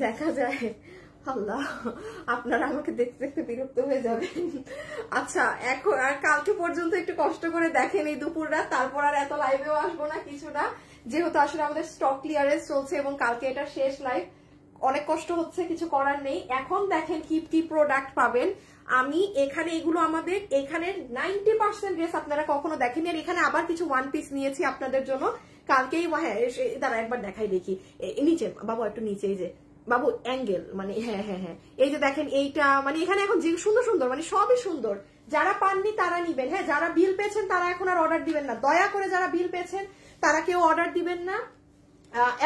দেখা যায়। আল্লাহ, আপনারা আমাকে দেখতে দেখতে বিরক্ত হয়ে যাবেন। আচ্ছা, এখন আর কালকে পর্যন্ত একটু কষ্ট করে দেখেন এই দুপুর রাত, তারপর আর এত লাইভেও আসবো না, কিছু না, যেহেতু আসলে আমাদের স্টক ক্লিয়ারেন্স চলছে এবং কালকে এটা শেষ লাইভ। অনেক কষ্ট হচ্ছে, কিছু করার নেই। এখন দেখেন কি কি প্রোডাক্ট পাবেন। আমি এখানে এগুলো আমাদের এখানে 90% ড্রেস আপনারা কখনো দেখেনি, আর এখানে আবার কিছু ওয়ান পিস নিয়েছি আপনাদের জন্য কালকেই। হ্যাঁ, দাঁড়া একবার দেখাই দেখি, নিচে বাবু একটু নিচে, এই যে বাবু অ্যাঙ্গেল, মানে হ্যাঁ হ্যাঁ হ্যাঁ, এই যে দেখেন এইটা, মানে এখানে এখন যে সুন্দর সুন্দর, মানে সবই সুন্দর। যারা পাননি তারা নিবেন, হ্যাঁ, যারা বিল পেয়েছেন তারা এখন আর অর্ডার দিবেন না, দয়া করে যারা বিল পেয়েছেন তারা কেউ অর্ডার দিবেন না।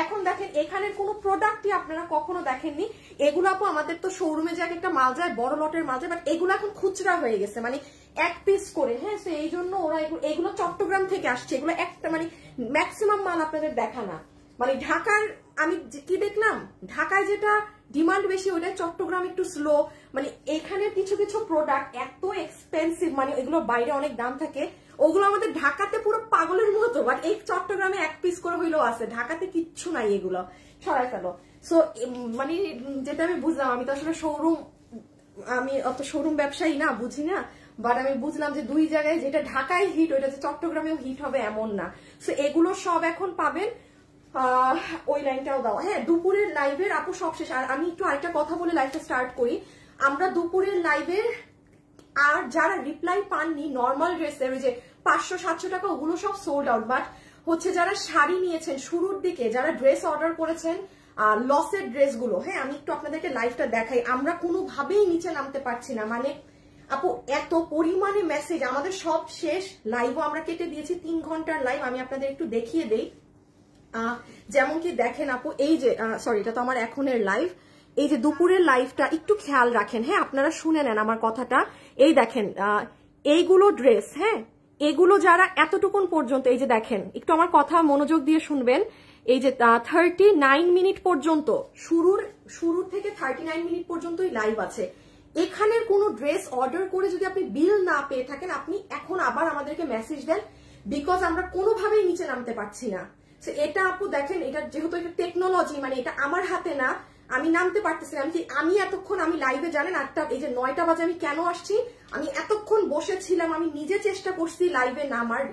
এখন দেখেন এখানের কোনো প্রোডাক্টই আপনারা কখনো দেখেননি। এগুলো আপু আমাদের তো শোরুমে যে একটা মাল যায়, বড় লটের মাল যায়, বাট এগুলো এখন খুচরা হয়ে গেছে, মানে এক পিস করে। হ্যাঁ, তো এই জন্য ওরা এগুলো চট্টগ্রাম থেকে আসছে, এগুলো একটা মানে ম্যাক্সিমাম মাল আপনাদের দেখা না। মানে ঢাকার আমি কি দেখলাম, ঢাকায় যেটা ডিমান্ড বেশি ওইটা চট্টগ্রাম একটু স্লো। মানে এখানে কিছু কিছু প্রোডাক্ট এত এক্সপেন্সিভ, মানে এগুলো বাইরে অনেক দাম থাকে, ওগুলো আমাদের ঢাকাতে পুরো পাগলের মতো, বাট এই চট্টগ্রামে এক পিস করে হইলেও আছে, ঢাকাতে কিচ্ছু নাই, এগুলো সরাই ফেলো। সো মানে যেটা আমি বুঝলাম, আমি তো আসলে শোরুম, আমি অত শোরুম ব্যবসায়ী না, বুঝি না, বাট আমি বুঝলাম যে দুই জায়গায় যেটা ঢাকায় হিট ওইটা যে চট্টগ্রামেও হিট হবে এমন না। সো এগুলো সব এখন পাবেন। ওই লাইনটাও দাও। হ্যাঁ, দুপুরের লাইভের আপু সব শেষ। আর আমি একটু আরেকটা কথা বলে লাইভটা স্টার্ট করি। আমরা দুপুরের লাইভের আর যারা রিপ্লাই পাননি নর্মাল ড্রেসের ওই যে 500-700 টাকা, ওগুলো সব সোল্ড আউট। বাট হচ্ছে যারা শাড়ি নিয়েছেন শুরুর দিকে, যারা ড্রেস অর্ডার করেছেন লসের ড্রেসগুলো, হ্যাঁ আমি একটু আপনাদেরকে লাইভটা দেখাই। আমরা কোনোভাবেই নিচে নামতে পারছি না, মানে আপু এত পরিমাণে মেসেজ, আমাদের সব শেষ, লাইভও আমরা কেটে দিয়েছি, 3 ঘন্টার লাইভ। আমি আপনাদের একটু দেখিয়ে দেই। যেমন কি দেখেন আপু, এই যে সরি, এটা তো আমার এখনের লাইভ, এই যে দুপুরের লাইভটা একটু খেয়াল রাখেন, হ্যাঁ আপনারা শুনে নেন আমার কথাটা। এই দেখেন এইগুলো ড্রেস, হ্যাঁ এগুলো যারা এতটুকুন পর্যন্ত, এই যে দেখেন, একটু আমার কথা মনোযোগ দিয়ে শুনবেন। এই যে 39 মিনিট পর্যন্ত, শুরুর থেকে 39 মিনিট পর্যন্তই লাইভ আছে। এখানের কোনো ড্রেস অর্ডার করে যদি আপনি বিল না পেয়ে থাকেন, আপনি এখন আবার আমাদেরকে মেসেজ দেন, বিকজ আমরা কোনোভাবেই নিচে নামতে পারছি না। এটা আপু দেখেন, এটা যেহেতু একটা টেকনোলজি, মানে এটা আমার হাতে না, আমি নামতে পারতেছি না। আমি এতক্ষণ, আমি লাইভে জানেন 8টা, এই যে 9টা বাজে আমি কেন আসছি, আমি এতক্ষণ বসেছিলাম, আমি নিজে চেষ্টা করছি লাইভে নামার,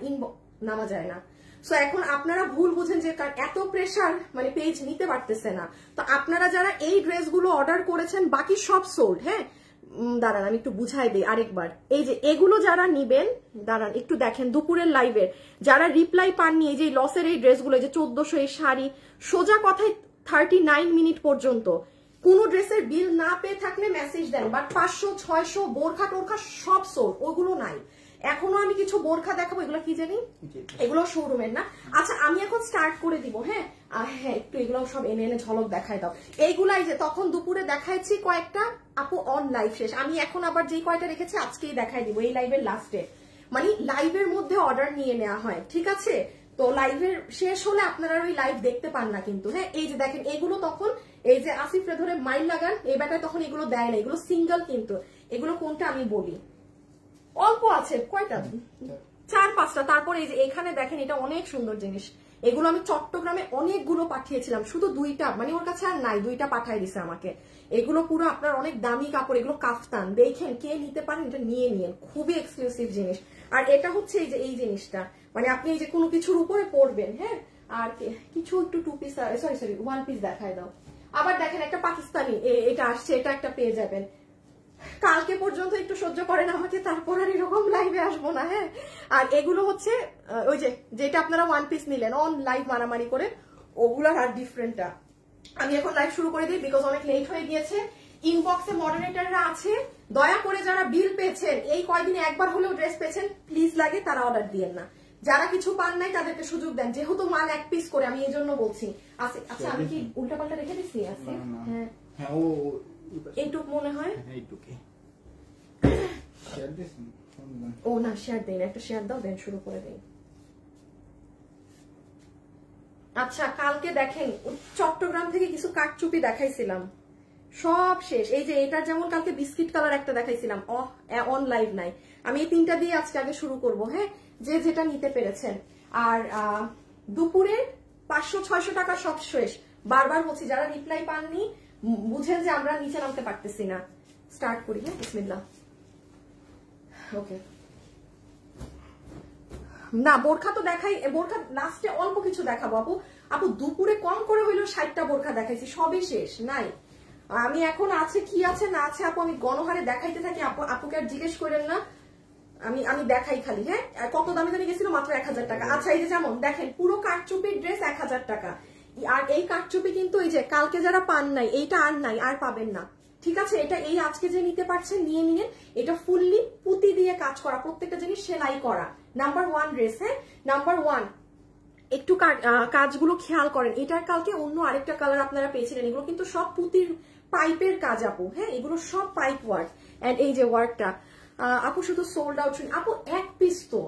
নামা যায় না। সো এখন আপনারা ভুল বুঝেন যে এত প্রেশার, মানে পেজ নিতে পারতেছে না। তো আপনারা যারা এই ড্রেসগুলো অর্ডার করেছেন, বাকি সব সোল্ড। হ্যাঁ দাঁড়ান আমি একটু বুঝাই দিই আরেকবার। এই যে এগুলো যারা নিবেন, দাঁড়ান একটু দেখেন দুপুরের লাইভের যারা রিপ্লাই পাননি, এই যে লসের এই ড্রেসগুলো, এই যে 1400 এই শাড়ি, সোজা কথায় 39 মিনিট পর্যন্ত কোন ড্রেসের বিল না পেয়ে থাকলে মেসেজ দেন। বাট 500, 600 বোরখা টোরখা সব সোল, ওগুলো নাই। এখনো আমি কিছু বোরখা দেখাবো, এগুলো কি জানি, এগুলো শোরুমের না। আচ্ছা আমি এখন স্টার্ট করে দিব। হ্যাঁ হ্যাঁ, একটু এগুলো সব এনে এনে ঝলক দেখাই দাও। এইগুলাই যে তখন দুপুরে দেখাইছি কয়েকটা আপু, অন লাইভ শেষ। আমি এখন আবার যেই কয়টা রেখেছি আজকেই দেখাই দিব, এই লাইভের লাস্টে। মানে লাইভের মধ্যে অর্ডার নিয়ে নেওয়া হয়, ঠিক আছে? তো লাইভের শেষ হলে আপনারা ওই লাইভ দেখতে পান না কিন্তু। হ্যাঁ এই যে দেখেন, এগুলো তখন এই যে আসিফরে ধরে মাইল লাগান, এই ব্যাটায় তখন এগুলো দেয় না, এগুলো সিঙ্গেল। কিন্তু এগুলো কোনটা আমি বলি, অল্প আছে, কয়টা 4-5টা। তারপর এই যে এখানে দেখেন, এটা অনেক সুন্দর জিনিস, এগুলো আমি চট্টগ্রামে অনেকগুলো পাঠিয়েছিলাম, শুধু 2টা, মানে ওর কাছে আর নাই, 2টা পাঠাই দিছে আমাকে। এগুলো পুরো আপনার অনেক দামি কাপড়, এগুলো কাফতান, দেখেন কে নিতে পারেন এটা নিয়ে নিন, খুবই এক্সক্লুসিভ জিনিস। আর এটা হচ্ছে এই যে এই জিনিসটা, মানে আপনি এই যে কোনো কিছুর উপরে পরবেন। হ্যাঁ আর কিছু একটু 2 পিস, সরি 1 পিস দেখায় দাও। আবার দেখেন একটা পাকিস্তানি এটা আসছে, এটা একটা পেয়ে যাবেন। কালকে পর্যন্ত একটু সহ্য করেন আমাকে, তারপর আর এরকম লাইভে আসবো না। হ্যাঁ আর এগুলো হচ্ছে ওই যে যেটা আপনারা 1 পিস নিলেন অন লাইভ মারামারি করে, ওগুলার আর ডিফারেন্টটা। আমি এখন লাইভ শুরু করে দিই, বিকজ অনেক লেট হয়ে গিয়েছে। ইনবক্সে মডারেটররা আছে, দয়া করে যারা বিল পেয়েছেন, এই কয়দিনে একবার হলেও ড্রেস পেয়েছেন, প্লিজ লাগে তারা অর্ডার দিয়েন না। যারা কিছু পান নাই তাদেরকে সুযোগ দেন, যেহেতু মাল 1 পিস করে, আমি এই জন্য বলছি। আচ্ছা আমি কি উল্টা পাল্টা রেখে দিচ্ছি? আছে হ্যাঁ হ্যাঁ, ও এইটুক মনে হয়, ও না শেয়ার দেন, একটা শেয়ার দাও, দেন শুরু করে দেন। আচ্ছা কালকে দেখেন চট্টগ্রাম থেকে কিছু কাটচুপি দেখাইছিলাম, সব শেষ। এই যে এটা যেমন কালকে বিস্কিট কালার একটা দেখাইছিলাম, অন লাইভ নাই। আমি এই 3টা দিয়ে আজকে আগে শুরু করব। হ্যাঁ যে যেটা নিতে পেরেছেন। আর দুপুরে 500-600 টাকা সব শেষ। বারবার বলছি যারা রিপ্লাই পাননি বুঝেন যে আমরা নিচে নামতে পারতেছি না। স্টার্ট করি, হ্যাঁ বিসমিল্লাহ। ওকে, না বোরখা তো দেখাই, বোরখা লাস্টে অল্প কিছু দেখাবো আপু। আপু দুপুরে কম করে হইলেও 60টা বোরখা দেখাইছি, সবই শেষ নাই। আমি এখন আছে কি আছে না আছে আপু আমি গণহারে দেখাইতে থাকি। আপুকে আর জিজ্ঞেস করেন না, আমি দেখাই খালি। হ্যাঁ, কত দামে জানি গেছিল, মাত্র 1000 টাকা। আচ্ছা এই যে যেমন দেখেন পুরো কারচুপির ড্রেস 1000 টাকা। আর এই কারচুপি কিন্তু এই যে কালকে যারা পান নাই, এইটা আর নাই, আর পাবেন না, ঠিক আছে? এটা এই আজকে যে নিতে পারছেন নিয়ে নিন। এটা ফুললি পুঁতি দিয়ে কাজ করা, প্রত্যেকটা জিনিস সেলাই করা। নাম্বার 1 ড্রেস, হ্যাঁ নাম্বার 1। একটু কাজগুলো খেয়াল করেন, এটার কালকে অন্য আরেকটা কালার আপনারা পেয়েছিলেন, এগুলো কিন্তু সব পুঁতির পাইপের কাজ আপু। হ্যাঁ, এগুলো সব পাইপ ওয়ার্ক। এন্ড এই যে ওয়ার্কটা আপু শুধু সোল্ড আউট। আপু এক পিস তো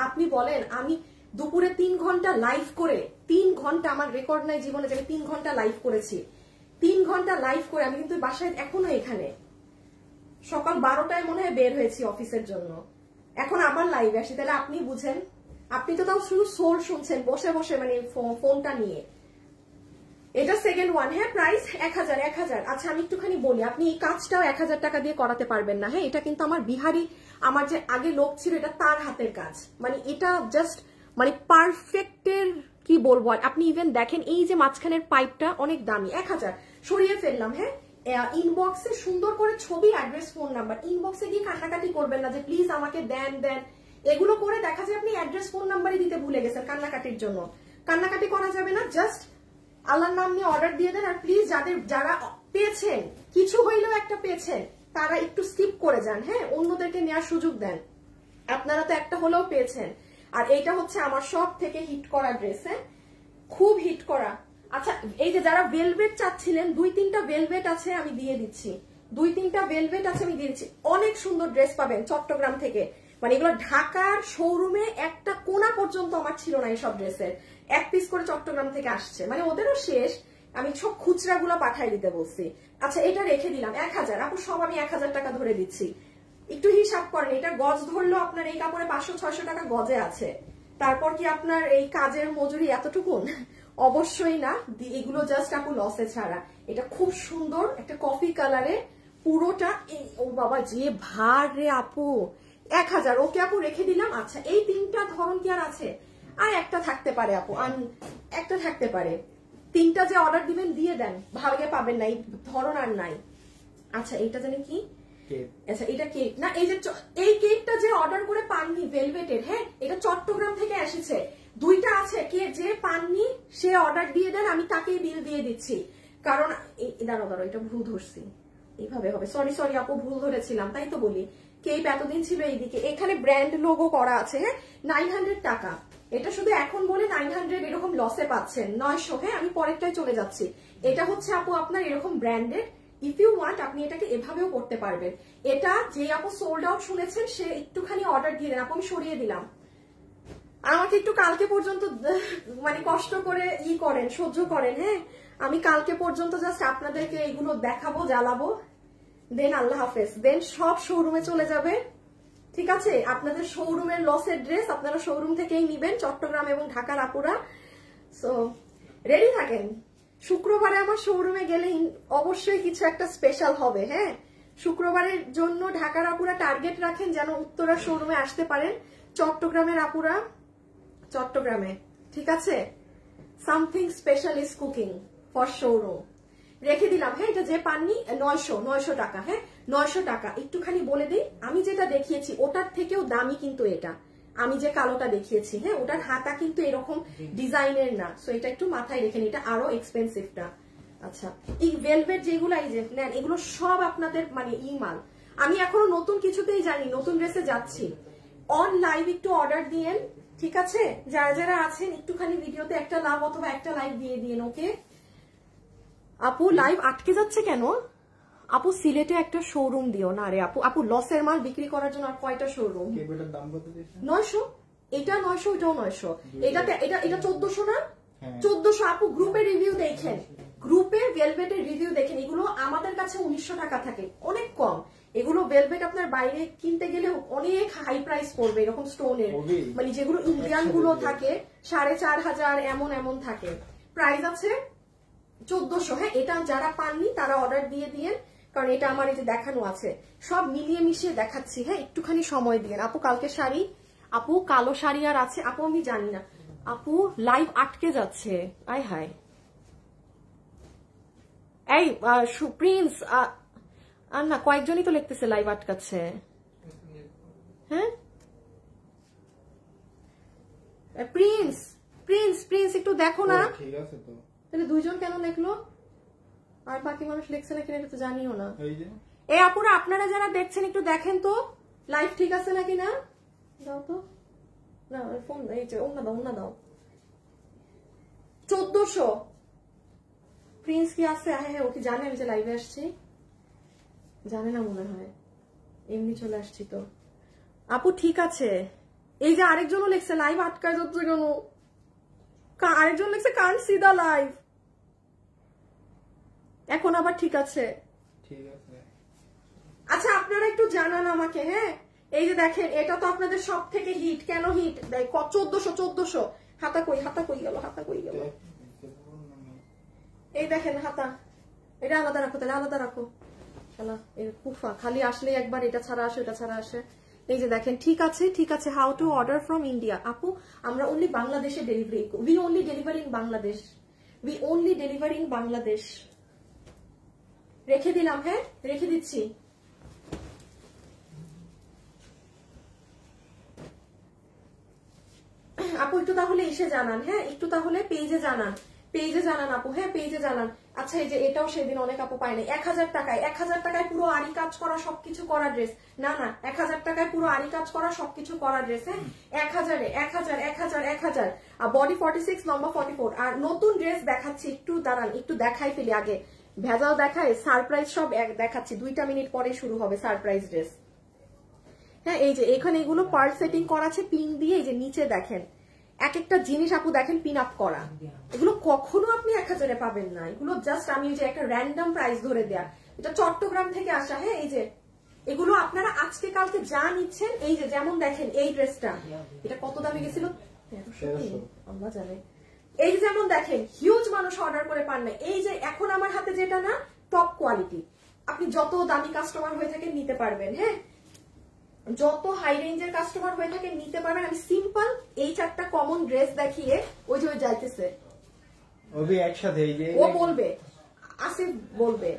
আপনি বলেন, আমি দুপুরে 3 ঘন্টা লাইভ করে, 3 ঘন্টা আমার রেকর্ড নাই জীবনে যে আমি 3 ঘন্টা লাইভ করেছি। 3 ঘন্টা লাইভ করে আমি কিন্তু বাসায় এখনো এখানে সকাল 12টায় মনে হয় বের হয়েছি অফিসের জন্য, এখন আবার লাইভে আসি। তাহলে আপনি বুঝেন, আপনি তো তাও শুধু সোল শুনছেন বসে বসে, মানে ফোনটা নিয়ে। এটা সেকেন্ড ওয়ান। হ্যাঁ, প্রাইস 1000। আচ্ছা আমি একটুখানি বলি, আপনি এই কাজটাও 1000 টাকা দিয়ে করাতে পারবেন না। হ্যাঁ, এটা কিন্তু আমার বিহারি, আমার যে আগে লোক ছিল, এটা তার হাতের কাজ, মানে এটা জাস্ট মানে পারফেক্টের কি বলবো। আপনি ইভেন দেখেন এই যে মাঝখানের পাইপটা অনেক দামি, 1000। সরিয়ে ফেললাম। হ্যাঁ, ইনবক্সে সুন্দর করে ছবি, অ্যাড্রেস, ফোন নাম্বার। ইনবক্সে গিয়ে কান্নাকাটি করবেন না যে প্লিজ আমাকে দেন। এগুলো করে দেখা যায় আপনি অ্যাড্রেস ফোন নাম্বারই দিতে ভুলে গেছেন কান্নাকাটির জন্য। কান্নাকাটি করা যাবে না, জাস্ট আল্লাহর নাম নিয়ে অর্ডার দিয়ে দেন। আর প্লিজ যারা পেয়েছেন, কিছু হইলেও একটা পেয়েছেন, তারা একটু স্কিপ করে যান। হ্যাঁ, অন্যদেরকে নেওয়ার সুযোগ দেন, আপনারা তো একটা হলেও পেয়েছেন। আর এইটা হচ্ছে আমার সব থেকে হিট করা ড্রেস। হ্যাঁ, খুব হিট করা। আচ্ছা এই যে যারা ভেলভেট চাচ্ছিলেন, 2-3টা ভেলভেট আছে আমি দিয়ে দিচ্ছি, 2-3টা ভেলভেট আছে আমি দিয়ে দিচ্ছি। অনেক সুন্দর ড্রেস পাবেন চট্টগ্রাম থেকে, মানে এগুলো ঢাকার শোরুমে একটা কোনা পর্যন্ত আমার ছিল না এইসব ড্রেসের। 1 পিস করে চট্টগ্রাম থেকে আসছে, মানে ওদেরও শেষ, আমি সব খুচরা গুলো পাঠাই দিতে বলছি। আচ্ছা এটা রেখে দিলাম 1000। আপু সব আমি 1000 টাকা ধরে দিচ্ছি। একটু হিসাব করেন, এটা গজ ধরলো আপনার এই কাপড়ে 500-600 টাকা গজে আছে। তারপর কি আপনার এই কাজের মজুরি এতটুকুন? অবশ্যই না। এগুলো জাস্ট আপু লসে ছাড়া। এটা খুব সুন্দর একটা কফি কালারে পুরোটা। ও বাবা যে ভার রে আপু, 1000। ওকে আপু রেখে দিলাম। আচ্ছা এই 3টা ধরন কি আর আছে? আর একটা থাকতে পারে আপু, একটা থাকতে পারে। 3টা যে অর্ডার দিবেন দিয়ে দেন, ভাগে পাবেন না, এই ধরন আর নাই। আচ্ছা এইটা জানি কি, আচ্ছা এটা কেক না, এই কেকটা যে অর্ডার করে পাননি ভেলভেটের, হ্যাঁ এটা চট্টগ্রাম থেকে এসেছে। 2টা আছে, কে যে পাননি সে অর্ডার দিয়ে দেন, আমি তাকেই বিল দিয়ে দিচ্ছি। কারণ দাঁড়ো এটা ভুল ধরছি, এইভাবে হবে। সরি আপু ভুল ধরেছিলাম, তাই তো বলি কেপ এতদিন ছিল এইদিকে। এখানে ব্র্যান্ড লোগো করা আছে। হ্যাঁ, 900 টাকা। এটা শুধু এখন বলে 900 এরকম লসে পাচ্ছেন, 900। হ্যাঁ, আমি পরেরটায় চলে যাচ্ছি। এটা হচ্ছে আপু আপনার এরকম ব্র্যান্ডেড। ইফ ইউ ওয়ান্ট আপনি এটাকে এভাবেও করতে পারবেন। এটা যে আপু সোল্ড আউট শুনেছেন সে একটুখানি অর্ডার দিয়ে দেন, আপু আমি সরিয়ে দিলাম। আমাকে একটু কালকে পর্যন্ত মানে কষ্ট করে করেন, সহ্য করেন। হ্যাঁ, আমি কালকে পর্যন্ত জাস্ট আপনাদেরকে এইগুলো দেখাবো, জ্বালাবো, দেন আল্লাহ হাফেজ, দেন সব শোরুমে চলে যাবে। ঠিক আছে, আপনাদের শোরুমের লসের ড্রেস আপনারা শোরুম থেকেই নিবেন, চট্টগ্রাম এবং ঢাকার আপুরা। সো রেডি থাকেন, শুক্রবারে আমার শোরুমে গেলে অবশ্যই কিছু একটা স্পেশাল হবে। হ্যাঁ, শুক্রবারের জন্য ঢাকার আপুরা টার্গেট রাখেন যেন উত্তরা শোরুমে আসতে পারেন, চট্টগ্রামের আপুরা চট্টগ্রামে। ঠিক আছে, something special is cooking for showroom. রেখে দিলাম। হ্যাঁ, এটা যে পাননি 900 টাকা। হ্যাঁ 900 টাকা। একটুখানি বলে দিই, আমি যেটা দেখিয়েছি ওটার থেকেও দামি কিন্তু এটা, আমি যে কালোটা দেখিয়েছি। হ্যাঁ, ওটার হাতা কিন্তু এরকম ডিজাইনের না, সো এটা একটু মাথায় রেখে নিন, এটা আরো এক্সপেন্সিভটা। আচ্ছা এই ভেলভেট যেগুলো এই যে নেন, এগুলো সব আপনাদের মানে মাল। আমি এখনো নতুন কিছুতেই জানি, নতুন ড্রেসে যাচ্ছি। অন লাইভ একটু অর্ডার দিয়েন, ঠিক আছে? যারা আছেন একটুখানি ভিডিওতে একটা লাভ অথবা একটা লাইক দিয়ে দিন। ওকে আপু লাইভ আটকে যাচ্ছে কেন? আপু সিলেটে একটা শোরুম দিও না রে আপু। আপু লসের মাল বিক্রি করার জন্য আর কয়টা শোরুম? 900। এটা 900, এটাও 900। এটা 1400 না? 1400। আপু গ্রুপের রিভিউ দেখেন, গ্রুপের ভেলভেটের রিভিউ দেখেন। এগুলো আমাদের কাছে 1900 টাকা থাকে, অনেক কম। এগুলো ভেলভেট আপনার বাইরে কিনতে গেলে অনেক হাই প্রাইস পড়বে, এরকম স্টোনের, মানে যেগুলো ইন্ডিয়ান গুলো থাকে 4500 এমন থাকে। প্রাইস আছে 1400। হ্যাঁ, এটা যারা পাননি তারা অর্ডার দিয়ে দিয়েন, কারণ এটা আমার এই যে দেখানো আছে, সব মিলিয়ে মিশিয়ে দেখাচ্ছি। হ্যাঁ, একটুখানি সময় দিয়েন আপু। কালকে শাড়ি আপু, কালো শাড়ি আর আছে আপু, আমি জানি না আপু, লাইভ আটকে যাচ্ছে। আয় হায়, এই প্রিন্স আর না, কয়েকজনই তো লিখতেছে লাইভ আটকাচ্ছে। হ্যাঁ প্রিন্স প্রিন্স প্রিন্স একটু দেখো না। ঠিক আছে তো, তাহলে দুইজন কেন লিখলো আর বাকি মানুষ লিখছে না কিনা এটা তো জানিও না। এই যে এই আপুরা আপনারা যারা দেখছেন একটু দেখেন তো লাইভ ঠিক আছে নাকি না। দাও তো না ফোন, এই যে ওনা দাও, ওনা দাও। 1400 প্রিন্স কি আছে? হ্যাঁ হ্যাঁ, ও কি জানে আমি যে লাইভে আসছি? জানে না মনে হয়, এমনি চলে আসছি তো। আপু ঠিক আছে। এই যে আরেকজনও লিখছে লাইভ আটকায় যাচ্ছে কেন, আরেকজন লিখছে কান্ট সি দা লাইভ। এখন আবার ঠিক আছে। ঠিক আছে। আচ্ছা আপনারা একটু জানান আমাকে। হ্যাঁ, এই যে দেখেন এটা তো আপনাদের সব থেকে হিট। কেন হিট? 1400 হাতা কই, হাতা কই গেল, হাতা কই গেল? এই দেখেন হাতা, এটা আলাদা রাখো, তাহলে আলাদা রাখো। শালা এর কুফা, খালি আসলে একবার এটা ছাড়া আসে, এটা ছাড়া আসে। এই যে দেখেন ঠিক আছে, ঠিক আছে। How to order from India? আপু আমরা অনলি বাংলাদেশে delivery, we only delivery in Bangladesh, we only delivery in Bangladesh. রেখে দিলাম, হ্যাঁ রেখে দিচ্ছি। আপু একটু তাহলে এসে জানান। হ্যাঁ একটু তাহলে পেজে জানান, পেজে জানান আপু। হ্যাঁ পেজে জানান। আচ্ছা এই যে এটাও সেদিন অনেক আপু পায় নাই। 1000 টাকায়, 1000 টাকায় পুরো আরি কাজ করা সবকিছু করা ড্রেস। না না, 1000 টাকায় পুরো আরি কাজ করা সবকিছু করা ড্রেস। হ্যাঁ 1000-এ 1000 আর বডি 46, লম্বা 44। আর নতুন ড্রেস দেখাচ্ছি, একটু দাঁড়ান, একটু দেখাই ফেলি আগে। ভেজাল দেখায়, সারপ্রাইজ সব দেখাচ্ছি। 2টা মিনিট পরে শুরু হবে সারপ্রাইজ ড্রেস। হ্যাঁ এই যে এখানে এগুলো পার্ল সেটিং করা আছে পিন দিয়ে। এই যে নিচে দেখেন এক একটা জিনিস আপু দেখেন পিন আপ করা। এগুলো কখনো আপনি 1000-এ পাবেন না। এগুলো জাস্ট আমি যে একটা র্যান্ডম প্রাইস ধরে দেয়া, এটা চট্টগ্রাম থেকে আসা। হ্যাঁ এই যে এগুলো আপনারা আজকে কালকে যা নিচ্ছেন, এই যে যেমন দেখেন এই ড্রেসটা, এটা কত দামে গেছিল 1300, আল্লাহ জানে। এই যেমন দেখেন হিউজ মানুষ অর্ডার করে পান না। এই যে এখন আমার হাতে যেটা না, টপ কোয়ালিটি, আপনি যত দামি কাস্টমার হয়ে থাকেন নিতে পারবেন। হ্যাঁ যত হাই রেঞ্জের কাস্টমার হয়ে থাকে নিতে পারবেন। আমি সিম্পল এই 4টা কমন ড্রেস দেখিয়ে ওই যে ওই যাইতেছে, ওবি একসাথে এই যে ও বলবে, আসিফ বলবে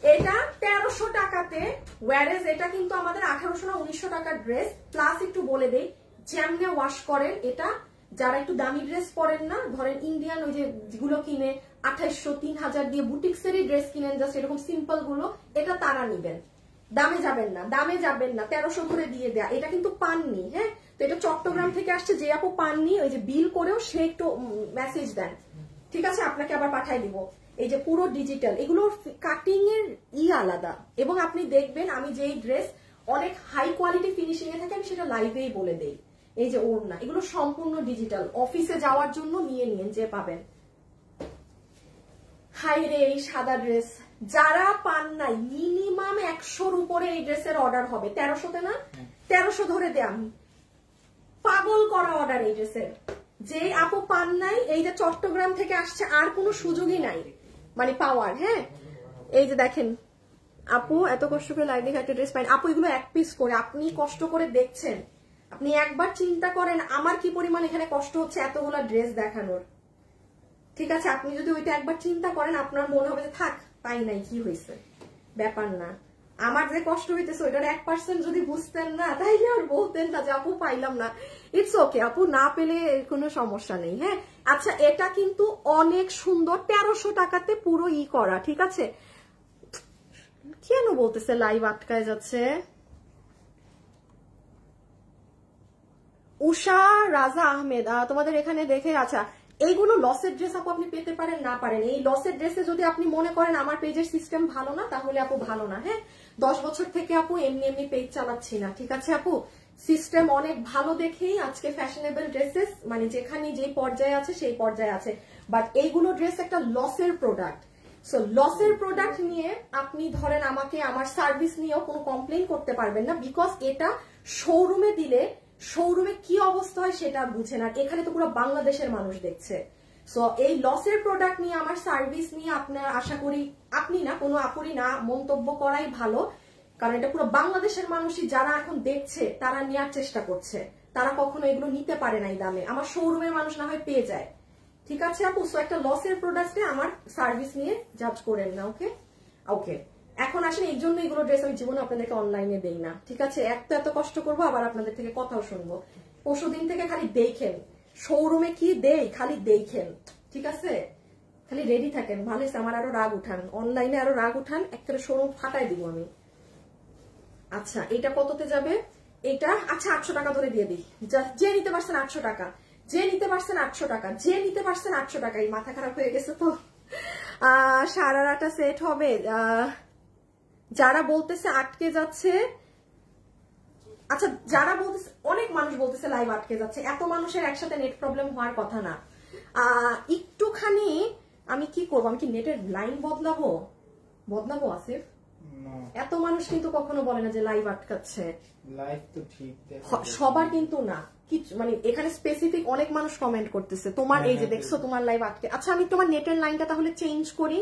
এটা 1300 টাকাতে, ওয়ারেজ এটা কিন্তু আমাদের 1800 না 1900 টাকার ড্রেস। প্লাস একটু বলে দেই যেমনে ওয়াশ করেন এটা, যারা একটু দামি ড্রেস পরেন না, ধরেন ইন্ডিয়ান ওই যে যেগুলো কিনে 2800 3000 দিয়ে বুটিক্সেরই ড্রেস কিনেন, জাস্ট এরকম সিম্পল গুলো, এটা তারা নিবেন। দামে যাবেন না, দামে যাবেন না, 1300 করে দিয়ে দেয়া। এটা কিন্তু পাননি। হ্যাঁ তো এটা চট্টগ্রাম থেকে আসছে, যে আপু পাননি ওই যে বিল করেও সে একটু মেসেজ দেন, ঠিক আছে আপনাকে আবার পাঠাই দিব। এই যে পুরো ডিজিটাল, এগুলোর কাটিং এর আলাদা। এবং আপনি দেখবেন আমি যেই ড্রেস অনেক হাই কোয়ালিটি ফিনিশিং এ থাকে আমি সেটা লাইভেই বলে দেই। এই যে ওড়না, এগুলো সম্পূর্ণ ডিজিটাল, অফিসে যাওয়ার জন্য নিয়ে নিন যে পাবেন। হাই রে এই সাদা ড্রেস যারা পান নাই, মিনিমাম 100-র উপরে এই ড্রেসের অর্ডার হবে। 1300-তে না, 1300 ধরে দে, আমি পাগল করা অর্ডার এই ড্রেসের। যে আপু পান নাই, এই যে চট্টগ্রাম থেকে আসছে, আর কোনো সুযোগই নাই মানে পাওয়ার। হ্যাঁ এই যে দেখেন আপু এত কষ্ট করে লাইভ দেখে একটা ড্রেস পাইন। আপু এগুলো 1 পিস করে, আপনি কষ্ট করে দেখছেন, আপনি একবার চিন্তা করেন আমার কি পরিমাণ এখানে কষ্ট হচ্ছে এতগুলা ড্রেস দেখানোর। ঠিক আছে আপনি যদি ওইটা একবার চিন্তা করেন, আপনার মনে হবে যে থাক পাই নাই, কি হয়েছে, ব্যাপার না। আমার যে কষ্ট হইতেছে ওইটার 1% যদি বুঝতেন না, তাইলে আর বলতেন না যে আপু পাইলাম না। ইটস ওকে আপু, না পেলে কোনো সমস্যা নেই। হ্যাঁ আচ্ছা এটা কিন্তু অনেক সুন্দর, 1300 টাকাতে পুরো করা। ঠিক আছে কেন বলতেছে লাইভ আটকায় যাচ্ছে? উষা রাজা আহমেদ তোমাদের এখানে দেখে। আচ্ছা এইগুলো লসের ড্রেস আপু আপনি পেতে পারেন, না পারেন। এই লসের ড্রেসে যদি আপনি মনে করেন আমার পেজের সিস্টেম ভালো না, তাহলে আপু ভালো না। হ্যাঁ 10 বছর থেকে আপু এমনি এমনি পেজ চালাচ্ছি না। ঠিক আছে আপু, সিস্টেম অনেক ভালো দেখেই আজকে ফ্যাশনেবল ড্রেসেস মানে যেখানে যেই পর্যায়ে আছে সেই পর্যায়ে আছে। বাট এইগুলো ড্রেস একটা লসের প্রোডাক্ট। সো লসের প্রোডাক্ট নিয়ে আপনি ধরেন আমাকে আমার সার্ভিস নিয়েও কোনো কমপ্লেন করতে পারবেন না, বিকজ এটা শোরুমে দিলে শোরুমে কি অবস্থা হয় সেটা বুঝেন। আর এখানে তো পুরো বাংলাদেশের মানুষ দেখছে। সো এই লসের প্রোডাক্ট নিয়ে আমার সার্ভিস নিয়ে আপনার আশা করি আপনি না কোনো আপুরি না মন্তব্য করাই ভালো, কারণ এটা পুরো বাংলাদেশের মানুষই যারা এখন দেখছে তারা নেওয়ার চেষ্টা করছে, তারা কখনো এগুলো নিতে পারে না এই দামে, আমার শোরুমের মানুষ না হয় পেয়ে যায়। ঠিক আছে আপু, সো একটা লসের প্রোডাক্টে আমার সার্ভিস নিয়ে জাজ করেন না। ওকে ওকে, এখন আসেন এই জন্য এগুলো ড্রেস আমি জীবনে আপনাদেরকে অনলাইনে দেই না। ঠিক আছে, এত কষ্ট করবো আবার আপনাদের থেকে কথাও শুনবো, পরশুদিন থেকে খালি দেখেন শোরুমে কি দেই, খালি দেখেন। ঠিক আছে, খালি রেডি থাকেন। ভালো হয়েছে, আমার আরো রাগ উঠান, অনলাইনে আরো রাগ উঠান, একটা শোরুম ফাটাই দিব আমি। আচ্ছা এটা কততে যাবে? এটা আচ্ছা 800 টাকা ধরে দিয়ে দিই, যে নিতে পারছেন 800 টাকা, যে নিতে পারছেন 800 টাকা, যে নিতে পারছেন 800 টাকা। এই মাথা খারাপ হয়ে গেছে তো। সারারাটা সেট হবে। যারা বলতেছে আটকে যাচ্ছে, আচ্ছা যারা বলতেছে, অনেক মানুষ বলতেছে লাইভ আটকে যাচ্ছে, এত মানুষের একসাথে নেট প্রবলেম হওয়ার কথা না। একটুখানি আমি কি করবো, আমি কি নেটের লাইন বদলাবো আসিফ? এত মানুষ কিন্তু কখনো বলে না যে লাইভ আটকাচ্ছে। লাইভ তো ঠিক সবার কিন্তু না, কিছু মানে এখানে স্পেসিফিক অনেক মানুষ কমেন্ট করতেছে তোমার এই যে দেখছো তোমার লাইভ আটকে। আচ্ছা আমি তোমার নেটের লাইনটা তাহলে চেঞ্জ করি,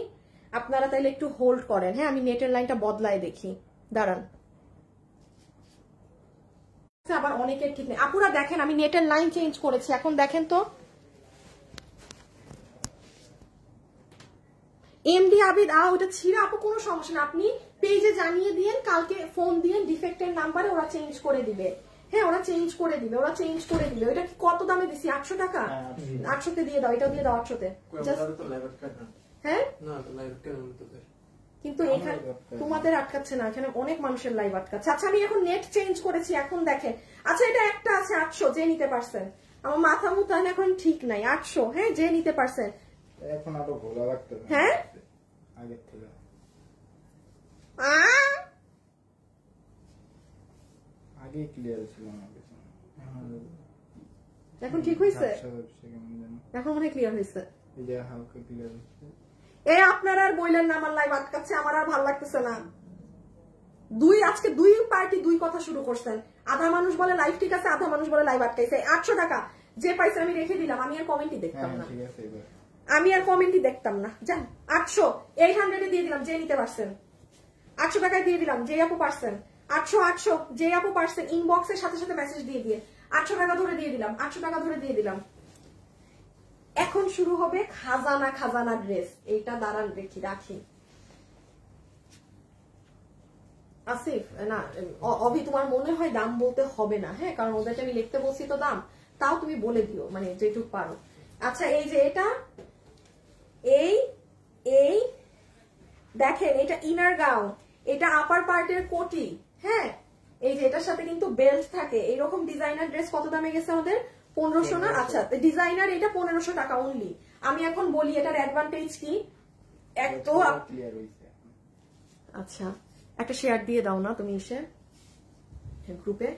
আপনারা তাইলে একটু হোল্ড করেন। হ্যাঁ আমি নেটের লাইনটা বদলায় দেখি, দাঁড়ান। আবার অনেকের ঠিক নেই। আপুরা দেখেন আমি নেটের লাইন চেঞ্জ করেছি, এখন দেখেন তো। এমডি আবিদ ওটা ছিঁড়ে আপু কোনো সমস্যা না, আপনি পেজে জানিয়ে দিয়েন, কালকে ফোন দিয়েন ডিফেক্টের নাম্বারে, ওরা চেঞ্জ করে দিবে। হ্যাঁ ওরা চেঞ্জ করে দিবে, ওরা চেঞ্জ করে দিবে। ওটা কত দামে দিছি? 800 টাকা। 800 তে দিয়ে দাও, এটাও দিয়ে দাও 800 তে। হ্যাঁ কিন্তু এখানে তোমাদের আটকাচ্ছে না, এখানে অনেক মানুষের লাইভ আটকাচ্ছে। আচ্ছা আমি এখন নেট চেঞ্জ করেছি, এখন দেখেন। আচ্ছা এটা একটা আছে 800, যে নিতে পারছেন। আমার মাথা মুথা এখন ঠিক নাই। 800, হ্যাঁ যে নিতে পারছেন। এখন আরো ভালো লাগতো। হ্যাঁ আগের থেকে আগে ক্লিয়ার ছিল না, এখন ঠিক হয়েছে, এখন মনে ক্লিয়ার হয়েছে। এই যে হালকা ক্লিয়ার হচ্ছে। এই আপনারা আর বললেন না আমার লাইভ আটকাচ্ছে, আমার আর ভালো লাগতেছে না। আজকে দুই পার্টি দুই কথা শুরু করছেন। আধা মানুষ বলে লাইভ ঠিক আছে, আধা মানুষ বলে লাইভ আটকাইছে। 800 টাকা যে পাইছে আমি রেখে দিলাম, আমি আর কমেন্টই দেখতাম না, আমি আর কমেন্টই দেখতাম না। যান 800, 800 দিয়ে দিলাম যে নিতে পারছেন। 800 টাকায় দিয়ে দিলাম যে আপু পারছেন। 800 যে আপু পারছেন ইনবক্সের সাথে সাথে মেসেজ দিয়ে 800 টাকা ধরে দিয়ে দিলাম, 800 টাকা ধরে দিয়ে দিলাম। এখন শুরু হবে খাজানা ড্রেস। এইটা দাঁড়ান রাখি। আসিফ না অভি, তোমার মনে হয় দাম বলতে হবে না? হ্যাঁ কারণ ওদেরকে আমি লিখতে বলছি তো দাম, তাও তুমি বলে দিও মানে যেটুকু পারো। আচ্ছা এই যে এটা এই দেখেন, এটা ইনার গাউন, এটা আপার পার্টের কোটি। হ্যাঁ এই যে এটার সাথে কিন্তু বেল্ট থাকে। এইরকম ডিজাইনার ড্রেস কত দামে গেছে আমাদের? 1500 না? আচ্ছা ডিজাইনার এটা 1500 টাকা অনলি। আমি এখন বলি এটার অ্যাডভান্টেজ কি। এক তো আচ্ছা একটা শেয়ার দিয়ে দাও না তুমি এসে গ্রুপে।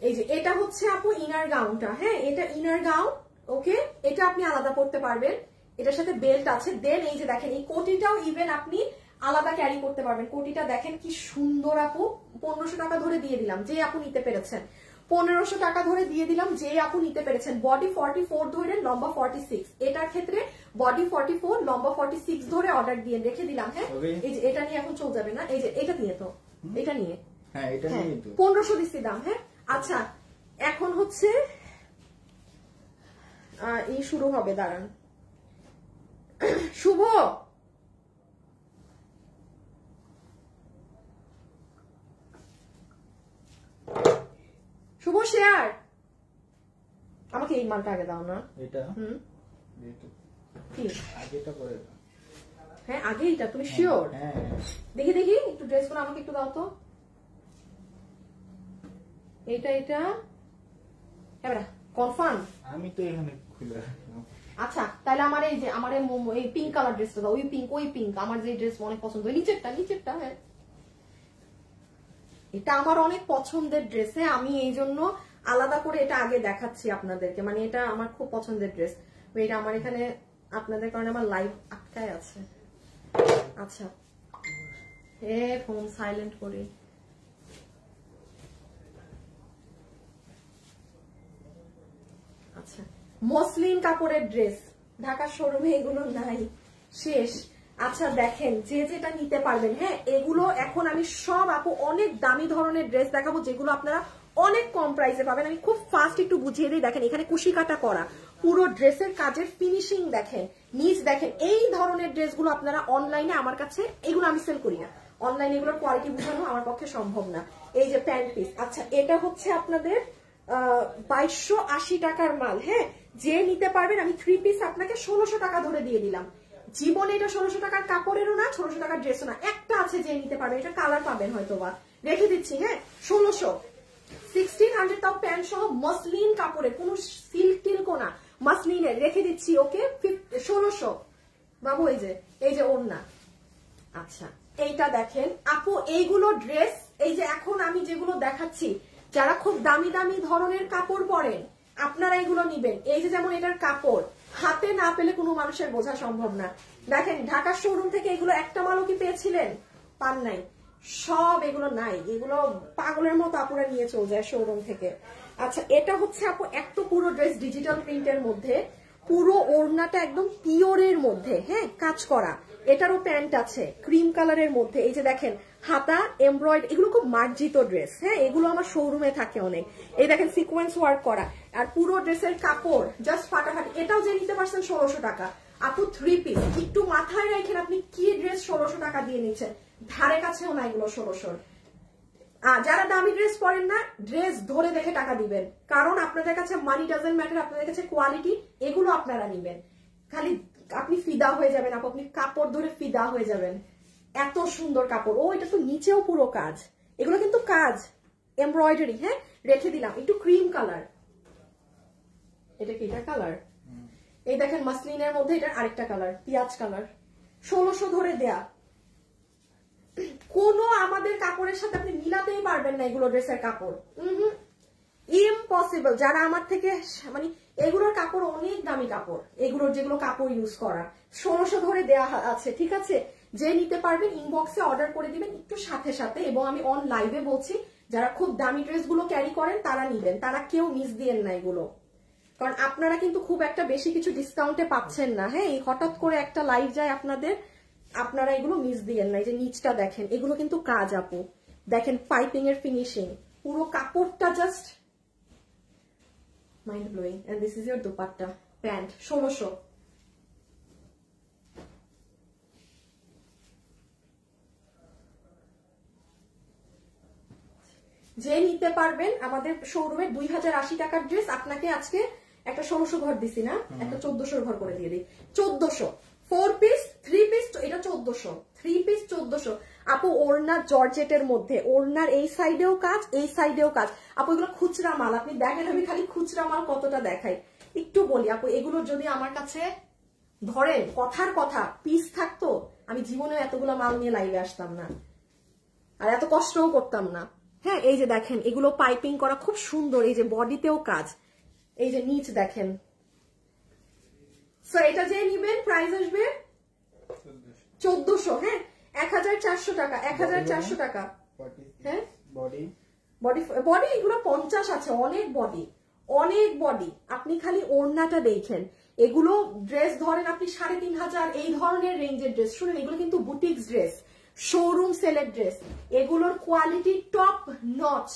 এই যে এটা হচ্ছে আপু ইনার গাউনটা। হ্যাঁ এটা ইনার গাউন, ওকে এটা আপনি আলাদা পড়তে পারবেন, এটার সাথে বেল্ট আছে। দেন এই যে দেখেন এই কোটিটাও ইভেন আপনি আলাদা ক্যারি করতে পারবেন। কোটিটা দেখেন কি সুন্দর আপু। 1500 টাকা ধরে দিয়ে দিলাম যে আপু নিতে পেরেছেন। 1500 টাকা ধরে দিয়ে দিলাম যে আপু নিতে পেরেছেন। বডি 44 ধরে, লম্বা 46। এটার ক্ষেত্রে বডি 44 লম্বা 46 ধরে অর্ডার দিয়ে রেখে দিলাম। হ্যাঁ এই যে এটা নিয়ে এখন চলে যাবে না, এই যে এটা নিয়ে তো এটা নিয়ে হ্যাঁ এটা নিয়ে তো 1500 দিচ্ছি দাম। হ্যাঁ আচ্ছা এখন হচ্ছে এই শুরু হবে, দাঁড়ান। শুভ শেয়ার আমাকে এই মালটা আগে দাও না। এটা কি আগেটা করে দাও। হ্যাঁ আগে এটা তুমি শিওর? হ্যাঁ দেখি একটু ড্রেসগুলো আমাকে একটু দাও তো। এটা এবার কনফার্ম। আমি তো এখানে খুলে রাখলাম। আচ্ছা তাহলে আমার এই যে আমার এই পিঙ্ক কালার ড্রেসটা দাও। ওই পিঙ্ক আমার যে ড্রেস অনেক পছন্দ, নিচেরটা। হ্যাঁ এটা আমার অনেক পছন্দের ড্রেস। হ্যাঁ আমি এই জন্য আলাদা করে এটা আগে দেখাচ্ছি আপনাদেরকে, মানে এটা আমার খুব পছন্দের ড্রেস। এটা আমার এখানে আপনাদের কারণে আমার লাইভ আটকায় আছে। আচ্ছা ফোন সাইলেন্ট করি। আচ্ছা মসলিন কাপড়ের ড্রেস, ঢাকার শোরুমে এগুলো নাই, শেষ। আচ্ছা দেখেন, যে যেটা নিতে পারবেন। হ্যাঁ, এগুলো এখন আমি সব আপু অনেক দামি ধরনের ড্রেস দেখাবো যেগুলো আপনারা অনেক কম প্রাইসে পাবেন। আমি খুব ফাস্ট একটু বুঝিয়ে দিই। দেখেন এখানে কুশি কাটা করা, পুরো ড্রেসের কাজের ফিনিশিং দেখেন, নিচ দেখেন। এই ধরনের ড্রেসগুলো আপনারা অনলাইনে, আমার কাছে এগুলো আমি সেল করি না, অনলাইনে এগুলোর কোয়ালিটি বোঝানো আমার পক্ষে সম্ভব না। এই যে প্যান্ট পিস, আচ্ছা এটা হচ্ছে আপনাদের 2280 টাকার মাল। হ্যাঁ, যে নিতে পারবেন, আমি 3 পিস আপনাকে 1600 টাকা ধরে দিয়ে দিলাম। জীবনে এটা 1600 টাকার কাপড়েরও না, 1600 টাকার ড্রেসও না, একটা আছে যে নিতে পারবেন, এটা কালার পাবেন হয়তো বা, রেখে দিচ্ছি। হ্যাঁ 1600, 1600 তাও প্যান্ট সহ, মসলিন কাপড়ে, কোনো সিল্ক টিল্কও না, মসলিনের, রেখে দিচ্ছি। ওকে 1600 বাবু। এই যে ওড়না। আচ্ছা এইটা দেখেন আপু, এইগুলো ড্রেস, এই যে এখন আমি যেগুলো দেখাচ্ছি, যারা খুব দামি দামি ধরনের কাপড় পরেন আপনারা এগুলো নিবেন। এই যে যেমন এটার কাপড় হাতে না পেলে কোনো মানুষের বোঝা সম্ভব না। দেখেন ঢাকার শোরুম থেকে এগুলো একটা মালও কি পেয়েছিলেন? পান নাই, সব এগুলো নাই, এগুলো পাগলের মতো আপুরা নিয়ে চলে যায় শোরুম থেকে। আচ্ছা এটা হচ্ছে আপু একটা পুরো ড্রেস ডিজিটাল প্রিন্টের মধ্যে, পুরো ওড়নাটা একদম পিওরের মধ্যে, হ্যাঁ কাজ করা। এটারও প্যান্ট আছে ক্রিম কালারের মধ্যে। এই যে দেখেন হাতা এমব্রয়েড, এগুলো খুব মার্জিত ড্রেস। হ্যাঁ এগুলো আমার শোরুমে থাকে অনেক। এই দেখেন সিকোয়েন্স ওয়ার্ক করা, আর পুরো ড্রেসের কাপড় জাস্ট ফাটাফাটি। এটাও যে নিতে পারছেন 1600 টাকা আপু, 3 পিস। একটু মাথায় রাখেন আপনি কি ড্রেস 1600 টাকা দিয়ে নিচ্ছেন, ধারে কাছেও না এগুলো 1600। যারা দামি ড্রেস পরেন না, ড্রেস ধরে দেখে টাকা দিবেন, কারণ আপনাদের কাছে মানি ডাজন্ট ম্যাটার, আপনাদের কাছে কোয়ালিটি, এগুলো আপনারা নিবেন। খালি আপনি ফিদা হয়ে যাবেন আপু, আপনি কাপড় ধরে ফিদা হয়ে যাবেন, এত সুন্দর কাপড়। ও এটা তো নিচেও পুরো কাজ, এগুলো কিন্তু কাজ এমব্রয়ডারি। হ্যাঁ রেখে দিলাম। একটু ক্রিম কালার, এটা কি, এটা কালার, এই দেখেন মাসলিনের মধ্যে এটার আরেকটা কালার পিঁয়াজ কালার, 1600 ধরে দেয়া। কোন আমাদের কাপড়ের সাথে আপনি মিলাতেই পারবেন না এগুলো ড্রেসের কাপড়, ইম্পসিবল। যারা আমার থেকে মানে এগুলোর কাপড় অনেক দামি কাপড়, এগুলোর যেগুলো কাপড় ইউজ করা, 1600 ধরে দেয়া আছে। ঠিক আছে, যে নিতে পারবেন ইনবক্সে অর্ডার করে দিবেন একটু সাথে সাথে। এবং আমি অন লাইভে বলছি, যারা খুব দামি ড্রেস গুলো ক্যারি করেন তারা নিবেন, তারা কেউ মিস দিয়েন না এগুলো, কারণ আপনারা কিন্তু খুব একটা বেশি কিছু ডিসকাউন্টে পাচ্ছেন না। হ্যাঁ এই হঠাৎ করে একটা লাইভ যায় আপনাদের, আপনারা এগুলো মিস দিয়েন না। এই যে নিচটা দেখেন, এগুলো কিন্তু কাজ আপু, দেখেন পাইপিং এর ফিনিশিং, পুরো কাপড়টা just mind blowing. And this is your dupatta, pant 1600। যে নিতে পারবেন আমাদের শোরুমে 2080 টাকার ড্রেস, আপনাকে আজকে একটা 1600 ঘর দিছি না, একটা 1400 ঘর করে দিয়ে দিই। 1400 4 পিস 3 পিস, এটা 1400 3 পিস 1400 আপু। ওড়না জর্জেটের মধ্যে, ওড়নার এই সাইডেও কাজ, এই সাইডেও কাজ আপু। এগুলো খুচরা মাল, আপনি দেখেন আমি খালি খুচরা মাল কতটা দেখাই। একটু বলি আপু, এগুলো যদি আমার কাছে ধরেন কথার কথা পিস থাকতো, আমি জীবনে এতগুলো মাল নিয়ে লাইভে আসতাম না, আর এত কষ্টও করতাম না। হ্যাঁ এই যে দেখেন এগুলো পাইপিং করা খুব সুন্দর, এই যে বডিতেও কাজ, এই যে নিচ দেখেন। সো এটা যে নিবেন প্রাইস আসবে 1400। হ্যাঁ 1400 টাকা, 1400 টাকা। হ্যাঁ বডি বডি এগুলো 50 আছে, অনেক বডি, অনেক বডি। আপনি খালি ওড়নাটা দেখেন, এগুলো ড্রেস ধরেন আপনি 3500 এই ধরনের রেঞ্জের ড্রেস। শুনেন এগুলো কিন্তু বুটিক্স ড্রেস, শোরুম সেলের ড্রেস, এগুলোর কোয়ালিটি টপ নচ।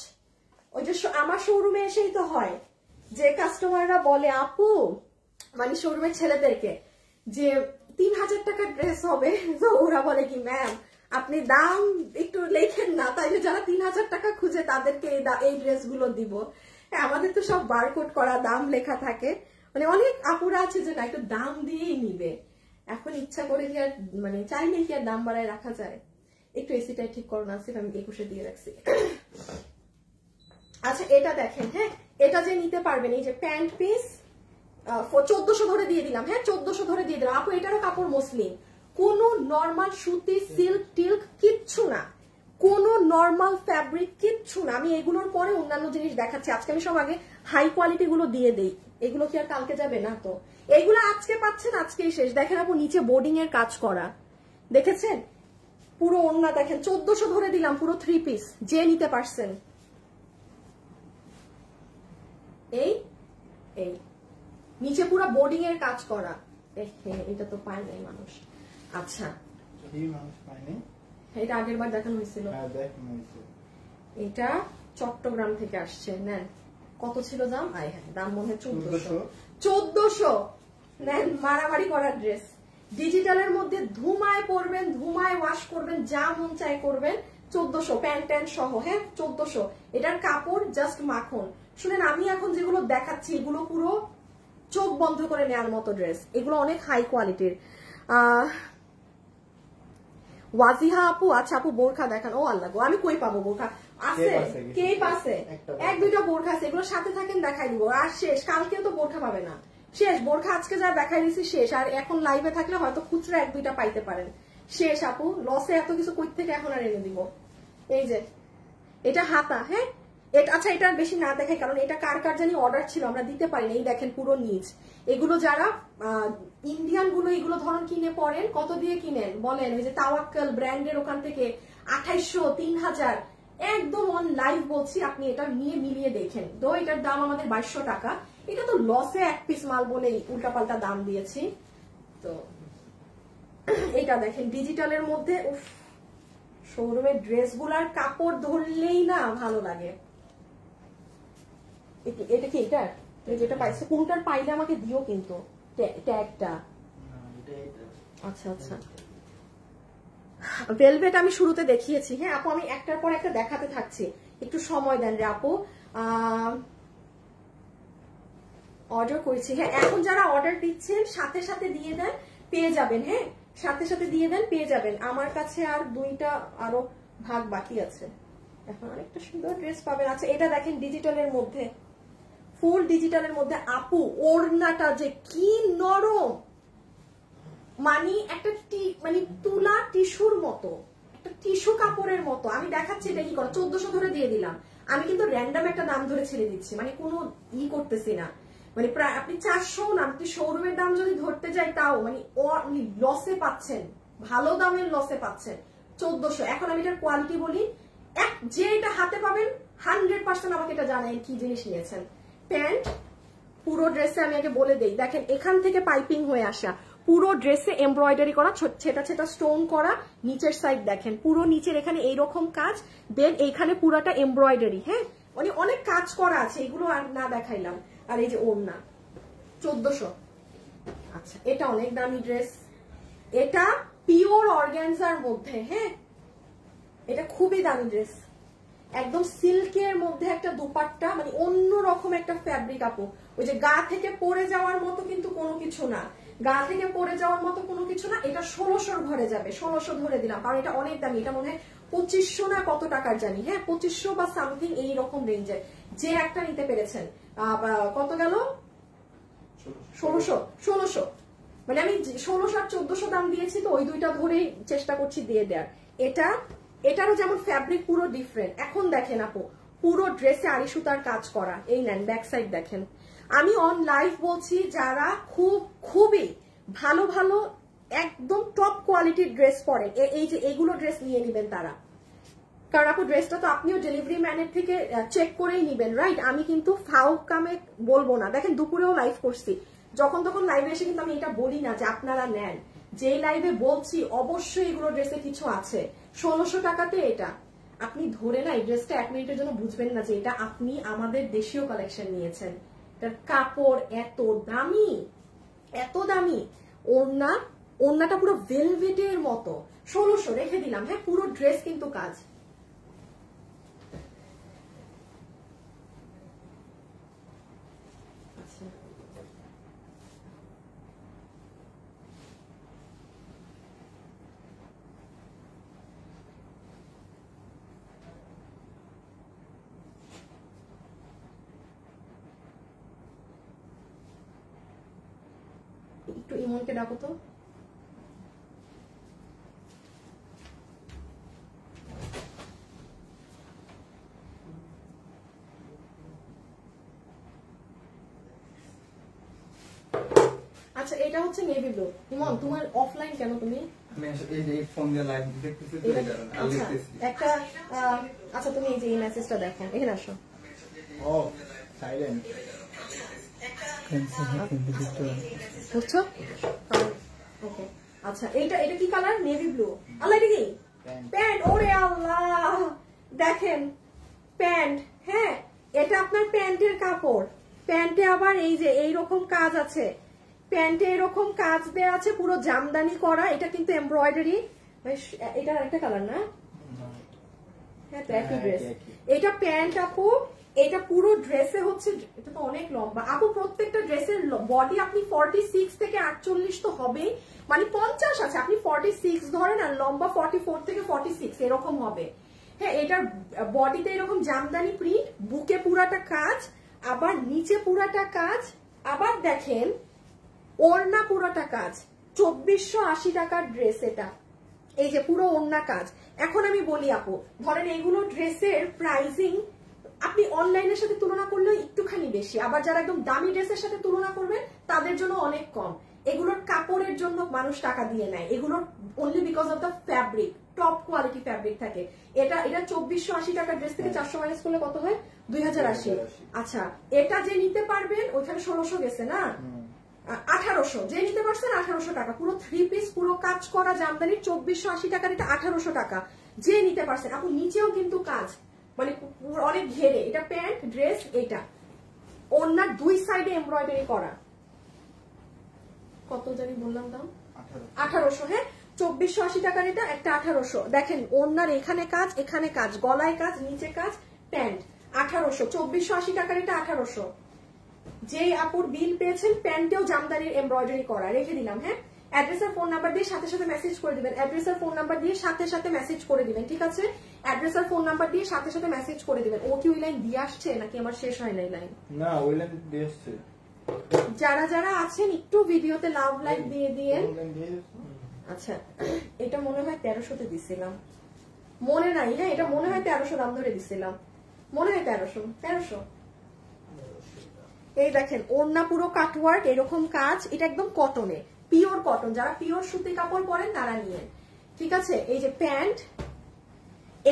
ওই যে আমার শোরুমে এসেই তো হয় যে কাস্টমাররা বলে আপু, মানে শোরুমের ছেলেদেরকে, যে 3000 টাকার ড্রেস হবে, তো ওরা বলে কি ম্যাম আপনি দাম একটু লেখেন না, তাইলে যারা 3000 টাকা খুঁজে তাদেরকে এই ড্রেসগুলো দিব। আমাদের তো সব বারকোড করা দাম লেখা থাকে, মানে অনেক আপুরা আছে যে না একটু দাম দিয়েই নিবে। এখন ইচ্ছা করে কি আর, মানে চাইলে কি আর দাম বাড়ায় রাখা যায়? একটু এসিটাই ঠিক করো না, আমি 2100 দিয়ে রাখছি। আচ্ছা এটা দেখেন, হ্যাঁ এটা যে নিতে পারবেন, এই যে প্যান্ট পিস 1400 ধরে দিয়ে দিলাম। হ্যাঁ 1400 ধরে দিয়ে দিলাম আপু। এটারও কাপড় মসলিন, কোন নর্মাল সুতি সিল্ক টিল্ক কিচ্ছু না, কোন নর্মাল ফ্যাব্রিক কিচ্ছু না। আমি এগুলোর পরে অন্যান্য জিনিস দেখাচ্ছি, আজকে আমি সব আগে হাই কোয়ালিটি গুলো দিয়ে দেই। এগুলো কি আর কালকে যাবে না, তো এগুলো আজকে পাচ্ছেন, আজকেই শেষ। দেখেন আপু নিচে বোর্ডিং এর কাজ করা, দেখেছেন পুরো ওড়না দেখেন। 1400 ধরে দিলাম পুরো 3 পিস, যে নিতে পারছেন। এই এই নিচে পুরো বোর্ডিং এর কাজ করা, এটা তো পায় নাই মানুষ। আচ্ছা এই মানুষ পায়নি, এটা আগের বার দেখানো হয়েছিল। হ্যাঁ দেখানো হয়েছে। এটা চট্টগ্রাম থেকে আসছে। নেন, কত ছিল দাম? আয় হ্যাঁ, দাম মনে হয় 1400। নেন, মারামারি করার ড্রেস। ডিজিটালের মধ্যে ধুমায় পরবেন, ধুমায় ওয়াশ করবেন, যা মন চাই করবেন। 1400 প্যান্ট ট্যান্ট সহ। হ্যাঁ 1400। এটার কাপড় জাস্ট মাখন। শুনেন, আমি এখন যেগুলো দেখাচ্ছি এগুলো পুরো চোখ বন্ধ করে নেওয়ার মতো ড্রেস। এগুলো অনেক হাই কোয়ালিটির। ওয়াজিহা আপু, আচ্ছা আপু বোরখা দেখান। ও আল্লাহ গো, আমি কই পাবো বোরখা? আছে কে পাশে? এক দুইটা বোরখা আছে, এগুলো সাথে থাকেন, দেখাই দিব। আর শেষ, কালকেও তো বোরখা পাবে না। শেষ বোরখা আজকে যা দেখাই দিছি শেষ। আর এখন লাইভে থাকলে হয়তো খুচরা এক দুইটা পাইতে পারেন। শেষ আপু, লসে এত কিছু কই থেকে এখন আর এনে দিব। এই যে এটা হাতা। হ্যাঁ এটা, আচ্ছা এটা বেশি না দেখাই, কারণ এটা কার কার জানি অর্ডার ছিল, আমরা দিতে পারিনি। এই দেখেন পুরো নিচ। এগুলো যারা ইন্ডিয়ান গুলো এগুলো ধরুন কিনে পড়েন, কত দিয়ে কিনেন বলেন? ওই যে তাওয়াক্কাল ব্র্যান্ডের ওখান থেকে 2800 3000। একদম অন লাইভ বলছি, আপনি এটা নিয়ে মিলিয়ে দেখেন। তো এটার দাম আমাদের 2200 টাকা। এটা তো লসে এক পিস মাল বলে উল্টাপাল্টা দাম দিয়েছি। তো এটা দেখেন ডিজিটালের মধ্যে। উফ, শোরুমের ড্রেস গুলার কাপড় ধরলেই না ভালো লাগে। এটা কি এটা যেটা পাইছে? কোনটার পাইলে আমাকে দিও কিন্তু ট্যাগটা। আচ্ছা আচ্ছা, ভেলভেট আমি শুরুতে দেখিয়েছি। হ্যাঁ আপু, আমি একটার পর একটা দেখাতে থাকছি, একটু সময় দেন রে আপু। অর্ডার করেছি। হ্যাঁ এখন যারা অর্ডার দিচ্ছেন সাথে সাথে দিয়ে দেন, পেয়ে যাবেন। হ্যাঁ সাথে সাথে দিয়ে দেন, পেয়ে যাবেন। আমার কাছে আর দুইটা আরো ভাগ বাকি আছে, এখন অনেকটা সুন্দর ড্রেস পাবেন। আচ্ছা এটা দেখেন ডিজিটালের মধ্যে, ফুল ডিজিটালের মধ্যে। আপু ওড়নাটা যে কি নরম, মানে একটা মানে তুলা টিস্যুর মতো, একটা টিস্যু কাপড়ের মতো। আমি দেখাচ্ছি এটা কি করে। 1400 ধরে দিয়ে দিলাম। আমি কিন্তু র্যান্ডম একটা দাম ধরে ছেড়ে দিচ্ছি, মানে কোনো করতেছি না। মানে প্রায় আপনি 400 না, আপনি শোরুমের দাম যদি ধরতে যাই তাও মানে লসে পাচ্ছেন, ভালো দামের লসে পাচ্ছেন। 1400। এখন আমি এটার কোয়ালিটি বলি, যে এটা হাতে পাবেন 100% আমাকে এটা জানেন কি জিনিস নিয়েছেন। প্যান্ট পুরো ড্রেসে আমি আগে বলে দেই, দেখেন এখান থেকে পাইপিং হয়ে আসা, পুরো ড্রেসে এমব্রয়ডারি করা, ছেটা ছেটা স্টোন করা। নিচের সাইড দেখেন, পুরো নিচের এখানে এইরকম কাজ, দেন এইখানে পুরাটা এমব্রয়ডারি। হ্যাঁ মানে অনেক কাজ করা আছে, এগুলো আর না দেখাইলাম। আর এই যে ওড়না 1400। আচ্ছা এটা অনেক দামি ড্রেস, এটা পিওর অর্গানজার মধ্যে। হ্যাঁ এটা খুবই দামি ড্রেস, একদম সিল্কের মধ্যে একটা দুপাট্টা, মানে অন্যরকম একটা ফ্যাব্রিক আপু। ওই যে গা থেকে পরে যাওয়ার মতো কিন্তু কোনো কিছু না, গা থেকে পরে যাওয়ার মতো কোনো কিছু না। এটা 1600 ঘরে যাবে, 1600 ধরে দিলাম, কারণ এটা অনেক দামি। এটা মনে হয় 2500 না কত টাকার জানি। হ্যাঁ 2500 বা সামথিং এইরকম রেঞ্জের। যে একটা নিতে পেরেছেন। কত গেল? 1600। মানে আমি 1600 আর 1400 দাম দিয়েছি, তো ওই দুইটা ধরেই চেষ্টা করছি দিয়ে দেওয়ার। এটারও যেমন ফ্যাব্রিক পুরো ডিফারেন্ট। এখন দেখেন আপু, পুরো ড্রেসে আড়ি সুতার কাজ করা। এই নেন ব্যাক সাইড দেখেন। আমি অন লাইভ বলছি, যারা খুবই ভালো ভালো একদম টপ কোয়ালিটির ড্রেস পরেন, এই যে এইগুলো ড্রেস নিয়ে নেবেন তারা। কারণ আপু ড্রেসটা তো আপনিও ডেলিভারি ম্যানের থেকে চেক করেই নিবেন, রাইট? আমি কিন্তু ফাউ কামে বলবো না। দেখেন দুপুরেও লাইভ করছি, যখন তখন লাইভে এসে কিন্তু আমি এটা বলি না যে আপনারা নেন। যে লাইভে বলছি অবশ্যই এগুলো ড্রেসে কিছু আছে। 1600 টাকাতে এটা আপনি ধরে না, এই ড্রেসটা 1 মিনিটের জন্য বুঝবেন না যে এটা আপনি আমাদের দেশীয় কালেকশন নিয়েছেন। এটার কাপড় এত দামি, এত দামি। ওড়নাটা পুরো ভেলভেটের মতো। 1600 রেখে দিলাম। হ্যাঁ পুরো ড্রেস কিন্তু কাজ। একটু ইমনকে ডাকো তো। আচ্ছা এটা হচ্ছে নেভি ব্লু। ইমন তোমার অফলাইন কেন তুমি? আমি এই যে ফোন দিয়ে লাইভ দেখতেছি তো এই কারণে আমি লিখতেছি একটা। আচ্ছা তুমি এই যে এই মেসেজটা দেখো, এখানে আসো। ও সাইলেন্ট। বুঝছো? ওকে আচ্ছা, এটা কি কালার? Navy blue. আল্লাহ, এটা কি প্যান্ট? ওরে আল্লাহ, দেখেন প্যান্ট। হ্যাঁ, এটা আপনার প্যান্টের কাপড়। প্যান্টে আবার এই যে এইরকম কাজ আছে, প্যান্টে এরকম কাজ দেওয়া আছে, পুরো জামদানি করা। এটা কিন্তু এমব্রয়ডারি। এটা একটা কালার না? হ্যাঁ, তো একই ড্রেস। এটা প্যান্ট আপু, এটা পুরো ড্রেসে হচ্ছে, এটা তো অনেক লম্বা আপু। প্রত্যেকটা ড্রেসের বডি আপনি 46 থেকে 48 তো হবেই, মানে 50 আছে, আপনি 46 ধরেন, আর লম্বা 44 থেকে 46 এরকম হবে। হ্যাঁ, এটার বডিতে এরকম জামদানি প্রিন্ট, বুকে পুরাটা কাজ, আবার নিচে পুরাটা কাজ, আবার দেখেন ওড়না পুরাটা কাজ। 2480 টাকার ড্রেস এটা। এই যে পুরো ওড়না কাজ। এখন আমি বলি আপু, ধরেন এইগুলো ড্রেসের প্রাইসিং আপনি অনলাইনের সাথে তুলনা করলে একটুখানি বেশি, আবার যারা একদম দামি ড্রেসের সাথে তুলনা করবেন তাদের জন্য অনেক কম। এগুলোর কাপড়ের জন্য মানুষ টাকা দিয়ে নেয়, এগুলোর only because of the fabric, top quality fabric থাকে। এটা 2480 টাকার ড্রেস থেকে 400 মাইনাস করলে কত হয়? 2080। আচ্ছা, এটা যে নিতে পারবেন, ওইখানে 1600 গেছে না, 1800। যে নিতে পারছেন 1800 টাকা, পুরো 3 পিস, পুরো কাজ করা জামদানি। 2480 টাকার এটা 1800 টাকা যে নিতে পারছেন আপু। নিচেও কিন্তু কাজ, মানে অনেক ঘেরে। এটা প্যান্ট, ড্রেস, এটা ওড়নার দুই সাইডে এমব্রয়ডারি করা। কত জানি বললাম দাম? 1800। হ্যাঁ, 2480 টাকার এটা একটা 1800। দেখেন ওড়নার এখানে কাজ, এখানে কাজ, গলায় কাজ, নিচে কাজ, প্যান্ট 1800। 2480 টাকার এটা 1800। যে আপুর বিল পেয়েছেন, প্যান্টেও জামদানির এমব্রয়ডারি করা। রেখে দিলাম। হ্যাঁ, অ্যাড্রেস আর ফোন নাম্বার দিয়ে সাথে সাথে মেসেজ করে দিবেন। অ্যাড্রেস আর ফোন নাম্বার দিয়ে সাথে সাথে মেসেজ করে দিবেন, ঠিক আছে? অ্যাড্রেস আর ফোন নাম্বার দিয়ে সাথে সাথে মেসেজ করে দিবেন। ও কি ওই লাইন দিয়ে আসছে নাকি আমার শেষ হয় নাই লাইন? না, ওই লাইন দিয়ে আসছে। যারা যারা আছেন একটু ভিডিওতে লাভ লাইক দিয়ে দিয়েন। আচ্ছা, এটা মনে হয় 1300 তে দিছিলাম, মনে নাই। হ্যাঁ, এটা মনে হয় 1300 দাম ধরে দিছিলাম, মনে হয় 1300। এই দেখেন ওড়না পুরো কাটওয়ার্ক, এরকম কাজ। এটা একদম কটনে, পিওর কটন। যারা পিওর সুতি কাপড় পরেন তারা নিয়ে, ঠিক আছে? এই যে প্যান্ট,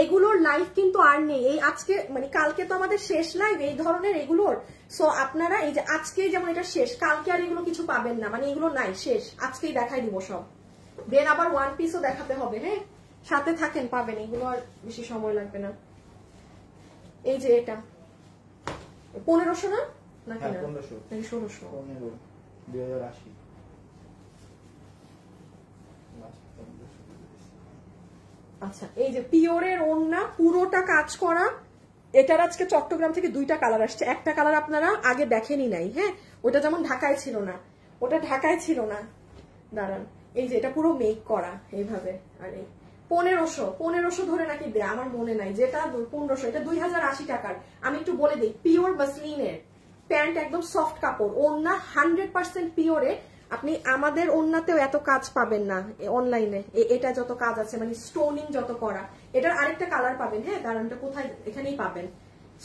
এগুলোর লাইভ কিন্তু আর নেই। এই আজকে মানে কালকে তো আমাদের শেষ লাইভ এই ধরনের এগুলোর। সো আপনারা এই যে আজকে যেমন এটা শেষ, কালকে আর এগুলো কিছু পাবেন না, মানে এগুলো নাই, শেষ। আজকেই দেখাই দিব সব। দেন আবার ওয়ান পিসও দেখাতে হবে। হ্যাঁ, সাথে থাকেন, পাবেন। এগুলো আর বেশি সময় লাগবে না। এই যে এটা 1500 না নাকি? না, 1600। 2080। আচ্ছা, এই যে পিওরের ওড়না, পুরোটা কাজ করা। এটার আজকে চট্টগ্রাম থেকে 2টা কালার আসছে। একটা কালার আপনারা আগে দেখেনি নাই। হ্যাঁ, ওটা যেমন ঢাকায় ছিল না, ওটা ঢাকায় ছিল না। দাঁড়ান, এই যে এটা পুরো মেক করা এইভাবে। আর এই 1500 ধরে নাকি দেয়, আমার মনে নাই। যেটা 1500, এটা 2080 টাকার। আমি একটু বলে দিই, পিওর মাসলিনের প্যান্ট, একদম সফট কাপড়। ওড়না 100% পিওরে। আপনি আমাদের ওড়নাতেও এত কাজ পাবেন না অনলাইনে। এটা যত কাজ আছে, মানে স্টোনিং যত করা। এটার আরেকটা কালার পাবেন। হ্যাঁ, দাঁড়ানটা কোথায়, এখানেই পাবেন।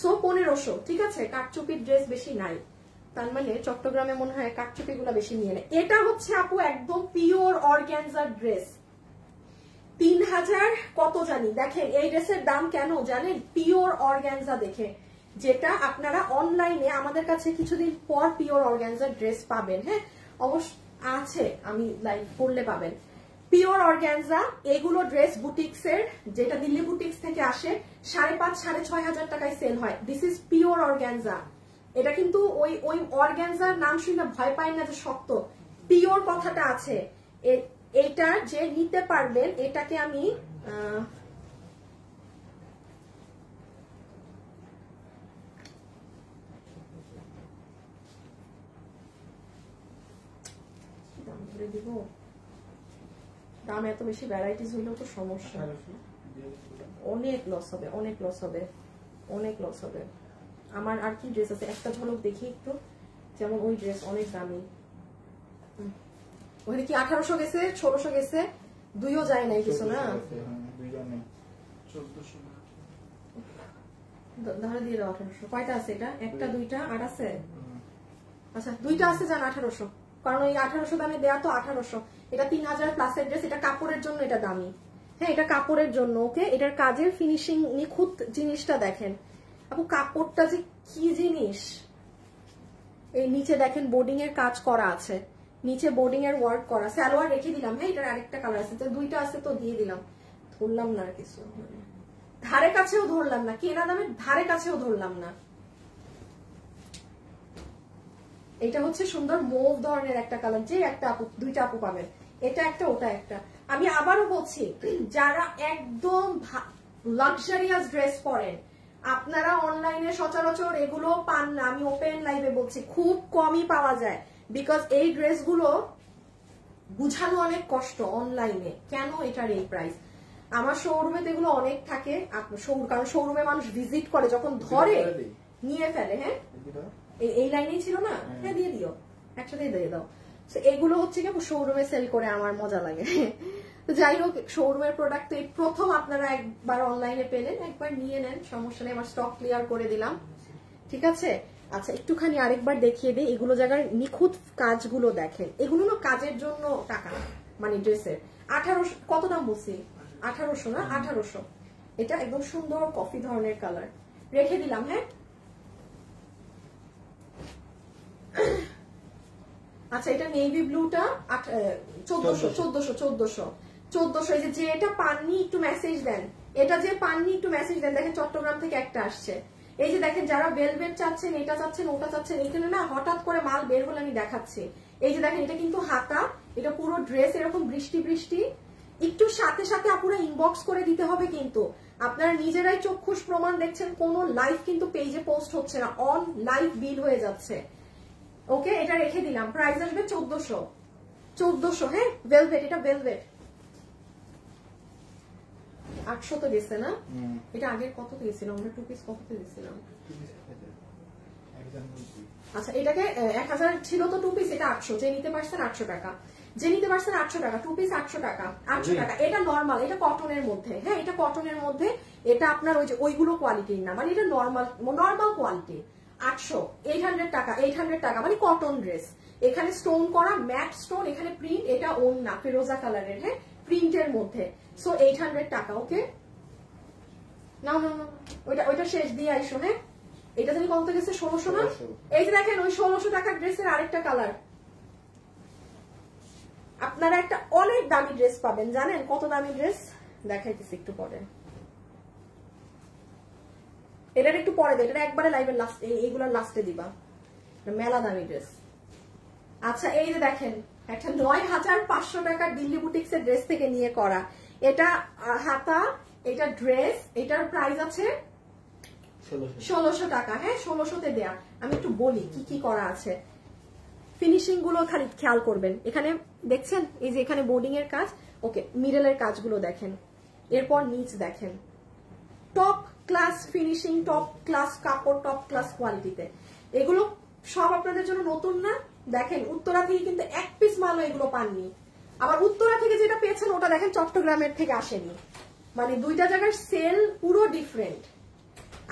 সো 1500, ঠিক আছে? কাটচুপির ড্রেস বেশি নাই, তার মানে চট্টগ্রামে মনে হয় কাটচুপি গুলা বেশি নিয়ে নেয়। এটা হচ্ছে আপু একদম পিওর অর্গানজার ড্রেস, 3000 কত জানি। দেখেন এই ড্রেসের দাম কেন জানেন? পিওর অর্গানজা দেখে। যেটা আপনারা অনলাইনে আমাদের কাছে কিছুদিন পর পিওর অর্গানজার ড্রেস পাবেন। হ্যাঁ, অবশ্য আছে, আমি লাইভ করলে পাবেন। পিওর অর্গানজা এগুলো ড্রেস বুটিক্সের, যেটা দিল্লি বুটিক্স থেকে আসে, 5,500-6,500 টাকায় সেল হয়। This is pure organza. এটা কিন্তু ওই অর্গানজার নাম শুনে ভয় পাই না যে শক্ত, পিওর কথাটা আছে। এটা যে নিতে পারবেন, এটাকে আমি দিব। দাম এত বেশি ভ্যারাইটিস হইলেও তো সমস্যা, অনেক লস হবে, অনেক লস হবে, অনেক লস হবে। আমার আর কি ড্রেস আছে একটা ঝলক দেখি একটু। যেমন ওই ড্রেস অনেক দামি, ওখানে কি 1800 গেছে, 1600 গেছে, দুইও যায় নাই কিছু না। ধরে দিয়ে দাও 1800। কয়টা আছে এটা? একটা, দুইটা, আর আছে? আচ্ছা, দুইটা আছে, যান 1800। কারণ ওই 1800 দামে দেয়া তো 1800। এটা 3000 প্লাসের ড্রেস। এটা কাপড়ের জন্য এটা দামি। হ্যাঁ, এটা কাপড়ের জন্য। ওকে, এটার কাজের ফিনিশিং নিখুঁত জিনিসটা দেখেন আপু। কাপড়টা যে কি জিনিস, এই নিচে দেখেন বোর্ডিং এর কাজ করা আছে, নিচে বোর্ডিং এর ওয়ার্ক করা। সালোয়ার রেখে দিলাম। হ্যাঁ, এটার আরেকটা কালার আছে, তো দুইটা আছে তো দিয়ে দিলাম। ধরলাম না আর কিছু, ধারে কাছেও ধরলাম না, কেনা দামের ধারে কাছেও ধরলাম না। এটা হচ্ছে সুন্দর মুভ ধরনের একটা কালার, যে একটা আপু, দুইটা আপু পাবেন, এটা একটা ওটা একটা। আমি আবারও বলছি, যারা একদম লাক্সারিয়াস ড্রেস পরেন, আপনারা অনলাইনে সচরাচর এগুলো পান না। আমি ওপেন লাইভে বলছি, খুব কমই পাওয়া যায়, বিকজ এই ড্রেসগুলো বুঝানো অনেক কষ্ট অনলাইনে কেন এটার এই প্রাইস। আমার শোরুমে তো এগুলো অনেক থাকে, কারণ শোরুমে মানুষ ভিজিট করে, যখন ধরে নিয়ে ফেলে। হ্যাঁ, এই লাইনেই ছিল না? হ্যাঁ, দিয়ে দিও, একসাথে দিয়ে দাও। এগুলো হচ্ছে কি শোরুমে সেল করে আমার মজা লাগে। তো যাই হোক, শোরুমের প্রোডাক্ট তো এই প্রথম আপনারা একবার অনলাইনে পেলেন, একবার নিয়ে নেন, সমস্যা নেই। আমার স্টক ক্লিয়ার করে দিলাম, ঠিক আছে? আচ্ছা, একটুখানি আরেকবার দেখিয়ে দিই। এগুলো জায়গার নিখুঁত কাজগুলো দেখেন, এগুলো না কাজের জন্য টাকা, মানে ড্রেসের 1800 কত দাম বলছি? 1800 না? 1800। এটা একদম সুন্দর কফি ধরনের কালার, রেখে দিলাম। হ্যাঁ, আচ্ছা, এটা নেভি ব্লুটা 1400। এই যে এটা পাননি একটু মেসেজ দেন, এটা যে পাননি একটু মেসেজ দেন। দেখেন চট্টগ্রাম থেকে একটা আসছে। এই যে দেখেন, যারা ভেলভেট চাচ্ছেন, এটা চাচ্ছেন, ওটা চাচ্ছেন, এখানে না হঠাৎ করে মাল বের হলে আমি দেখাচ্ছি। এই যে দেখেন, এটা কিন্তু হাতা, এটা পুরো ড্রেস এরকম বৃষ্টি বৃষ্টি। একটু সাথে সাথে আপনারা ইনবক্স করে দিতে হবে, কিন্তু আপনারা নিজেরাই চক্ষুষ প্রমাণ দেখছেন, কোন লাইভ কিন্তু পেজে পোস্ট হচ্ছে না, অন লাইভ বিল হয়ে যাচ্ছে। ওকে, এটা রেখে দিলাম। প্রাইস আসবে 1400। হ্যাঁ, ভেলভেট, এটা ভেলভেট 800 তো গেছে না? এটা আগে কত দিয়েছিলাম আমরা? 2 পিস কত দিয়েছিলাম? আচ্ছা, এটাকে 1000 ছিল তো 2 পিস, এটা 800। যে নিতে পারছেন 800 টাকা, যে নিতে পারছেন 800 টাকা, 2 পিস 800 টাকা, 800 টাকা। এটা নরমাল, এটা কটনের মধ্যে। হ্যাঁ, এটা কটনের মধ্যে, এটা আপনার ওই যে ওইগুলো কোয়ালিটির না, মানে এটা নরমাল কোয়ালিটি। 800, 800 টাকা, 800 টাকা, মানে কটন ড্রেস। এখানে স্টোন করা, ম্যাট স্টোন, এখানে প্রিন্ট, এটা ওড়না ফিরোজা কালারের, হ্যাঁ, প্রিন্টের মধ্যে। সো 800 টাকা। ওকে, না, ওইটা শেষ দিয়ে আইসো। হ্যাঁ, এটা তুমি কত গেছে? 1600 না? এই যে দেখেন, ওই 1600 টাকার ড্রেসের আরেকটা কালার। আপনারা একটা অনেক দামি ড্রেস পাবেন, জানেন কত দামি ড্রেস? দেখাইতেছি একটু পরে, এটার একটু পরে দেয়, এটা একবারে লাইভের লাস্ট, এইগুলোর লাস্টে দিবা। মেলা দামি ড্রেস। আচ্ছা, এই যে দেখেন, একটা 9500 টাকার দিল্লি বুটিক্স এর ড্রেস থেকে নিয়ে করা। এটা হাতা, এটা ড্রেস, এটার প্রাইস আছে 1600 টাকা। হ্যাঁ, 1600-তে দেয়া। আমি একটু বলি কি কি করা আছে, ফিনিশিং গুলো খালি খেয়াল করবেন। এখানে দেখছেন, এই যে এখানে বোর্ডিং এর কাজ, ওকে, মিডলের কাজগুলো দেখেন, এরপর নিচ দেখেন, top class finishing, top class কাপড়, টপ ক্লাস কোয়ালিটিতে। এগুলো সব আপনাদের জন্য নতুন না। দেখেন, উত্তরা থেকে কিন্তু 1 পিস মালও এগুলো পাননি। আবার উত্তরা থেকে যেটা পেয়েছেন ওটা দেখেন চট্টগ্রামের থেকে আসেনি, মানে দুইটা জায়গার সেল পুরো ডিফারেন্ট।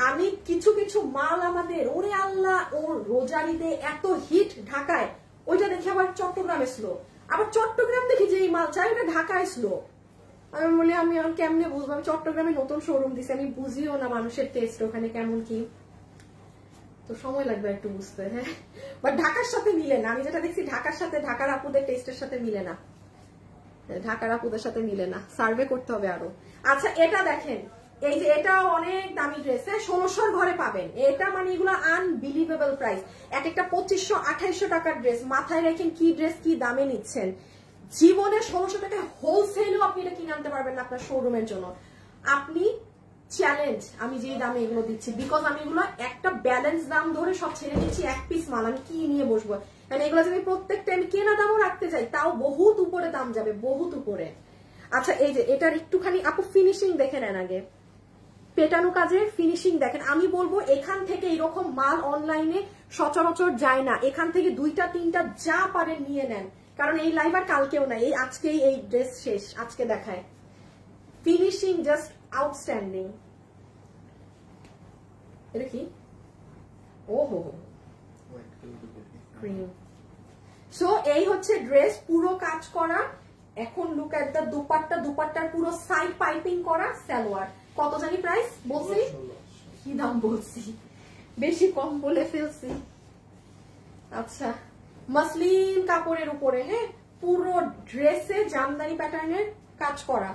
আমি কিছু কিছু মাল আমাদের, ওরে আল্লাহ, ওর রোজারিতে এত হিট ঢাকায়, ওইটা দেখে আবার চট্টগ্রামে স্লো, আবার চট্টগ্রাম দেখি যে এই মাল চাই ওটা ঢাকায় স্লো। আমি বলি, আমি কেমনে বুঝবো? আমি চট্টগ্রামে নতুন শোরুম দিছি, আমি বুঝিও না মানুষের টেস্ট ওখানে কেমন কি, তো সময় লাগবে একটু বুঝতে। হ্যাঁ, বাট ঢাকার সাথে মিলে না। আমি যেটা দেখছি ঢাকার সাথে, ঢাকার আপুদের টেস্টের সাথে মিলে না, ঢাকার আপুদের সাথে মিলে না, সার্ভে করতে হবে আরো। আচ্ছা, এটা দেখেন, এই যে এটাও অনেক দামি ড্রেস। হ্যাঁ, 1600-র ঘরে পাবেন এটা, মানে এগুলো আনবিলিভেবল প্রাইস। এক একটা 2500-2800 টাকার ড্রেস। মাথায় রাখেন কি ড্রেস কি দামে নিচ্ছেন। জীবনে 1600 টাকায় হোলসেলও আপনি এটা কিনে আনতে পারবেন না আপনার শোরুমের জন্য। আপনি চ্যালেঞ্জ, আমি যেই দামে এগুলো দিচ্ছি, বিকজ আমি এগুলো একটা ব্যালেন্স দাম ধরে সব ছেড়ে দিচ্ছি। 1 পিস মাল আমি কি নিয়ে বসবো? মানে এগুলো যদি প্রত্যেকটা আমি কেনা দামও রাখতে চাই, তাও বহুত উপরে দাম যাবে, বহুত উপরে। আচ্ছা, এই যে এটার একটুখানি আপু ফিনিশিং দেখে নেন আগে, পেটানো কাজের ফিনিশিং দেখেন। আমি বলবো এখান থেকে এরকম মাল অনলাইনে সচরাচর যায় না। এখান থেকে 2টা 3টা যা পারেন নিয়ে নেন, কারণ এই লাইভ আর কালকেও নাই, এই আজকেই এই ড্রেস শেষ, আজকে দেখায়। Finishing just outstanding. এটা কি? ওহো, ক্রিম। সো এই হচ্ছে ড্রেস, পুরো কাজ করা। এখন লুক এট দ্য দুপাট্টা, দুপাট্টার পুরো সাইড পাইপিং করা। সালোয়ার কত জানি প্রাইস বলছি, কি দাম বলছি, বেশি কম বলে ফেলছি। আচ্ছা, মাসলিন কাপড়ের উপরে, হ্যাঁ, পুরো ড্রেসে জামদানি প্যাটার্নের কাজ করা।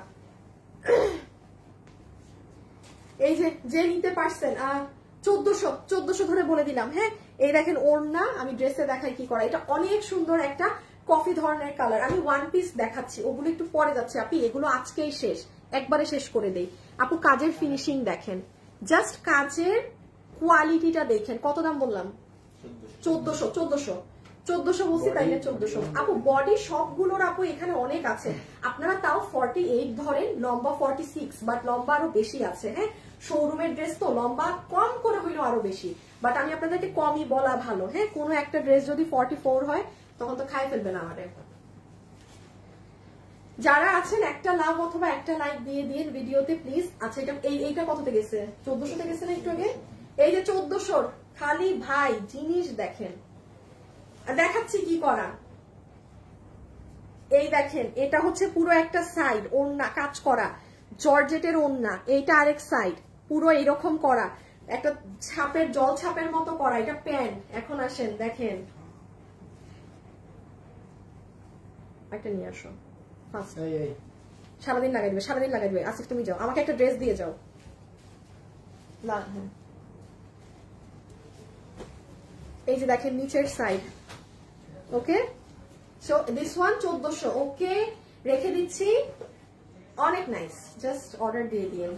এই যে নিতে পারছেন 1400 ধরে বলে দিলাম। হ্যাঁ, এই দেখেন ওড়না, আমি ড্রেসে দেখাই কি করা। এটা অনেক সুন্দর একটা কফি ধরনের কালার। আমি ওয়ান পিস দেখাচ্ছি, ওগুলো একটু পরে যাচ্ছে আপনি, এগুলো আজকেই শেষ, একবারে শেষ করে দেই। আপু কাজের ফিনিশিং দেখেন, জাস্ট কাজের কোয়ালিটিটা দেখেন। কত দাম বললাম? 1400 বলছি, তাই না? 1400। আপু বডি সবগুলোর আপু এখানে অনেক আছে। আপনারা তাও 48 ধরেন, লম্বা 46, বাট লম্বা আরো বেশি আছে। হ্যাঁ, শোরুমের ড্রেস তো লম্বা কম করে হইলেও আরো বেশি, বাট আমি আপনাদেরকে কমই বলা ভালো। হ্যাঁ, কোনো একটা ড্রেস যদি 44 হয় তখন তো খাই ফেলবেন আমাদের। যারা আছেন একটা লাভ অথবা একটা লাইক দিয়ে দিন ভিডিওতে প্লিজ। আচ্ছা, এইটা কততে গেছে? 1400 গেছে না একটু আগে? এই যে 1400, খালি ভাই জিনিস দেখেন, দেখাচ্ছি কি করা। এই দেখেন, এটা হচ্ছে পুরো একটা সাইড ওড়না কাজ করা, জর্জেটের ওড়না। এইটা আরেক সাইড পুরো এরকম করা, একটা ছাপের জল ছাপের মতো করা। এটা প্যান্ট। এখন আসেন দেখেন, একটা নিয়ে আসো। সারাদিন লাগাই দিবে। আসিফ তুমি যাও, আমাকে একটা ড্রেস দিয়ে যাও। এই যে দেখেন নিচের side. Okay, so this one 1400। ওকে, রেখে দিচ্ছি। অনেক নাইস, জাস্ট অর্ডার দিয়ে দিন।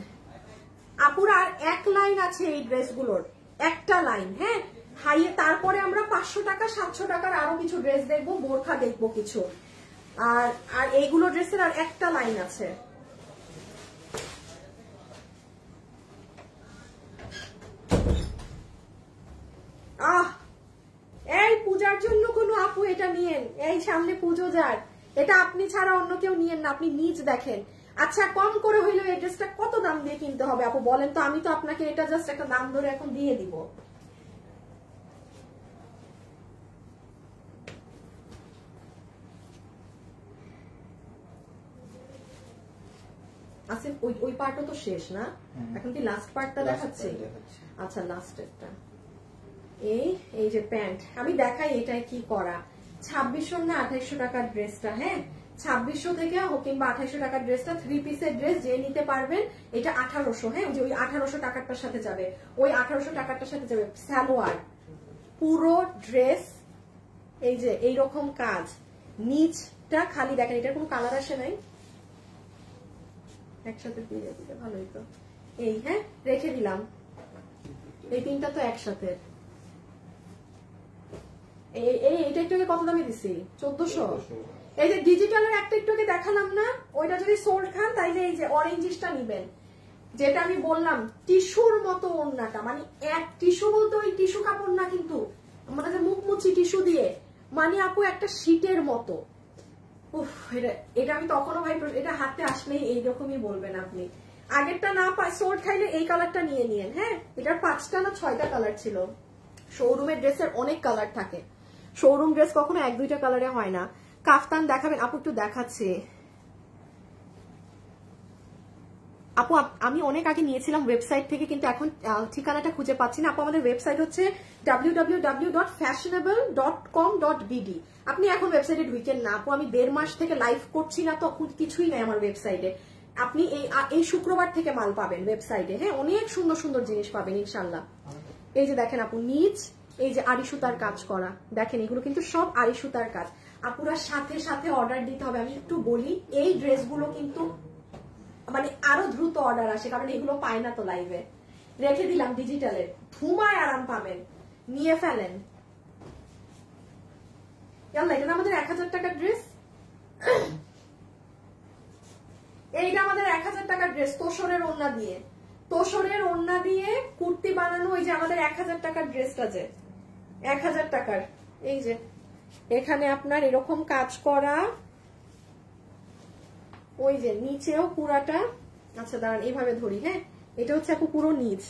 আপুর আর এক লাইন আছে এই ড্রেসগুলোর, একটা লাইন। হ্যাঁ, হাইয়ে তারপরে আমরা 500 টাকা 700 টাকার আরো কিছু ড্রেস দেখবো, বোরখা দেখবো কিছু। আর এইগুলো ড্রেসের আর একটা লাইন আছে। এই পূজার জন্য কোনো আপু এটা নিয়েন, এই সামনে পুজো যার, এটা আপনি ছাড়া অন্য কেউ নিয়েন না, আপনি নিজ দেখেন। আচ্ছা, কম করে হইলো এই ড্রেসটা কত দাম দিয়ে কিনতে হবে আপু বলেন তো? আমি তো আপনাকে এটা জাস্ট একটা দাম ধরে এখন দিয়ে দিব। আচ্ছা, ওই পার্টও তো শেষ না, এখন কি লাস্ট পার্টটা দেখাচ্ছি? আচ্ছা, লাস্টেরটা। এই যে প্যান্ট আমি দেখাই, এটাই কি করা। 2600 না 2800 টাকার ড্রেসটা। হ্যাঁ, 2600 থেকে কিংবা 2800 টাকার ড্রেসটা, 3 পিসের ড্রেস যে নিতে পারবেন। এটা 1800। হ্যাঁ, ওই 1800 টাকারটার সাথে যাবে, ওই 1800 টাকারটার সাথে যাবে। সালোয়ার পুরো ড্রেস, এই যে এইরকম কাজ, নিচটা খালি দেখেন। এটার কোনো কালার আসে নাই, একসাথে দিয়ে দিলে ভালোই তো। এই, হ্যাঁ, রেখে দিলাম। এই তিনটা তো একসাথে। এইটা একটু কত দামে দিছি? 1400। এই যে ডিজিটালের একটা একটু দেখালাম না, ওইটা যদি সোল্ড খান তাইলে এই যে অরেঞ্জিসটা নিবেন, যেটা আমি বললাম টিস্যুর মতো ওড়নাটা। মানে এক টিস্যু বলতে ওই টিস্যু কাপড় না, কিন্তু আমরা যে মুখমুচি টিস্যু দিয়ে, মানে আপু একটা শীটের মতো। উফ, এটা আমি তখনও ভাই, এটা হাতে আসলেই এইরকমই বলবেন আপনি। আগেরটা না পায় সোল্ড খাইলে এই কালারটা নিয়ে নিয়েন। হ্যাঁ, এটার 5টা না 6টা কালার ছিল। শোরুমের ড্রেসের অনেক কালার থাকে, শোরুম ড্রেস কখনো 1-2টা কালারে হয় না। কাফতান দেখাবেন আপু? একটু দেখাচ্ছি আপু। আমি অনেক আগে নিয়েছিলাম ওয়েবসাইট থেকে, কিন্তু এখন ঠিকানাটা খুঁজে পাচ্ছি না আপু। আমাদের ওয়েবসাইট হচ্ছে www.fashionable.com.bd। আপনি এখন ওয়েবসাইটে ঢুকেন না আপু, আমি 1.5 মাস থেকে লাইভ করছি না, তো কিছুই নাই আমার ওয়েবসাইটে। আপনি এই শুক্রবার থেকে মাল পাবেন ওয়েবসাইটে। হ্যাঁ, অনেক সুন্দর সুন্দর জিনিস পাবেন ইনশাল্লাহ। এই যে দেখেন আপু, নিচ এই যে আড়ি সুতার কাজ করা, দেখেন এগুলো কিন্তু সব আড়ি সুতার কাজ। আপুরা সাথে সাথে অর্ডার দিতে হবে। আমি একটু বলি, এই ড্রেসগুলো কিন্তু মানে আরো দ্রুত অর্ডার আসে, কারণ এগুলো পায় না তো লাইভে। রেখে দিলাম ডিজিটালের, ধুমায় আরাম পাবেন, নিয়ে ফেলেন। এটা আমাদের 1000 টাকার ড্রেস, এইটা আমাদের 1000 টাকার ড্রেস, তোষরের ওড়না দিয়ে, তোষরের ওড়না দিয়ে কুর্তি বানানো। ওই যে আমাদের 1000 টাকার ড্রেসটা, যে 1000 টাকার, এই যে এখানে আপনার এরকম কাজ করা, ওই যে নিচেও পুরাটা। আচ্ছা দাঁড়ান, এইভাবে ধরি। হ্যাঁ, এটা হচ্ছে আপু পুরো নিচ।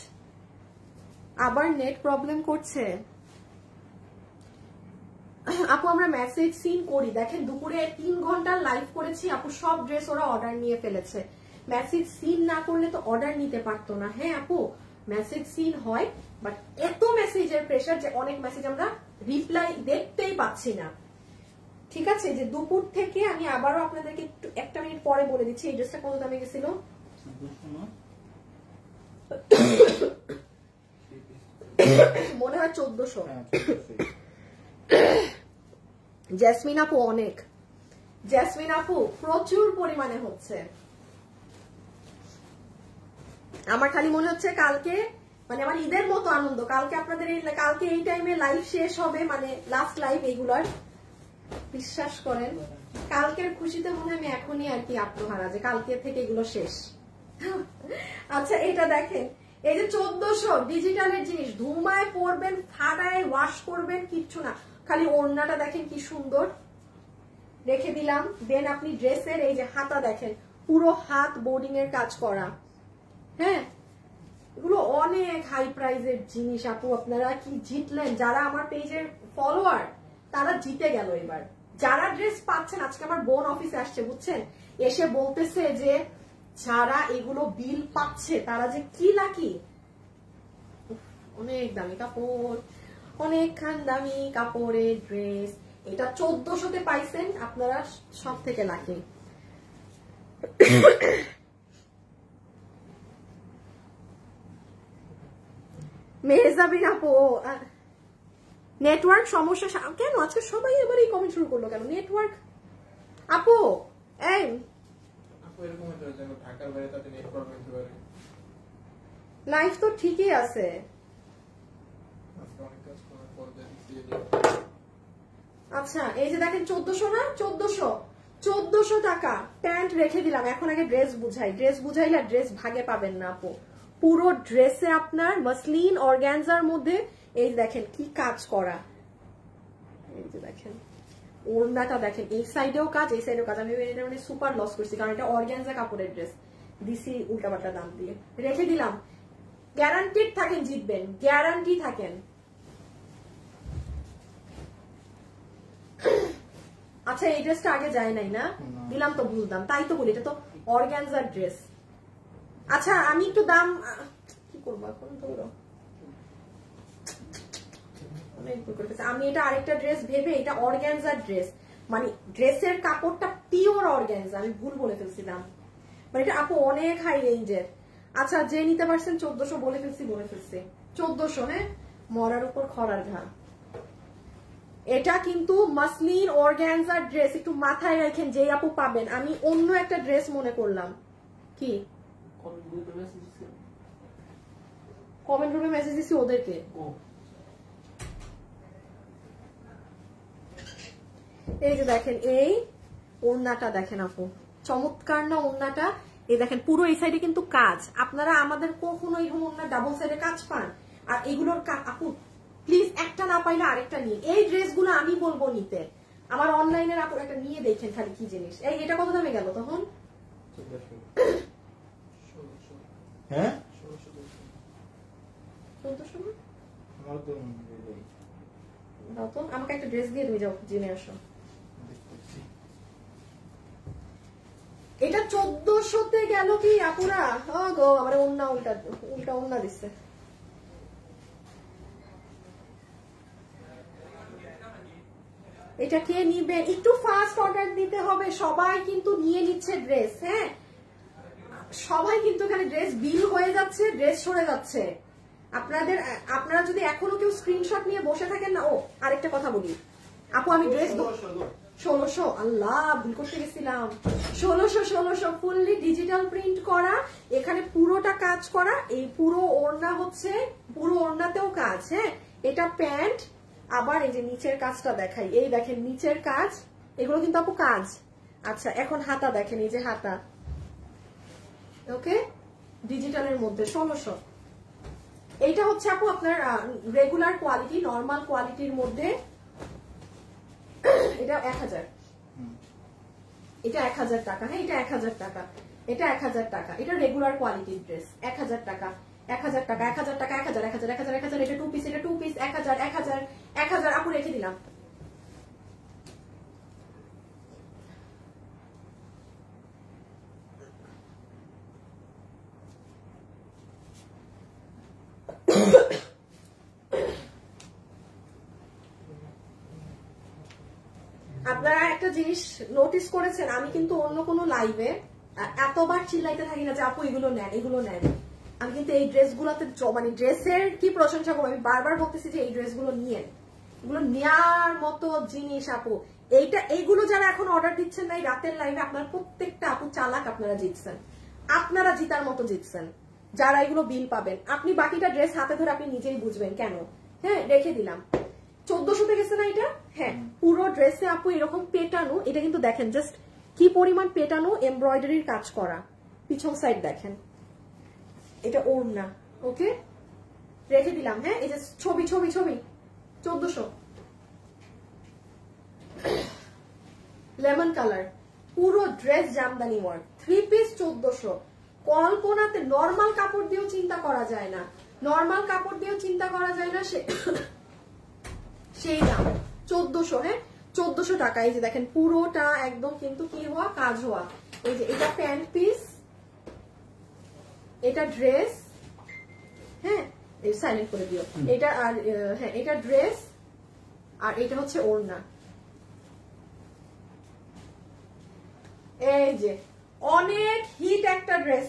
আবার নেট প্রবলেম করছে আপু। আমরা মেসেজ সিন করি, দেখেন দুপুরে 3 ঘন্টা লাইভ করেছি আপু, সব ড্রেস ওরা অর্ডার নিয়ে ফেলেছে। মেসেজ সিন না করলে তো অর্ডার নিতে পারতো না। হ্যাঁ আপু, মেসেজ সিন হয়, বাট এত মেসেজের প্রেসার যে অনেক মেসেজ আমরা রিপ্লাই দেখতেই পাচ্ছি না। ঠিক আছে, যে দুপুর থেকে আমি আবারও আপনাদেরকে একটু একটা মিনিট পরে বলে দিচ্ছি এই ড্রেসটা কত দামে গেছিল। মনে হয় 1400। জেসমিন আপু অনেক, জেসমিন আপু প্রচুর পরিমাণে হচ্ছে। আমার খালি মনে হচ্ছে কালকে মানে আমার ঈদের মতো আনন্দ, কালকে আপনাদের কালকে এই টাইমে লাইভ শেষ হবে, মানে লাস্ট লাইভ এইগুলার, বিশ্বাস করেন কালকের খুশিতে মনে হয় আমি এখনই আর কি আত্মহারা যে কালকে থেকে এগুলো শেষ। আচ্ছা এটা দেখেন, এই যে 1400 ডিজিটালের জিনিস, ধুমায় পরবেন, ফাটায় ওয়াশ করবেন, কিচ্ছু না, খালি ওড়নাটা দেখেন কি সুন্দর রেখে দিলাম। দেন আপনি ড্রেসের এই যে হাতা দেখেন, পুরো হাত বোর্ডিং এর কাজ করা। হ্যাঁ, এগুলো অনেক হাই প্রাইজের জিনিস আপু, আপনারা কি জিতলেন, যারা আমার পেজের ফলোয়ার তারা জিতে গেল এবার। যারা ড্রেস পাচ্ছেন, আজকে আমার বোন অফিসে আসছে বুঝছেন, এসে বলতেছে যে যারা এগুলো বিল পাচ্ছে তারা যে কি লাকি। অনেক দামি কাপড়, অনেকখান দামি কাপড়ের ড্রেস, এটা 1400-তে পাইছেন, আপনারা সব থেকে লাকি। মেহজাবিন আপু নেটওয়ার্ক সমস্যা কেন আজকে সবাই এবার এই কমেন্ট শুরু করলো কেন? নেটওয়ার্ক আপু এই লাইফ তো ঠিকই আছে। আচ্ছা এই যে দেখেন 1400 না, 1400 টাকা প্যান্ট রেখে দিলাম। এখন আগে ড্রেস বুঝাই, ড্রেস বুঝাইলে ড্রেস ভাগে পাবেন না আপু। পুরো ড্রেসে আপনার মাসলিন অর্গানজার মধ্যে এই দেখেন কি কাজ করা, এই যে দেখেন ওড়নাটা দেখেন, এই সাইডেও কাজ এই সাইডেও কাজ। আমি এটা মানে সুপার লস করছি কারণ এটা অর্গানজা কাপড়ের ড্রেস, দিছি উল্টাপাল্টা দাম দিয়ে রেখে দিলাম। গ্যারান্টিড থাকেন জিতবেন, গ্যারান্টি থাকেন। আচ্ছা এই ড্রেসটা আগে যায় নাই না, দিলাম তো ভুল দাম, তাই তো বলি এটা তো অর্গানজার ড্রেস। আচ্ছা আমি একটু দাম কি করবো এখন, ধরো আমি এটা আরেকটা ড্রেস ভেবে, এটা অর্গানজার ড্রেস, মানে ড্রেসের কাপড়টা পিওর অর্গানজা, আমি ভুল বলে ফেলছিলাম, মানে এটা আপু অনেক হাই রেঞ্জের। আচ্ছা যে নিতে পারছেন 1400 বলে ফেলছি 1400। হ্যাঁ, মরার উপর খরার ঘা। এটা কিন্তু মাসলিন অর্গানজার ড্রেস, একটু মাথায় রাখেন যেই আপু পাবেন। আমি অন্য একটা ড্রেস মনে করলাম। কি কমেন্ট রুমে মেসেজ দিছি ওদেরকে? এই যে দেখেন এই ওড়নাটা দেখেন আপু, চমৎকার না ওড়নাটা? এই দেখেন পুরো এই সাইডে কিন্তু কাজ, আপনারা আমাদের কখনো এরকম ওড়না ডাবল সাইডে কাজ পান? আর এগুলোর আপু প্লিজ একটা না পাইলে আরেকটা নিয়ে, এই ড্রেসগুলো আমি বলবো নিতে। আমার অনলাইনের আপু একটা নিয়ে দেখেন খালি কি জিনিস। এই এটা কত দামে গেল তখন? হ্যাঁ 1400। আমাকে একটা ড্রেস দিয়ে তুমি যাও জেনে আসো। এটা 1400-তে গেল কি আপুরা? গো আমার উল্টা উল্টা দিচ্ছে। এটা কে নিবে? একটু ফাস্ট অর্ডার দিতে হবে, সবাই কিন্তু নিয়ে নিচ্ছে ড্রেস। হ্যাঁ সবাই কিন্তু এখানে ড্রেস বিল হয়ে যাচ্ছে, ড্রেস সরে যাচ্ছে। আপনারা যদি এখনো কেউ স্ক্রিনশট নিয়ে বসে থাকেন না। ও আরেকটা কথা বলি আপু, আমি ড্রেস 1600, আল্লাহ ভুল করতে গেছিলাম, 1600 ফুললি ডিজিটাল প্রিন্ট করা, এখানে পুরোটা কাজ করা, এই পুরো ওড়না হচ্ছে, পুরো ওড়নাতেও কাজ। হ্যাঁ এটা প্যান্ট, আবার এই যে নিচের কাজটা দেখাই, এই দেখেন নিচের কাজ, এগুলো কিন্তু আপু কাজ। আচ্ছা এখন হাতা দেখেন, এই যে হাতা, ওকে ডিজিটালের মধ্যে 1600। এইটা হচ্ছে আপু আপনার রেগুলার কোয়ালিটি, নর্মাল কোয়ালিটির মধ্যে এটা 1000, এটা 1000 টাকা। হ্যাঁ এটা 1000 টাকা, এটা 1000 টাকা, এটা রেগুলার কোয়ালিটির ড্রেস 1000 টাকা, 1000 টাকা, 1000 টাকা, 1000 1000 1000 1000, এটা 2 পিস, এটা 2 পিস 1000 1000 1000 আপু রেখে দিলাম। জিনিস নোটিস করেছেন, আমি কিন্তু অন্য কোনো লাইভে এতবার চিল্লাইতে থাকি না যে আপু এগুলো নেন এগুলো নেন। আমি কিন্তু এই ড্রেসগুলোতে মানে ড্রেসের কি প্রশংসা করবো, আমি বারবার বলতেছি যে এই ড্রেসগুলো নিয়ে, এগুলো নেওয়ার মতো জিনিস আপু। এইগুলো যারা এখন অর্ডার দিচ্ছেন না এই রাতের লাইভে, আপনার প্রত্যেকটা আপু চালাক, আপনারা জিতছেন, আপনারা জিতার মতো জিতছেন যারা এগুলো বিল পাবেন। আপনি বাকিটা ড্রেস হাতে ধরে আপনি নিজেই বুঝবেন কেন। হ্যাঁ রেখে দিলাম 1400 গেছে না এটা। হ্যাঁ পুরো ড্রেসে আপু এরকম পেটানো, এটা কিন্তু দেখেন জাস্ট কি পরিমাণ পেটানো, এমব্রয়ডারির কাজ করা, পিছন সাইড দেখেন, এটা ওড়না। ওকে রেখে দিলাম। হ্যাঁ এই যে ছবি ছবি ছবি 1400, লেমন কালার, পুরো ড্রেস জামদানি ওয়ার্ক, 3 পিস 1400। কল্পনাতে নর্মাল কাপড় দিয়েও চিন্তা করা যায় না, নর্মাল কাপড় দিয়েও চিন্তা করা যায় না সেই দাম 1400। হ্যাঁ 1400 টাকা। এই যে দেখেন পুরোটা একদম কিন্তু কি হওয়া, কাজ হওয়া। এই যে এটা প্যান্ট পিস, এটা ড্রেস, হ্যাঁ সাইলেন্ট করে দিও এটা, আর হ্যাঁ এটা ড্রেস, আর এটা হচ্ছে ওড়না। এই যে অনেক হিট একটা ড্রেস,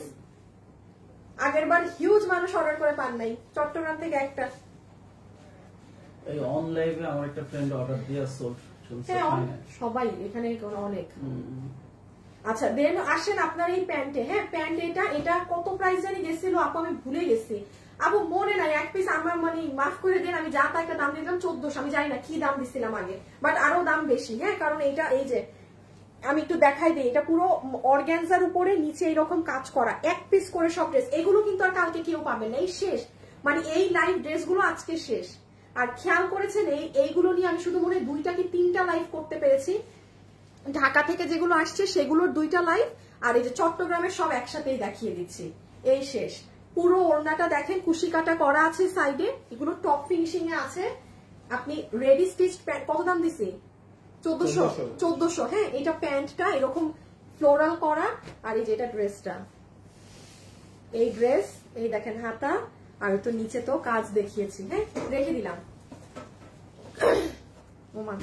আগেরবার হিউজ মানুষ অর্ডার করে পান নাই, চট্টগ্রাম থেকে একটা। এই অনলাইনে আমার একটা ফ্রেন্ড অর্ডার দিয়ে সবাই এখানে অনেক। আচ্ছা দেন আসেন আপনার এই প্যান্টে। হ্যাঁ প্যান্ট এটা কত প্রাইস জানি গেছিল আপু, আমি ভুলে গেছি আপু, মনে নাই। এক পিস আমার মানে মাফ করে দেন, আমি যা তা একটা দাম দিলাম 1400, আমি জানি না কি দাম দিছিলাম আগে, বাট আরো দাম বেশি। হ্যাঁ কারণ এটা এই যে আমি একটু দেখাই দিই, এটা পুরো অর্গানজার উপরে নিচে এরকম কাজ করা, এক পিস করে সব ড্রেস। এগুলো কিন্তু আর কালকে কেউ পাবেন না, এই শেষ, মানে এই লাইভ ড্রেসগুলো আজকে শেষ। আর খেয়াল করেছেন এইগুলো নিয়ে আমি শুধু মনে হয় 2টা কি 3টা লাইভ করতে পেরেছি, ঢাকা থেকে যেগুলো আসছে সেগুলোর 2টা লাইভ, আর এই যে চট্টগ্রামের সব একসাথেই দেখিয়ে দিচ্ছি, এই শেষ। পুরো ওড়নাটা দেখেন কুশি কাটা করা আছে সাইডে, এগুলো টপ ফিনিশিং এ আছে। আপনি রেডি স্টিচ প্যান্ট কত দাম দিছি, 1400। হ্যাঁ এটা প্যান্টটা এরকম ফ্লোরাল করা, আর এই যে এটা ড্রেসটা, এই ড্রেস, এই দেখেন হাতা, আর তো নিচে তো কাজ দেখিয়েছি। হ্যাঁ রেখে দিলাম। ওমা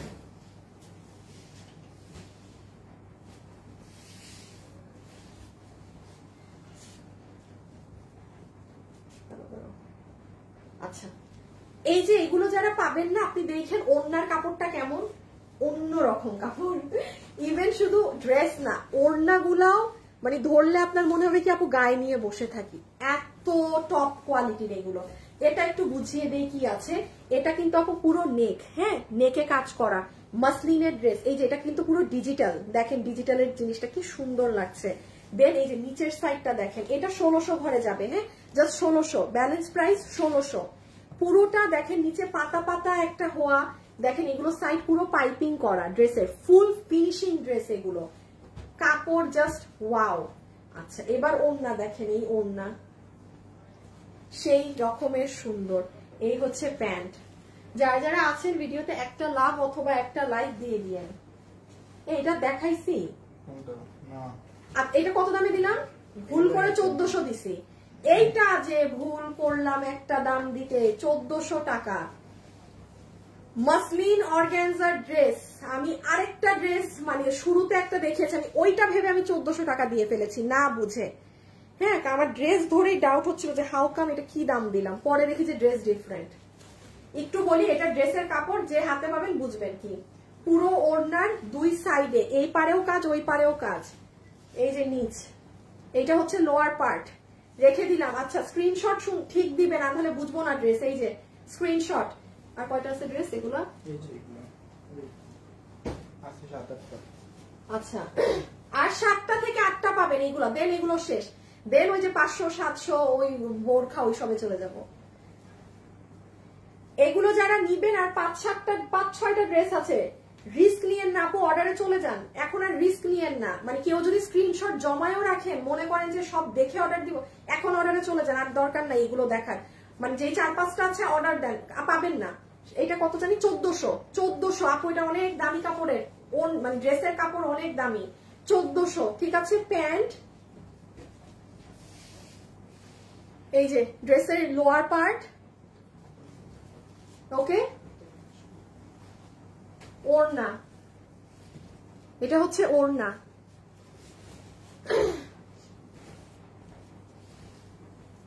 আচ্ছা এই যে এগুলো যারা পাবেন না, আপনি দেখেন ওড়নার কাপড়টা কেমন, অন্যরকম কাপড়। ইভেন শুধু ড্রেস না, ওড়নাগুলাও মানে ধরলে আপনার মনে হবে কি আপু গায়ে নিয়ে বসে থাকি, এত টপ কোয়ালিটির এগুলো। এটা একটু বুঝিয়ে দেই কি আছে। এটা কিন্তু আপু পুরো নেক, হ্যাঁ নেকে কাজ করা মাসলিনের ড্রেস। এই যে এটা কিন্তু পুরো ডিজিটাল, দেখেন ডিজিটালের জিনিসটা কি সুন্দর লাগছে। দেন এই যে নিচের সাইডটা দেখেন, এটা 1600 ঘরে যাবে। হ্যাঁ জাস্ট 1600, ব্যালেন্স প্রাইস 1600। পুরোটা দেখেন নিচে পাতা পাতা একটা হওয়া, দেখেন এগুলো সাইড পুরো পাইপিং করা ড্রেসের, ফুল ফিনিশিং ড্রেস এগুলো, কাপড় জাস্ট ওয়াও। আচ্ছা এবার ওড়না দেখেন, এই ওড়না সেই রকমের সুন্দর। এই হচ্ছে প্যান্ট। যারা যারা আছেন ভিডিওতে একটা লাভ অথবা একটা লাইক দিয়ে দিয়েন। এটা দেখাইছি, এটা কত দামে দিলাম, ভুল করে 1400 দিছি। এইটা যে ভুল করলাম একটা দাম দিতে, 1400 টাকা মাসলিন অর্গানজার ড্রেস। আমি আরেকটা ড্রেস মানে শুরুতে একটা দেখিয়েছি, আমি ওইটা ভেবে আমি 1400 টাকা দিয়ে ফেলেছি না বুঝে। হ্যাঁ আমার ড্রেস ধরেই ডাউট হচ্ছিল যে হাউ কাম এটা কি দাম দিলাম, পরে দেখি যে ড্রেস ডিফারেন্ট। একটু বলি এটা ড্রেসের কাপড়, যে হাতে পাবেন বুঝবেন কি। পুরো ওড়নার 2 সাইডে, এই পারেও কাজ ওই পারেও কাজ। এই যে নিচ, এটা হচ্ছে লোয়ার পার্ট, রেখে দিলাম। আচ্ছা স্ক্রিনশট ঠিক দিবেন, না তাহলে বুঝবো না ড্রেস। এই যে স্ক্রিনশট। আর কয়টা আছে ড্রেস এগুলো, আচ্ছা আর 7টা থেকে 8টা পাবেন এইগুলো। দেন এগুলো শেষ, দেন ওই যে 500 700 ওই বোরখা ওই সবে চলে যাব। এগুলো যারা নিবেন, আর 5-6টা ড্রেস আছে, রিস্ক নিয়েন না আপু, অর্ডারে চলে যান। এখন আর রিস্ক নিয়েন না, মানে কেউ যদি স্ক্রিনশট জমায়ও রাখেন, মনে করেন যে সব দেখে অর্ডার দিব, এখন অর্ডারে চলে যান, আর দরকার নাই এগুলো দেখার। মানে যেই 4-5টা আছে অর্ডার দেন, পাবেন না। এটা কত জানি 1400 আপু, এটা অনেক দামি কাপড়ের, মানে ড্রেসের কাপড় অনেক দামি, 1400। ঠিক আছে প্যান্ট, এই যে ড্রেসের লোয়ার পার্ট, ওকে ওড়না, এটা হচ্ছে ওড়না,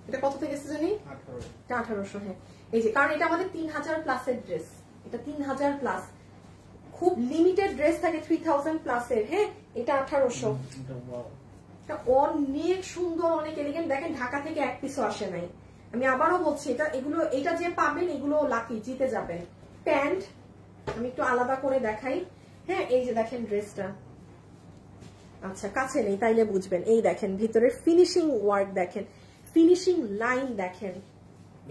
এটা কত থেকে গেছে জানি? 1800। হ্যাঁ এই যে, কারণ এটা আমাদের 3000 প্লাসের ড্রেস, এটা 3000 প্লাস, খুব লিমিটেড ড্রেস থাকে 3000 প্লাসের। হ্যাঁ এটা 1800, এটা অনেক সুন্দর, অনেক এলিগেন্ট। দেখেন ঢাকা থেকে এক পিসও আসে নাই। আমি আবারও বলছি, এটা যে পাবেন এগুলো লাকি, জিতে যাবেন। প্যান্ট আমি একটু আলাদা করে দেখাই। হ্যাঁ এই যে দেখেন ড্রেসটা, আচ্ছা কাছে নেই তাইলে বুঝবেন। এই দেখেন ভিতরের ফিনিশিং ওয়ার্ক দেখেন, ফিনিশিং লাইন দেখেন,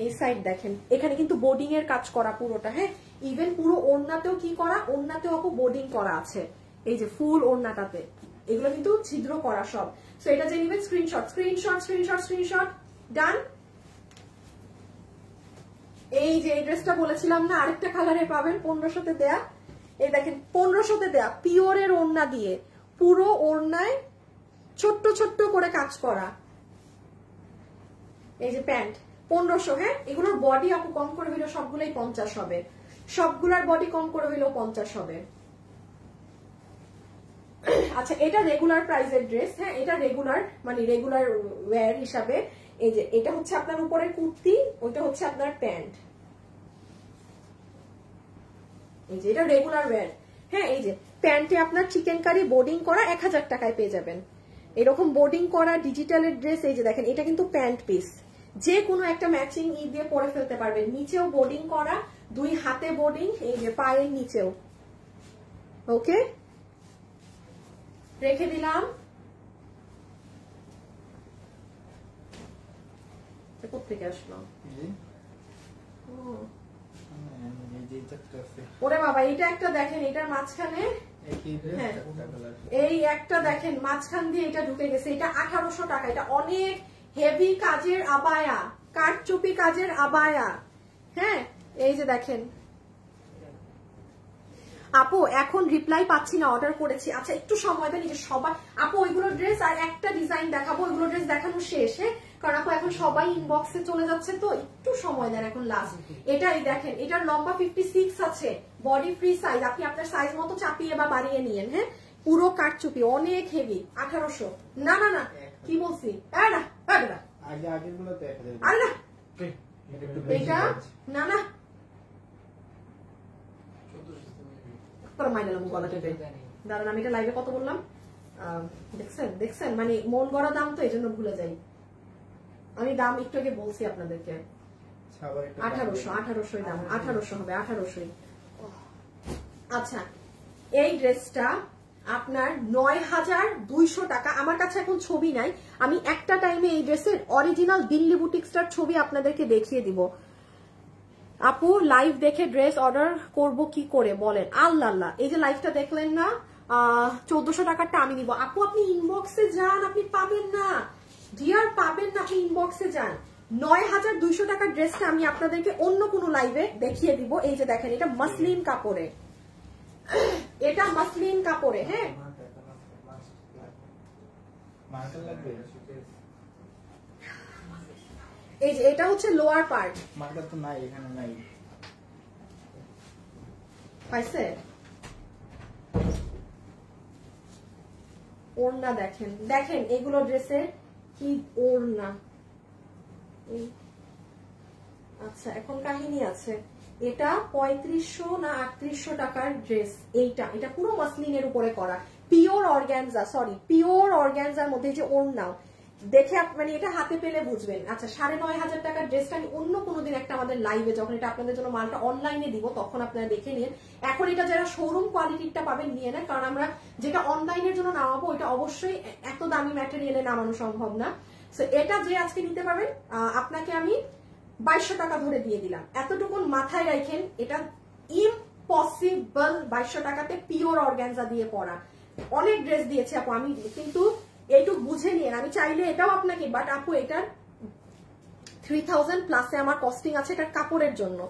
এই সাইড দেখেন, এখানে কিন্তু বোর্ডিং এর কাজ করা পুরোটা। হ্যাঁ ইভেন পুরো ওড়নাতেও কি করা, ওড়নাতেও আপু বোর্ডিং করা আছে। এই যে ফুল ওড়নাটাতে এগুলো কিন্তু ছিদ্র করা সব। সো এটা যে নিবেন স্ক্রিনশট, স্ক্রিনশট, স্ক্রিনশট, স্ক্রিনশট, ডান। এই যে এই ড্রেসটা বলেছিলাম না আরেকটা কালারে পাবেন 1500-তে দেয়া। এই দেখেন 1500-তে দেয়া পিওরের ওড়না দিয়ে, পুরো ওড়নায় ছোট্ট ছোট্ট করে কাজ করা। এই যে প্যান্ট 1500। হ্যাঁ এগুলোর বডি আপু কম করে হইলেও সবগুলোই 50 হবে, সবগুলার বডি কম করে হইলেও 50 হবে। আচ্ছা এটা রেগুলার প্রাইসের ড্রেস। হ্যাঁ এটা রেগুলার মানে রেগুলার ওয়্যার হিসাবে। এই যে এটা হচ্ছে আপনার উপরের কুর্তি, ওইটা হচ্ছে আপনার প্যান্ট। এই যে এটা রেগুলার ওয়্যার। হ্যাঁ এই যে প্যান্টে আপনার চিকেন কারি বোর্ডিং করা 1000 টাকায় পেয়ে যাবেন। এরকম বোর্ডিং করা ডিজিটালের ড্রেস। এই যে দেখেন এটা কিন্তু প্যান্ট পিস, যে কোনো একটা ম্যাচিং দিয়ে পরে ফেলতে পারবেন। নিচেও বোর্ডিং করা, 2 হাতে বোর্ডিং, এই যে পায়ের নিচেও। ওকে রেখে দিলাম। কোথেকে আসলো? ওরে বাবা এটা একটা দেখেন, এটার মাঝখানে এই একটা দেখেন মাঝখান দিয়ে এটা ঢুকে গেছে। এটা 1800 টাকা। এটা অনেক হেভি কাজের আবায়া, কাঠচুপি কাজের আবায়া। হ্যাঁ এই যে দেখেন আপু এখন রিপ্লাই পাচ্ছি না, অর্ডার করেছি। আচ্ছা একটু সময় দেন, যে সবাই আপু ওইগুলো ড্রেস আর একটা ডিজাইন দেখাবো, ওইগুলো ড্রেস দেখানো শেষ। হ্যাঁ কারণ আপু এখন সবাই ইনবক্সে চলে যাচ্ছে, তো একটু সময় দেন এখন লাস্ট। এটাই দেখেন, এটার লম্বা 56 আছে, বডি ফ্রি সাইজ, আপনি আপনার সাইজ মতো চাপিয়ে বা বাড়িয়ে নিয়েন। হ্যাঁ পুরো কাঠচুপি, অনেক হেভি। 1800। না না না কি বলছি, আরে না আরে না আরে না এটা না না দাঁড়ান আমি এটা লাইভে কত বললাম দেখছেন দেখছেন, মানে মন গড়া দাম তো এই জন্য ভুলে যাই। আমি দাম একটু আগে বলছি আপনাদেরকে 1800 দাম, 1800 হবে, 1800। আচ্ছা এই ড্রেসটা আপনার 9200 টাকা। আমার কাছে এখন ছবি নাই, আমি একটা টাইমে এই ড্রেসের অরিজিনাল দিল্লি বুটিক্সটার ছবি আপনাদেরকে দেখিয়ে দিব। আপু লাইভ দেখে ড্রেস অর্ডার করব কি করে বলেন? আল্লাহ আল্লাহ, এই যে লাইভটা দেখলেন না, 1400 টাকারটা আমি নিব। আপু আপনি ইনবক্সে যান, আপনি পাবেন না ডিয়ার, পাবেন না, আপনি ইনবক্সে যান। 9200 টাকার ড্রেসটা আমি আপনাদেরকে অন্য কোনো লাইভে দেখিয়ে দিব। এই যে দেখেন এটা মাসলিন কাপড়ে, এটা মাসলিন কাপড়ে। হ্যাঁ এই যে এটা হচ্ছে লোয়ার পার্ট, মার্কার তো নাই এখানে, নাই পাইছে। ওড়না দেখেন, দেখেন এগুলো ড্রেসের কি ওড়না। আচ্ছা এখন কাহিনী আছে, এটা 3500 না 3800 টাকার ড্রেস। এটা পুরো মাসলিনের উপরে করা, pure organza, sorry pure organza মধ্যে যে ওড়না দেখে মানে এটা হাতে পেলে বুঝবেন। আচ্ছা 9500 টাকার ড্রেসটা আমি অন্য কোনোদিন একটা আমাদের লাইভে যখন এটা আপনাদের জন্য মালটা অনলাইনে দিব তখন আপনারা দেখে নিন। এখন এটা যারা শোরুম কোয়ালিটিটা পাবেন নিয়ে নেন, কারণ আমরা যেটা অনলাইনের জন্য নামাবো এটা অবশ্যই এত দামি ম্যাটেরিয়ালে নামানো সম্ভব না। সো এটা যে আজকে নিতে পারবেন আপনাকে আমি 2200 টাকা ধরে দিয়ে দিলাম। এতটুকুন মাথায় রাখেন, এটা ইম্পসিবল 2200 টাকাতে পিওর অর্গানজা দিয়ে পরা। অনেক ড্রেস দিয়েছে আপু আমি, কিন্তু এইটুকু বুঝে নিন। আমি চাইলে এটাও আপনাকে, বাট আপু এটার 3000 প্লাসে আমার কস্টিং আছে এটার কাপড়ের জন্য।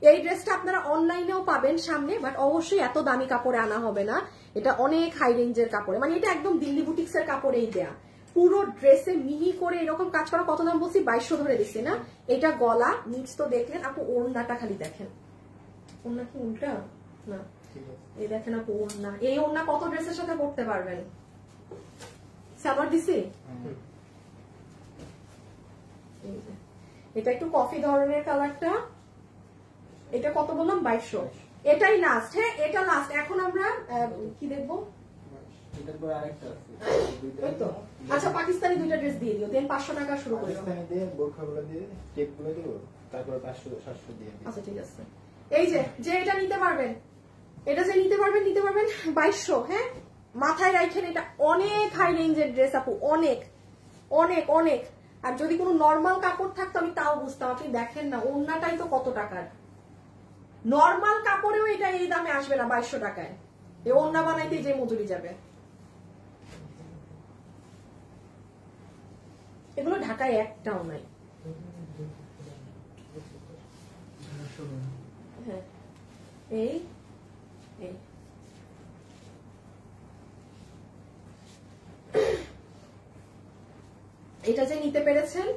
এই ড্রেসটা আপনারা অনলাইনেও পাবেন সামনে, বাট অবশ্যই এত দামি কাপড়ে আনা হবে না, এটা অনেক হাই রেঞ্জের কাপড়ে, মানে এটা একদম দিল্লি বুটিক্সের কাপড়েই দেয়া। পুরো ড্রেসে মিহি করে এরকম কাজ করা, কত দাম বলছি 2200 ধরে দিচ্ছি না। এটা গলা নিচ তো দেখলেন আপু, ওড়নাটা খালি দেখেন, ওড়না কি উল্টা না, এই দেখেন আপু ওড়না, এই ওড়না কত ড্রেসের সাথে পরতে পারবেন। সালোয়ার দিছি, এটা একটু কফি ধরনের কালারটা, এটা কত বললাম 2200, এটাই লাস্ট। হ্যাঁ এটা লাস্ট, এখন আমরা কি দেখবো? আচ্ছা পাকিস্তানি দুইটা ড্রেস দিয়ে দিও, দেন 500 টাকা শুরু করে আচ্ছা ঠিক আছে। এই যে এটা নিতে পারবেন, এটা যে নিতে পারবেন 2200। হ্যাঁ মাথায় রাখেন এটা অনেক হাই রেঞ্জের ড্রেস আপু, অনেক অনেক অনেক। আর যদি কোনো নর্মাল কাপড় থাকতো আমি তাও বুঝতাম, আপনি দেখেন না ওড়নাটাই তো কত টাকার, নর্মাল কাপড়েও এটা এই দামে আসবে না 2200 টাকায়। এই ওড়না বানাইতে যে মজুরি যাবে। এগুলো ঢাকায় একটাও নাই। হ্যাঁ এই এটা যে নিতে পেরেছেন,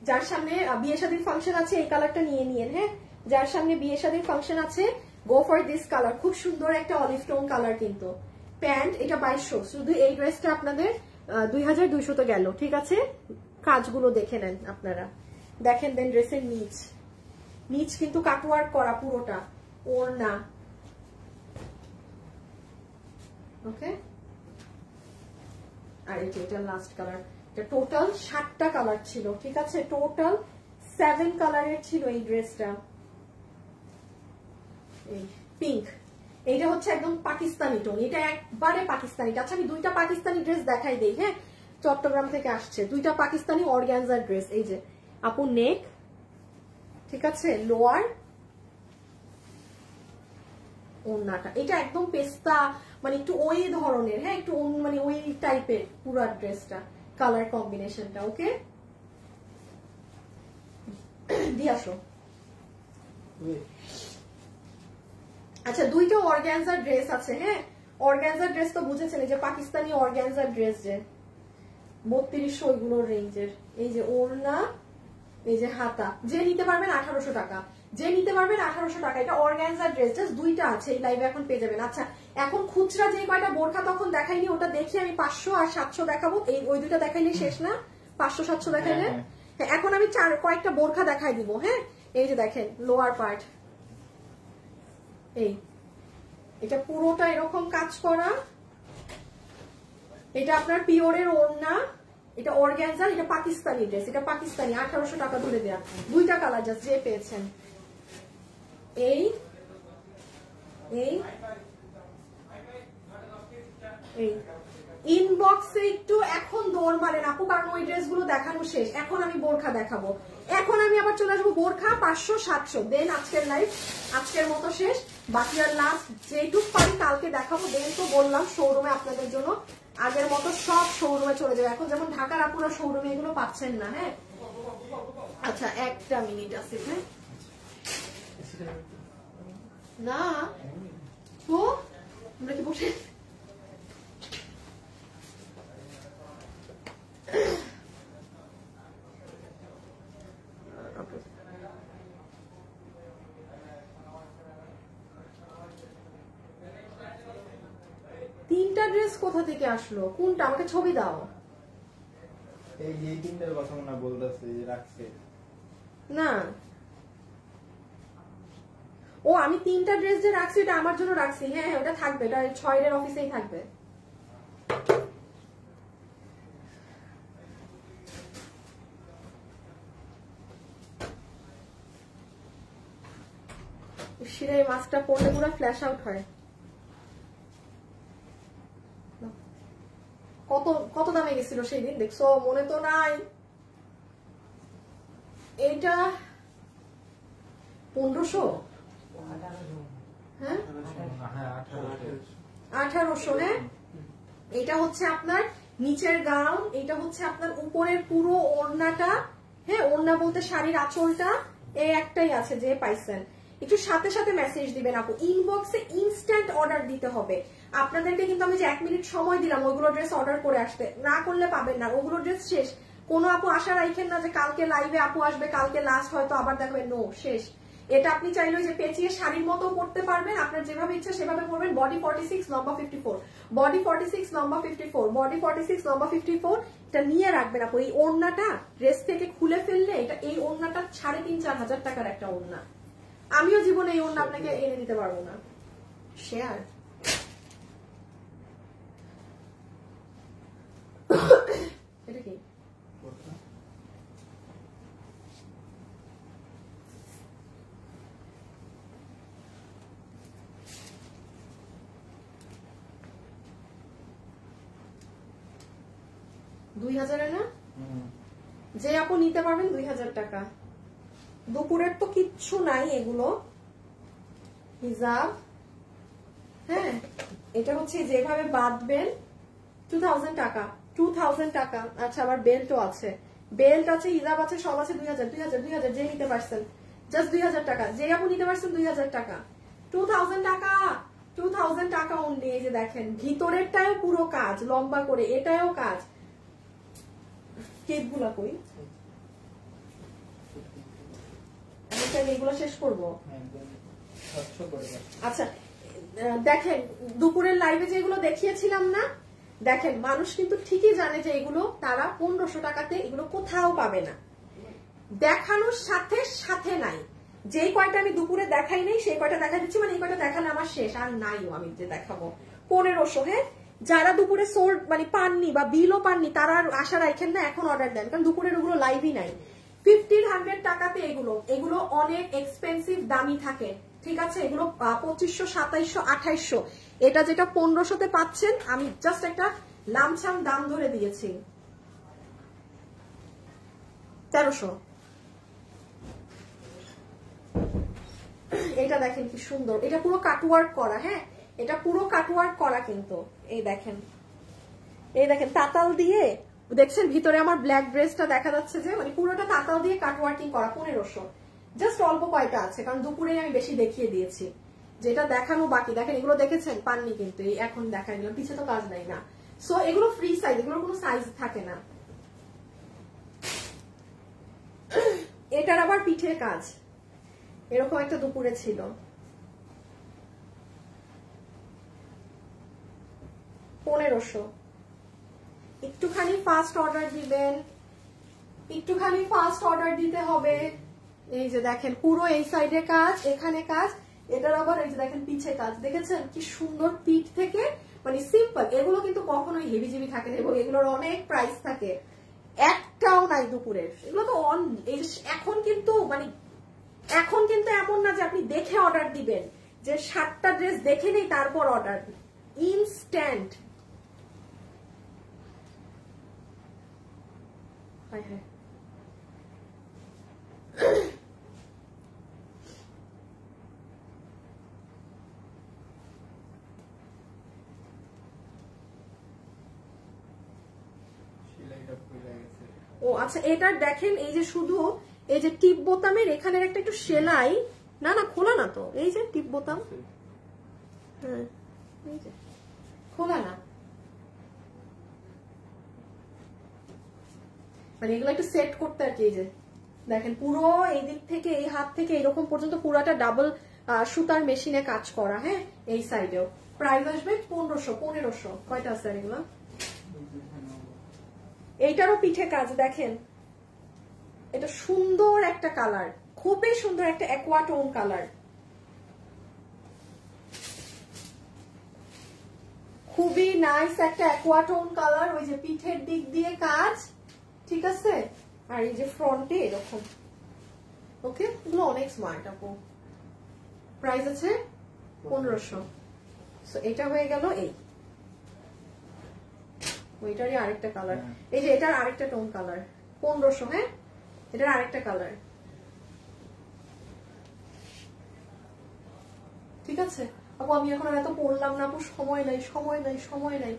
যার সামনে বিয়ে শাদীর ফাংশন আছে এই কালারটা নিয়ে নিয়েন। হ্যাঁ যার সামনে বিয়ে শাদীর ফাংশন আছে গো ফর দিস কালার, খুব সুন্দর একটা অলিভ টোন কালার। কিন্তু প্যান্ট এটা 2200, শুধু এই ড্রেসটা আপনাদের 2200 তো গেল। ঠিক আছে কাজগুলো দেখে নেন আপনারা, দেখেন দেন ড্রেসের নিচ কিন্তু কাটওয়ার্ক করা পুরোটা, ওড়না। ওকে আর এটা লাস্ট কালার, এটা টোটাল 7টা কালার ছিল। ঠিক আছে টোটাল 7 কালারের ছিল এই ড্রেসটা। এই পিঙ্ক, এইটা হচ্ছে একদম পাকিস্তানি টোন, এটা একবারে পাকিস্তানি। আচ্ছা আমি দুইটা পাকিস্তানি ড্রেস দেখাই দেই। হ্যাঁ চট্টগ্রাম থেকে আসছে দুইটা পাকিস্তানি অর্গানজার ড্রেস। এই যে আপু নেক, ঠিক আছে লোয়ার, ওড়নাটা এটা একদম পেস্তা মানে একটু ওই ধরনের। হ্যাঁ একটু মানে ওই টাইপের পুরো ড্রেসটা, কালার কম্বিনেশনটা। ওকে দিয়ে আসো। আচ্ছা দুইটা অর্গানজার ড্রেস আছে। হ্যাঁ অর্গানজার ড্রেস তো বুঝেছেন, এই যে পাকিস্তানি অর্গানজার ড্রেস যে 3200 ওইগুলোর রেঞ্জের। এই যে ওড়না, এই যে হাতা, যে নিতে পারবেন 1800 টাকা, যে নিতে পারবেন 1800 টাকা। এটা অর্গানজার ড্রেস, জাস্ট দুইটা আছে এই লাইভে এখন পেয়ে যাবেন। আচ্ছা এখন খুচরা যে কয়টা বোরখা তখন দেখাইনি ওটা দেখি আমি 500 আর 700 দেখাবো। এই ওই দুইটা দেখাইলে শেষ না, 500 700 দেখাইলে। হ্যাঁ এখন আমি কয়েকটা বোরখা দেখাই দিব। হ্যাঁ এই যে দেখেন লোয়ার পার্ট, এই এটা পুরোটা এরকম কাজ করা, এটা আপনার পিওরের ওড়না, এটা অর্গানজা, এটা পাকিস্তানি ড্রেস, এটা পাকিস্তানি 1800 টাকা ধরে দেয়া। দুইটা কালার জাস্ট যে পেয়েছেন। এই এই এই ইনবক্সে একটু এখন দৌড় মারেন আপু, কারণ ওই ড্রেসগুলো দেখানো শেষ। এখন আমি বোরখা দেখাবো, এখন আমি আবার চলে আসবো বোরখা 500 700। দেন আজকের লাইভ আজকের মতো শেষ, বাকি আর লাস্ট যেটুক পারি কালকে দেখাবো। দেন তো বললাম শোরুমে আপনাদের জন্য আগের মতো সব শোরুমে চলে যাবে। এখন যেমন ঢাকার আপুরা শোরুমে এগুলো পাচ্ছেন না। হ্যাঁ আচ্ছা একটা মিনিট আছে। হ্যাঁ না তো আমরা কি বসে তিনটা ড্রেস কোথা থেকে আসলো, কোনটা আমাকে ছবি দাও। এই তিনটার কথা মনে বলতেছে রাখছে না ও আমি তিনটা ড্রেস যে রাখছি এটা আমার জন্য রাখছি। হ্যাঁ হ্যাঁ ওটা থাকবে, এটা 6 এর অফিসেই থাকবে। শিরাই মাস্কটা পরলে পুরো ফ্ল্যাশ আউট হয়। কত কত দামে গেছিল সেই দিন দেখছো, মনে তো নাই। এইটা 1500, হ্যাঁ 1800। হ্যাঁ এটা হচ্ছে আপনার নিচের গাউন, এটা হচ্ছে আপনার উপরের পুরো ওড়নাটা। হ্যাঁ ওড়না বলতে শাড়ির আঁচলটা এই একটাই আছে যে পাইছেন। একটু সাথে সাথে মেসেজ দিবেন আপু, ইনবক্সে ইনস্ট্যান্ট অর্ডার দিতে হবে আপনাদেরকে। কিন্তু আমি যে 1 মিনিট সময় দিলাম ওইগুলো ড্রেস অর্ডার করে আসতে, না করলে পাবেন না। ওগুলো ড্রেস শেষ। কোনো আপু আশা রাখেন না যে কালকে লাইভে আপু আসবে, কালকে লাস্ট হয়তো আবার দেখবেন, নো শেষ। এটা আপনি চাইলে যে পেঁচিয়ে শাড়ির মতো পরতে পারবেন, আপনার যেভাবে ইচ্ছা সেভাবে পরবেন। বডি 46, লম্বা 54, বডি 46, লম্বা 54, বডি 46, লম্বা 54। এটা নিয়ে রাখবেন আপু। এই ওড়নাটা ড্রেস থেকে খুলে ফেললে এটা, এই ওড়নাটা 3,500-4 হাজার টাকার একটা ওড়না। আমিও জীবনে এই ওড়না আপনাকে এনে দিতে পারবো না। শেয়ার এটা কি? $2,000 না? যে আপু নিতে পারবেন 2,000 টাকা। দুপুরের তো কিচ্ছু নাই, এগুলো হিজাব। হ্যাঁ, এটা হচ্ছে যেভাবে বাঁধবেন 2000 টাকা, 2000 টাকা। আচ্ছা, আবার বেল্টও আছে, বেল্ট আছে, হিজাব আছে, সব আছে। 2000 যে নিতে পারছেন জাস্ট 2000 টাকা। যে আপু নিতে পারছেন 2000 টাকা, 2000 টাকা, 2000 টাকা অনলি। এই যে দেখেন ভিতরেরটাও পুরো কাজ, লম্বা করে, এটাও কাজ। কেকগুলা কই? এগুলো শেষ করবো। আচ্ছা দেখেন, দুপুরের লাইভে যেগুলো দেখিয়েছিলাম না, দেখেন মানুষ কিন্তু ঠিকই জানে যে এগুলো তারা 1500 টাকাতে এগুলো কোথাও পাবে না। দেখানোর সাথে সাথে নাই। যেই কয়টা আমি দুপুরে দেখাই নাই সেই কয়টা দেখা দিচ্ছি, মানে এই কয়টা দেখালে আমার শেষ, আর নাইও আমি যে দেখাবো। 1500। হ্যাঁ, যারা দুপুরে সোল্ড মানে পাননি বা বিলও পাননি তারা আশা রাখেন না, এখন অর্ডার দেন, কারণ দুপুরের ওগুলো লাইভই নাই। 1500 টাকাতে এগুলো অনেক এক্সপেন্সিভ, দামি থাকে, ঠিক আছে। এগুলো 2500, 2700, 2800। এটা যেটা 1500-তে পাচ্ছেন, আমি জাস্ট একটা লামসাম দাম ধরে দিয়েছি 1300। এটা দেখেন কি সুন্দর, এটা পুরো কাটওয়ার্ক করা। হ্যাঁ, এটা পুরো কাটওয়ার্ক করা কিন্তু। এই দেখেন, এই দেখেন তাতাল দিয়ে, দেখছেন ভিতরে আমার ব্ল্যাক ড্রেসটা দেখা যাচ্ছে যে, মানে পুরোটা তাতাল দিয়ে কাটওয়ার্কিং করা। 1500। জাস্ট অল্প কয়টা আছে, কারণ দুপুরে আমি বেশি দেখিয়ে দিয়েছি, যেটা দেখানো বাকি। দেখেন এগুলো দেখেছেন, পাননি কিন্তু, এই এখন দেখা দিলাম, পিছে তো কাজ নাই না। সো এগুলো ফ্রি সাইজ, এগুলোর কোনো সাইজ থাকে না। এটার আবার পিঠের কাজ, এরকম একটা দুপুরে ছিল। $1500। একটুখানি ফাস্ট অর্ডার দিবেন, একটুখানি ফাস্ট অর্ডার দিতে হবে। এই যে দেখেন পুরো এই সাইডে কাজ, এখানে কাজ, এটার আবার এই যে দেখেন পিছে কাজ। দেখেছেন কি সুন্দর পিঠ থেকে, মানে সিম্পল। এগুলো কিন্তু কখনোই হেভিজিবি থাকে না, এবং এগুলোর অনেক প্রাইস থাকে। একটাও নাই দুপুরের, এগুলো তো এখন কিন্তু মানে এখন কিন্তু এমন না যে আপনি দেখে অর্ডার দিবেন, যে 7টা ড্রেস দেখে নেই তারপর অর্ডার, ইনস্ট্যান্ট। হায় হায়, ও আচ্ছা, এটা দেখেন এই যে শুধু এই যে টিপ বোতামের এখানের একটা একটু সেলাই, না না খোলা না তো, এই যে টিপ বোতাম, হ্যাঁ এই যে খোলা না, মানে এগুলো একটু সেট করতে আর কি। এই যে দেখেন পুরো এই দিক থেকে এই হাত থেকে এরকম পর্যন্ত পুরাটা ডাবল সুতার মেশিনে কাজ করা। হ্যাঁ, এই সাইডেও প্রাইস আসবে 1500। কয়টা আছে আর এগুলো? এইটারও পিঠে কাজ দেখেন, এটা সুন্দর একটা কালার, খুবই সুন্দর একটা অ্যাকোয়াটোন কালার, খুবই নাইস একটা অ্যাকোয়াটোন কালার। ওই যে পিঠের দিক দিয়ে কাজ, ঠিক আছে, আর এই যে ফ্রন্টে এরকম। ওকে, এগুলো অনেক স্মার্ট আপু। প্রাইস আছে 1500। সো এটা হয়ে গেল। এই ওইটারই আরেকটা কালার, এই যে এটার আরেকটা টোন কালার 1500। হ্যাঁ, এটার আরেকটা কালার, ঠিক আছে আপু। আমি এখন এত পড়লাম না আপু, সময় নাই, সময় নাই, সময় নাই।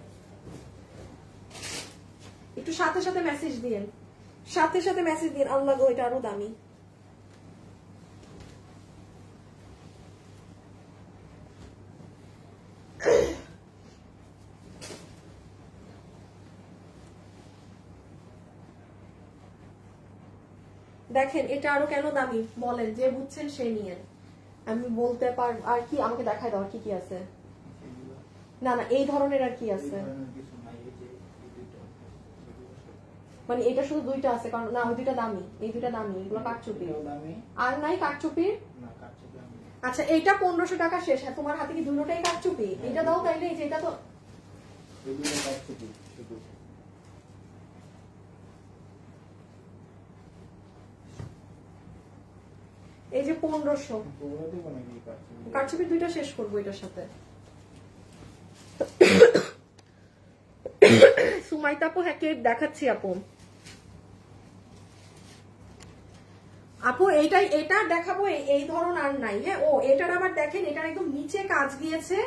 একটু সাথে সাথে মেসেজ দিন, সাথে সাথে মেসেজ দিন। আল্লাহ গো, এটা আরো দামি। দেখেন এটা আরো কেন দামি বলেন, যে বুঝছেন সে নিয়েন। আমি বলতে পার আর কি আমাকে দেখায় দাও কি কি আছে। না না এই ধরনের আর কি আছে, মানে এটা শুধু দুইটা আছে কারণ না ওই দুইটা দামি, এই দুইটা দামি, এগুলো কাঠচুপি আর নাই কাঠচুপি। আচ্ছা এইটা 1500 টাকা শেষ। হ্যাঁ তোমার হাতে কি দুটোটাই কাঠচুপি? এটা দাও তাইলে, এই যে এটা তো এই যে 1500 কাঠচুপি দুইটা শেষ করবো এটার সাথে। সুমাইতা আপু হ্যাঁ ক্লিপ দেখাচ্ছি আপু। আপু এইটাই, এটা দেখাবো এই ধরন আর নাই। হ্যাঁ ও এটার আবার দেখেন এটার একদম নিচে কাজ দিয়েছে,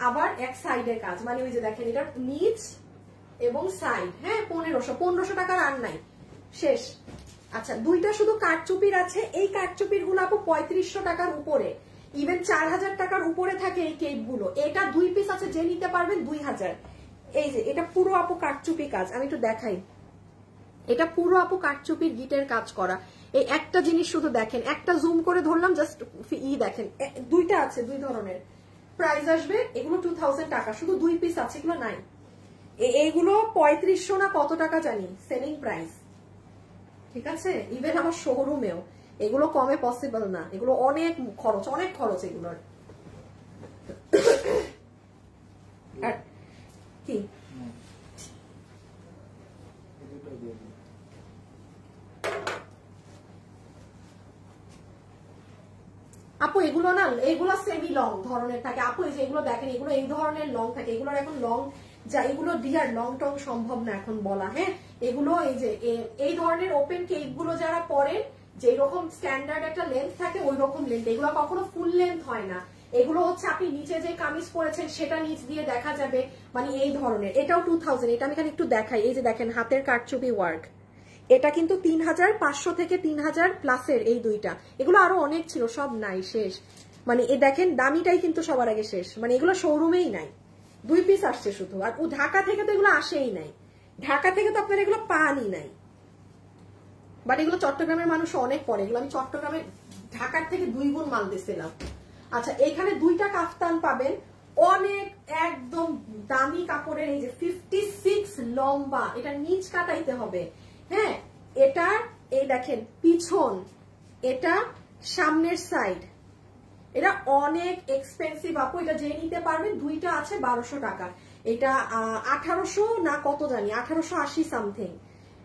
আবার এক সাইডের কাজ, মানে ওই যে দেখেন এটা নিচ এবং সাইড। হ্যাঁ 1500 টাকার আর নাই, শেষ। আচ্ছা দুইটা শুধু কাঠচুপির আছে, এই কাঠচুপির গুলো আপু 3500 টাকার উপরে, ইভেন 4000 টাকার উপরে থাকে এই কেপ গুলো। এটা 2 পিস আছে, যে নিতে পারবেন 2000। এই যে এটা পুরো আপু কাঠচুপি কাজ, আমি একটু দেখাই। এটা পুরো আপু কাঠচুপির গিটের কাজ করা। এই একটা জিনিস শুধু দেখেন, একটা জুম করে ধরলাম জাস্ট দেখেন, দুইটা আছে দুই ধরনের। প্রাইস আসবে এগুলো 2000 টাকা, শুধু 2 পিস আছে, এগুলো নাই। এইগুলো 3500 না কত টাকা জানি সেলিং প্রাইস, ঠিক আছে? ইভেন আমার শোরুমেও এগুলো কমে পসিবল না, এগুলো অনেক খরচ, অনেক খরচ এগুলোর। আর কি আপু এগুলো না, এগুলো সেমি লং ধরনের থাকে আপু। এই যে এগুলো দেখেন, এগুলো এই ধরনের লং থাকে, এগুলোর এখন লং যা, এগুলো ডিয়ার লং টং সম্ভব না এখন বলা। হ্যাঁ এগুলো এই যে এই ধরনের ওপেন কেক গুলো যারা পরেন, যে রকম স্ট্যান্ডার্ড একটা লেন্থ থাকে ওই রকম লেন্থ, এগুলো কখনো ফুল লেন্থ হয় না। এগুলো হচ্ছে আপনি নিচে যে কামিজ পরেছেন সেটা নিচ দিয়ে দেখা যাবে, মানে এই ধরনের। এটাও 2000। এটা আমি এখানে একটু দেখাই, এই যে দেখেন হাতের কারচুপি ওয়ার্ক। এটা কিন্তু 3500 থেকে 3000 প্লাসের এই দুইটা। এগুলো আরো অনেক ছিল, সব নাই, শেষ। মানে এই দেখেন দামিটাই কিন্তু সবার আগে শেষ, মানে এগুলো শোরুমেই নাই, 2 পিস আসছে শুধু। আর ও ঢাকা থেকে তো এগুলো আসেই নাই, ঢাকা থেকে তো আপনার এগুলো পানই নাই। বাট এগুলো চট্টগ্রামের মানুষ অনেক পরে, এগুলো আমি চট্টগ্রামে ঢাকার থেকে 2 গুণ মাল দিছিলাম। আচ্ছা এখানে 2টা কাফতান পাবেন, অনেক একদম দামি কাপড়ের। এই যে 56 লম্বা, এটা নিচ কাটাইতে হবে। হ্যাঁ এটা এই দেখেন পিছন, এটা সামনের সাইড, এটা অনেক এক্সপেন্সিভ আপু। এটা যে নিতে পারবেন, দুইটা আছে 1200 টাকা। এটা 1800 না কত জানি, 1880 সামথিং।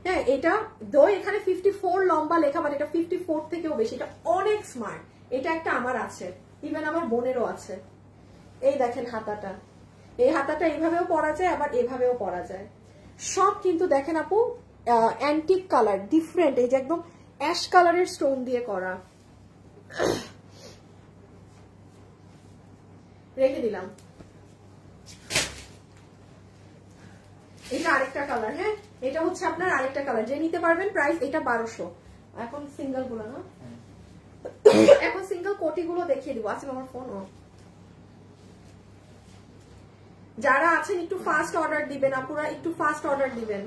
হ্যাঁ এটা দো এখানে 54 লম্বা লেখা, বাট এটা 54 থেকেও বেশি। এটা অনেক স্মার্ট। এটা একটা আমার আছে, ইভেন আমার বোনেরও আছে। এই দেখেন হাতাটা, এই হাতাটা এইভাবেও পরা যায়, আবার এভাবেও পরা যায়। সব কিন্তু দেখেন আপু অ্যান্টিক কালার, ডিফারেন্ট। এই যে একদম অ্যাশ কালারের স্টোন দিয়ে করা। রেখে দিলাম। এটা আরেকটা কালার। হ্যাঁ এটা হচ্ছে আপনার আরেকটা কালার, যে নিতে পারবেন। প্রাইস এটা 1200। এখন সিঙ্গেল গুলো না, এখন সিঙ্গেল কোটি গুলো দেখিয়ে দিব। আছে আমার ফোন। যারা আছেন একটু ফাস্ট অর্ডার দিবেন আপুরা, একটু ফাস্ট অর্ডার দিবেন।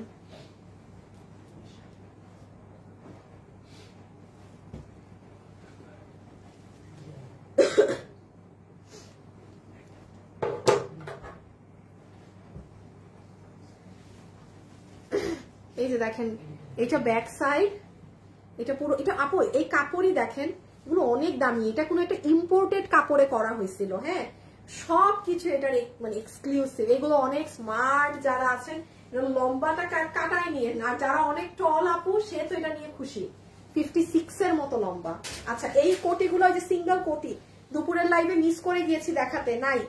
এই যে দেখেন এটা ব্যাক সাইড, এটা পুরো, এটা আপু এই কাপড়ই দেখেন, এগুলো অনেক দামি। এটা কোনো একটা ইম্পোর্টেড কাপড়ে করা হয়েছিল। হ্যাঁ সবকিছু এটার মানে এক্সক্লুসিভ। এগুলো অনেক স্মার্ট যারা আছেন, লম্বাটা কাটায় নিয়ে, আর যারা অনেক টল আপু সে তো এটা নিয়ে খুশি। 56 এর মতো লম্বা। আচ্ছা এই কোটিগুলো, যে সিঙ্গেল কোটি দুপুরের লাইভে মিস করে গিয়েছি দেখাতে, নাই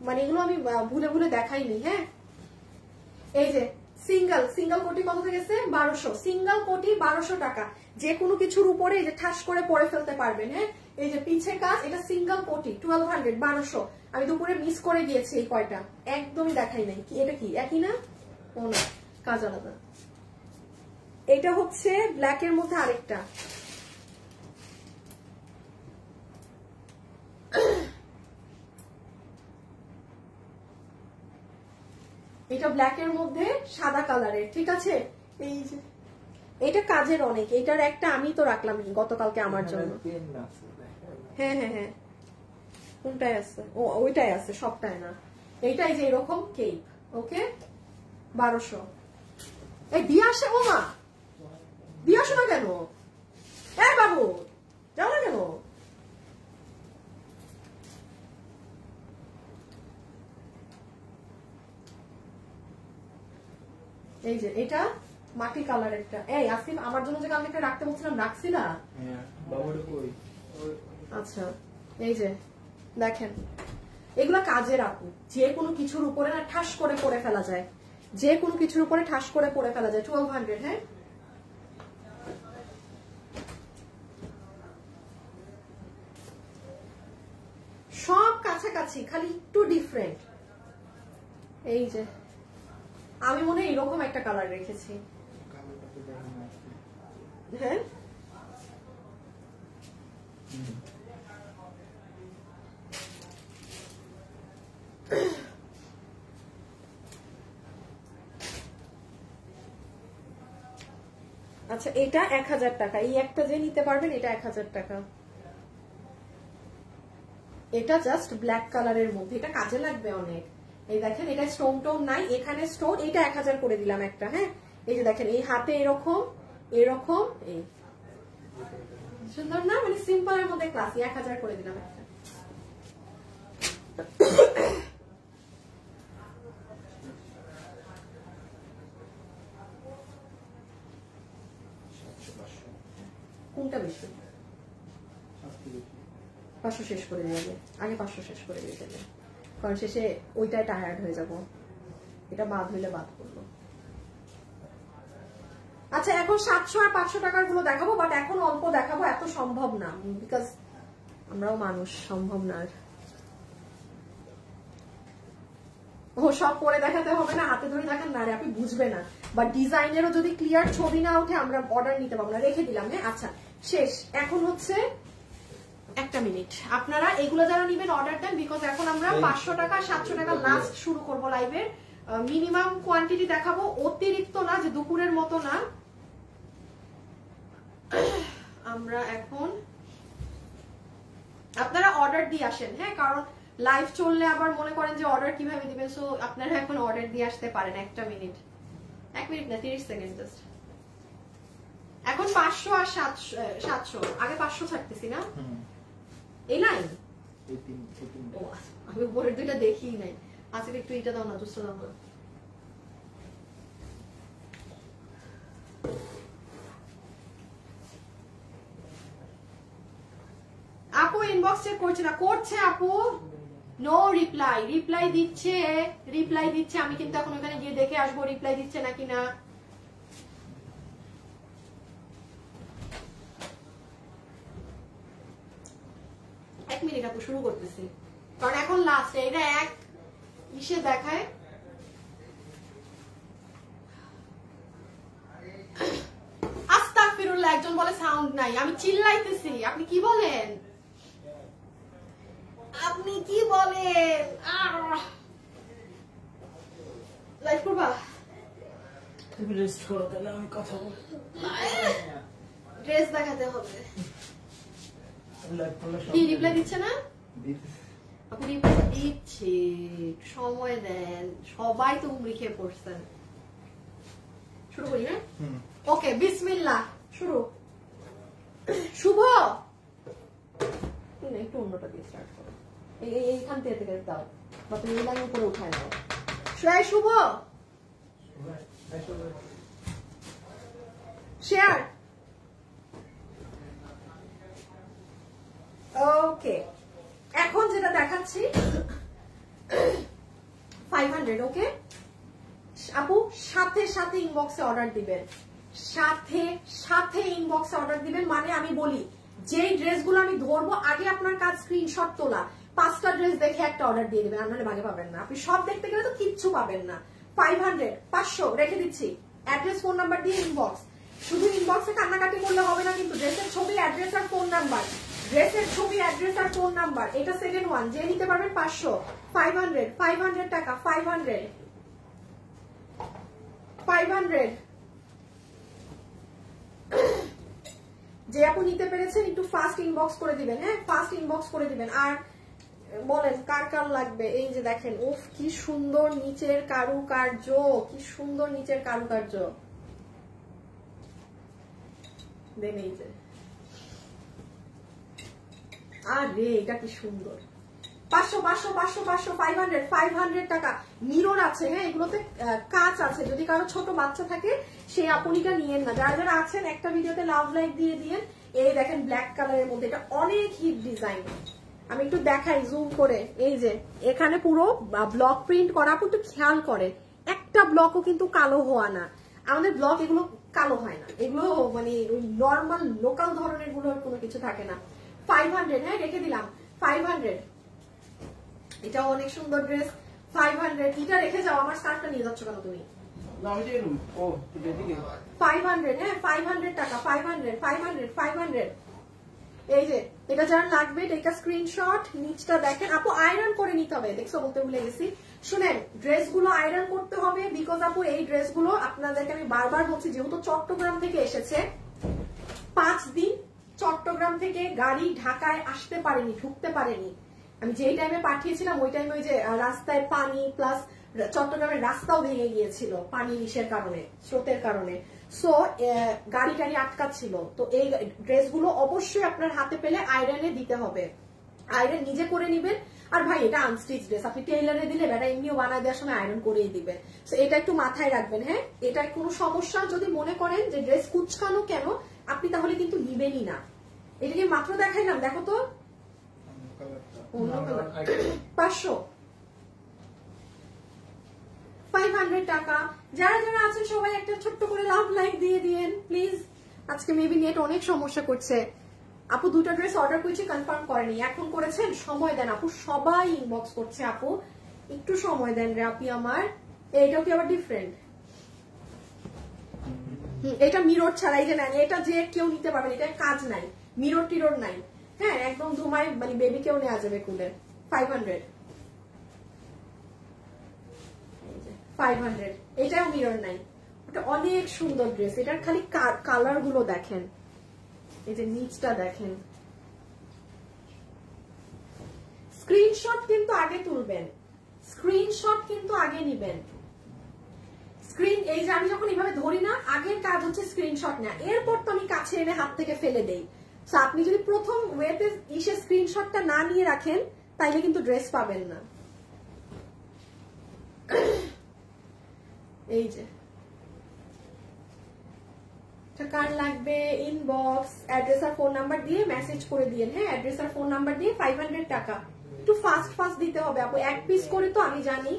মানে এগুলো আমি ভুলে ভুলে দেখাইনি। হ্যাঁ এই যে সিঙ্গেল কোটি কত গেছে? 1200। সিঙ্গেল কোটি 1200 টাকা। যে কোনো কিছুর উপরে এই যে ঠাস করে পরে ফেলতে পারবেন। হ্যাঁ এই যে পিছে কাজ, এটা সিঙ্গেল কোটি 1200, 1200। আমি দুপুরে মিস করে গিয়েছি এই কয়টা, একদমই দেখাই নাই। কি এটা কি একই না? ও না, কাজ আলাদা। এটা হচ্ছে ব্ল্যাক এর মধ্যে আরেকটা। এটা ব্ল্যাক এর মধ্যে সাদা কালারের, ঠিক আছে? এই যে এটা কাজের অনেক। এটার একটা আমি তো রাখলাম গতকালকে আমার জন্য। হ্যাঁ হ্যাঁ হ্যাঁ কোনটায় আছে? ও ওইটাই আছে, সবটাই না। এইটাই যে এরকম কেপ, ওকে 1200। এই দিয়ে আসে, ও মা দিয়ে আসো না কেন? এই বাবু যাও না কেন? এই যে এটা মাটি কালারেরটা। এই আসিফ, আমার জন্য যে কালকে রাখতে বলছিলাম রাখছি না? আচ্ছা, এই যে দেখেন এগুলা কাজের আপু, যে কোনো কিছুর উপরে না ঠাস করে পরে ফেলা যায়, যে কোনো কিছুর উপরে ঠাস করে পরে ফেলা যায়। 1200, হ্যাঁ সব কাছাকাছি, খালি একটু ডিফারেন্ট। এই যে আমি মনে হয় এরকম একটা কালার রেখেছি, হ্যাঁ আচ্ছা এটা 1000 টাকা। এই একটা যে নিতে পারবেন এটা 1000 টাকা। এটা জাস্ট ব্ল্যাক কালারের মধ্যে, এটা কাজে লাগবে অনেক। এই দেখেন এটা স্টোন টোন নাই, এখানে স্টোন। এটা 1000 করে দিলাম একটা, হ্যাঁ এই যে দেখেন এই হাতে এরকম এরকম, এই সুন্দর না? মানে সিম্পলের মধ্যে ক্লাসি, 1000 করে দিলাম একটা। কোনটা বেশি? 500 শেষ করে দিয়ে যাবে, আগে 500 শেষ করে দিয়ে যাবে, কারণ শেষে ওইটাই টায়ার্ড হয়ে যাব। এটা বাদ হইলে বাদ করলো। আচ্ছা এখন 700 আর 500 টাকার গুলো দেখাবো, বাট এখন অল্প দেখাবো, এত সম্ভব না, বিকজ আমরাও মানুষ, সম্ভব না। ও সব পরে দেখাতে হবে না, হাতে ধরে দেখান না রে, আপনি বুঝবে না। বা ডিজাইনেরও যদি ক্লিয়ার ছবি না ওঠে আমরা অর্ডার নিতে পারবো না, রেখে দিলাম। হ্যাঁ আচ্ছা শেষ। এখন হচ্ছে একটা মিনিট, আপনারা এগুলো যারা নিবেন অর্ডার দেন, বিকজ এখন আমরা 500 টাকা 700 টাকা লাস্ট শুরু করবো লাইভের। মিনিমাম কোয়ান্টিটি দেখাবো, অতিরিক্ত না, যে দুপুরের মতো না। আমরা এখন আপনারা অর্ডার দিয়ে আসেন, হ্যাঁ কারণ লাইভ চললে আবার মনে করেন যে অর্ডার কিভাবে দিবেন, সো আপনারা এখন অর্ডার দিয়ে আসতে পারেন। একটা মিনিট, 1 মিনিট না 30 সেকেন্ড জাস্ট। এখন 500 আর 700, আগে 500 ছাড়তেছি না এই লাইন। আমি উপরের দুইটা দেখি নাই। আজকে একটু এটা দাও না, দুশো দাও না। আপু ইনবক্স চেক করছে না, করছে আপু। নো রিপ্লাই, রিপ্লাই দিচ্ছে, রিপ্লাই দিচ্ছে। আমি কিন্তু এখন ওখানে গিয়ে দেখে আসবো রিপ্লাই দিচ্ছে নাকি না। এক মিনিট আপু, শুরু করতেছি, কারণ এখন লাস্ট এটা এক ইসে দেখায়। আস্তাগফিরুল্লাহ, একজন বলে সাউন্ড নাই, আমি চিল্লাইতেছি, আপনি কি বলেন? আপনি কি বলেন? লাইভ করবা? তুমি রেস্ট করো, তাহলে আমি কথা বলবো। ড্রেস দেখাতে হবে। কি রিপ্লাই দিচ্ছে না? আপনি রিপ্লাই দিচ্ছে, সময় দেন, সবাই তো উমরি খেয়ে পড়ছেন। শুরু করি না? ওকে বিসমিল্লাহ, শুরু। শুভ একটু অন্যটা দিয়ে স্টার্ট করো, এইখান থেকে দাও, বা তুমি এই লাইন উপরে উঠায় দাও। শুভ শেয়ার। ওকে এখন যেটা দেখাচ্ছি 500, ওকে আপু সাথে সাথে ইনবক্সে অর্ডার দিবেন, সাথে সাথে ইনবক্সে অর্ডার দিবেন। মানে আমি বলি যেই ড্রেসগুলো আমি ধরবো আগে আপনার কাজ স্ক্রিনশট তোলা, 5টা ড্রেস দেখে একটা অর্ডার দিয়ে দিবেন, আপনারা বাগে পাবেন না। আপনি সব দেখতে গেলে তো কিচ্ছু পাবেন না। 500 500 রেখে দিচ্ছি, অ্যাড্রেস ফোন নাম্বার দিয়ে ইনবক্স। শুধু ইনবক্সে কান্নাকাটি করলে হবে না কিন্তু, ড্রেসের ছবি অ্যাড্রেস আর ফোন নাম্বার, ড্রেসের ছবি অ্যাড্রেস আর ফোন নাম্বার। এটা সেকেন্ড ওয়ান, যে নিতে পারবেন 500 500 500 টাকা 500 500। যে আপু নিতে পেরেছেন একটু ফাস্ট ইনবক্স করে দিবেন, হ্যাঁ ফাস্ট ইনবক্স করে দিবেন। আর বলেন কার কার লাগবে। এই যে দেখেন, উফ কি সুন্দর নিচের কারুকার্য, কি সুন্দর নিচের কারুকার্য। দেন এই যে, আরে এটা কি সুন্দর। 500 500 500 500 500 500 টাকা। মিরর আছে, হ্যাঁ এগুলোতে কাঁচ আছে, যদি কারো ছোট বাচ্চা থাকে সেই আপনিটা নিয়েন না। যারা যারা আছেন একটা ভিডিওতে লাভ লাইক দিয়ে দিয়েন। এই দেখেন ব্ল্যাক কালারের মধ্যে, এটা অনেক হিট ডিজাইন। আমি একটু দেখাই জুম করে। এই যে এখানে পুরো ব্লক প্রিন্ট করা, আপু একটু খেয়াল করে, একটা ব্লকও কিন্তু কালো হওয়া না। আমাদের ব্লক এগুলো কালো হয় না, এগুলো মানে নর্মাল লোকাল ধরনের গুলোর কোনো কিছু থাকে না। 500, হ্যাঁ রেখে দিলাম 500। এটা অনেক সুন্দর ড্রেস। 500 এটা রেখে যাও, আমার স্কার্টটা নিয়ে যাচ্ছ কেন তুমি? 500, হ্যাঁ 500 টাকা। 500 500 500। এই যে এটা যার লাগবে এটা স্ক্রিনশট। নিচটা দেখেন আপু, আয়রন করে নিতে হবে, দেখছো বলতে ভুলে গেছি। শুনেন, ড্রেসগুলো আয়রন করতে হবে, বিকজ আপু এই ড্রেসগুলো আপনাদেরকে আমি বারবার বলছি, যেহেতু চট্টগ্রাম থেকে এসেছে, 5 দিন চট্টগ্রাম থেকে গাড়ি ঢাকায় আসতে পারেনি, ঢুকতে পারেনি। আমি যেই টাইমে পাঠিয়েছিলাম ওই টাইমে ওই যে রাস্তায় পানি, প্লাস চট্টগ্রামের রাস্তাও ভেঙে গিয়েছিল পানি ইসের কারণে, স্রোতের কারণে। সো গাড়ি টাড়ি আটকাচ্ছিল। তো এই ড্রেসগুলো অবশ্যই আপনার হাতে পেলে আয়রনে দিতে হবে, আয়রন নিজে করে নিবেন। আর ভাই এটা আনস্টিচ ড্রেস, আপনি টেইলারে দিলে বেটা এমনিও বানায় দেওয়ার সময় আয়রন করেই দিবে। সো এটা একটু মাথায় রাখবেন, হ্যাঁ এটার কোনো সমস্যা যদি মনে করেন যে ড্রেস কুচকানো কেন, আপনি তাহলে কিন্তু নিবেনই না। এটাকে মাত্র দেখাইলাম, দেখো তো 500 500 টাকা। যারা যারা আছেন সবাই একটা ছোট্ট করে লাভ লাইক দিয়ে দিয়েন প্লিজ। আজকে মেবি নেট অনেক সমস্যা করছে। আপু দুটো ড্রেস অর্ডার করেছি, কনফার্ম করেনি, এখন করেছেন, সময় দেন আপু। সবাই ইনবক্স করছে আপু, একটু সময় দেন রে আপনি আমার। এইটাও কি আবার ডিফারেন্ট? এটা মিরর ছাড়াই যে নেন, এটা যে কেউ নিতে পারবেন, এটা কাজ নাই, মিরর টিরর নাই, হ্যাঁ একদম ধুমায়, মানে বেবি কেউ নেওয়া যাবে কুলে। 500 500। এটাও মিরর নাই, ওটা অনেক সুন্দর ড্রেস। এটার খালি কালার গুলো দেখেন, এই যে নিচটা দেখেন। স্ক্রিনশট কিন্তু আগে তুলবেন, স্ক্রিনশট কিন্তু আগে নিবেন। স্ক্রিন, এই যে আমি যখন এইভাবে ধরি না, আগের কাজ হচ্ছে স্ক্রিনশট না, এরপর তো আমি কাছে এনে হাত থেকে ফেলে দেই। সো আপনি যদি প্রথম ওয়েতে ইসে স্ক্রিনশটটা না নিয়ে রাখেন, তাইলে কিন্তু ড্রেস পাবেন না। এই যে কার লাগবে ইনবক্স, অ্যাড্রেস আর ফোন নাম্বার দিয়ে মেসেজ করে দিয়েন, হ্যাঁ অ্যাড্রেস আর ফোন নাম্বার দিয়ে। 500 টাকা। একটু ফাস্ট ফাস্ট দিতে হবে আপু, এক পিস করে তো আমি জানি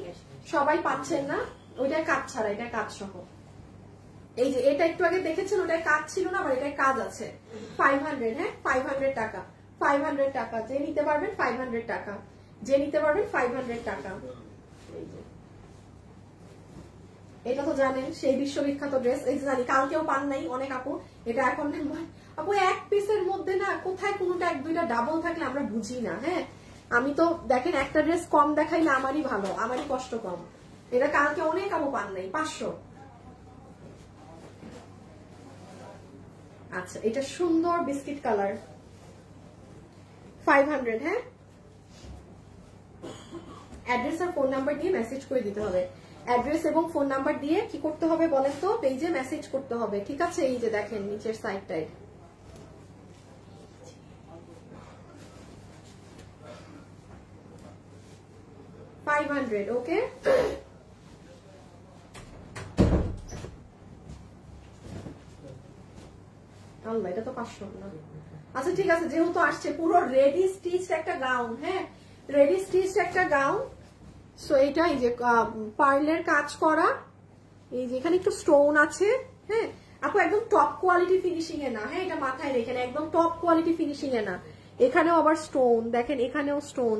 সবাই পাচ্ছেন না, ওইটাই কাজ ছাড়া, এটা কাজ সহ। এই যে এটা একটু আগে দেখেছেন, ওটাই কাজ ছিল না, আবার এটাই কাজ আছে। 500, হ্যাঁ 500 টাকা। 500 টাকা যে নিতে পারবেন, 500 টাকা যে নিতে পারবেন, 500 টাকা। এই যে এটা তো জানেন সেই বিশ্ববিখ্যাত ড্রেস, এই যে জানি কালকেও পান নাই অনেক আপু। এটা এখন আপু এক পিসের মধ্যে না কোথায় কোনোটা এক দুইটা ডাবল থাকলে আমরা বুঝি না, হ্যাঁ আমি তো দেখেন একটা ড্রেস কম দেখাইলে আমারই ভালো, আমারই কষ্ট কম। এটা কালকে অনেক আপু পান নাই। 500। আচ্ছা এটা সুন্দর বিস্কিট কালার, 500, হ্যাঁ অ্যাড্রেস আর ফোন নাম্বার দিয়ে মেসেজ করে দিতে হবে। অ্যাড্রেস এবং ফোন নাম্বার দিয়ে কি করতে হবে বলেন তো, পেজে মেসেজ করতে হবে, ঠিক আছে? এই যে দেখেন নিচের সাইডটায়। $500, ওকে? আল্লাহ এটা তো 500 না। আচ্ছা ঠিক আছে, যেহেতু আসছে পুরো রেডি স্টিচ একটা গাউন, হ্যাঁ রেডি স্টিচ একটা গাউন। সো এটা এই যে পার্লের কাজ করা, এই যে এখানে একটু স্টোন আছে, হ্যাঁ আপু একদম টপ কোয়ালিটি ফিনিশিং এ না, হ্যাঁ এটা মাথায় রেখে, একদম টপ কোয়ালিটি ফিনিশিং এ না। এখানেও আবার স্টোন দেখেন, এখানেও স্টোন।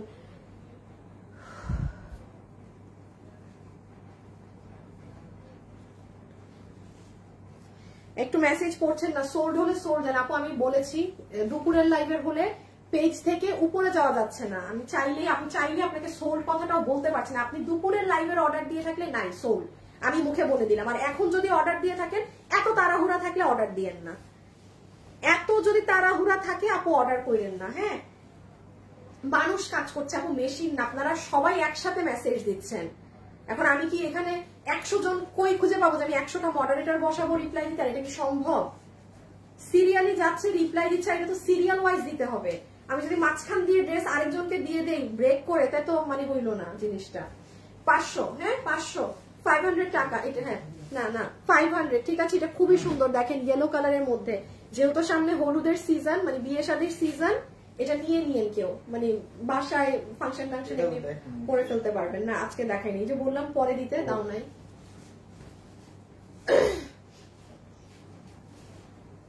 একটু মেসেজ করছেন না, সোল্ড হলে সোল্ড দেন আপু। আমি বলেছি দুপুরের লাইভের হলে পেজ থেকে উপরে যাওয়া যাচ্ছে না, আমি চাইলেই আপনি চাইলে আপনাকে সোল্ড কথাটাও বলতে পারছেন। আপনি দুপুরের লাইভের অর্ডার দিয়ে থাকলে নাই সোল্ড, আমি মুখে বলে দিলাম। আর এখন যদি অর্ডার দিয়ে থাকেন, এত তাড়াহুড়া থাকলে অর্ডার দিয়েন না, এত যদি তাড়াহুড়া থাকে আপু অর্ডার করেন না, হ্যাঁ মানুষ কাজ করছে, আপু মেশিন না। আপনারা সবাই একসাথে মেসেজ দিচ্ছেন। এখন আমি কি এখানে 100 জন কই খুঁজে পাবো যে আমি 100টা মডারেটর বসাবো রিপ্লাই দিতে? এটা কি সম্ভব? সিরিয়ালি যাচ্ছে, রিপ্লাই দিচ্ছে, এটা তো সিরিয়াল ওয়াইজ দিতে হবে। আমি যদি মাঝখান দিয়ে ড্রেস আরেকজনকে দিয়ে দেই ব্রেক করে, তাই তো মানে হইল না জিনিসটা। 500, হ্যাঁ 500, 500 টাকা এটা। হ্যাঁ না না 500, ঠিক আছে। এটা খুবই সুন্দর, দেখেন ইয়েলো কালারের মধ্যে, যেহেতু সামনে হলুদের সিজন, মানে বিয়ে শাদীর সিজন, এটা নিয়ে নিয়ে কেউ মানে বাসায় ফাংশন টাংশন করে ফেলতে পারবেন। না আজকে দেখাইনি, এই যে বললাম পরে দিতে, দাও নাই।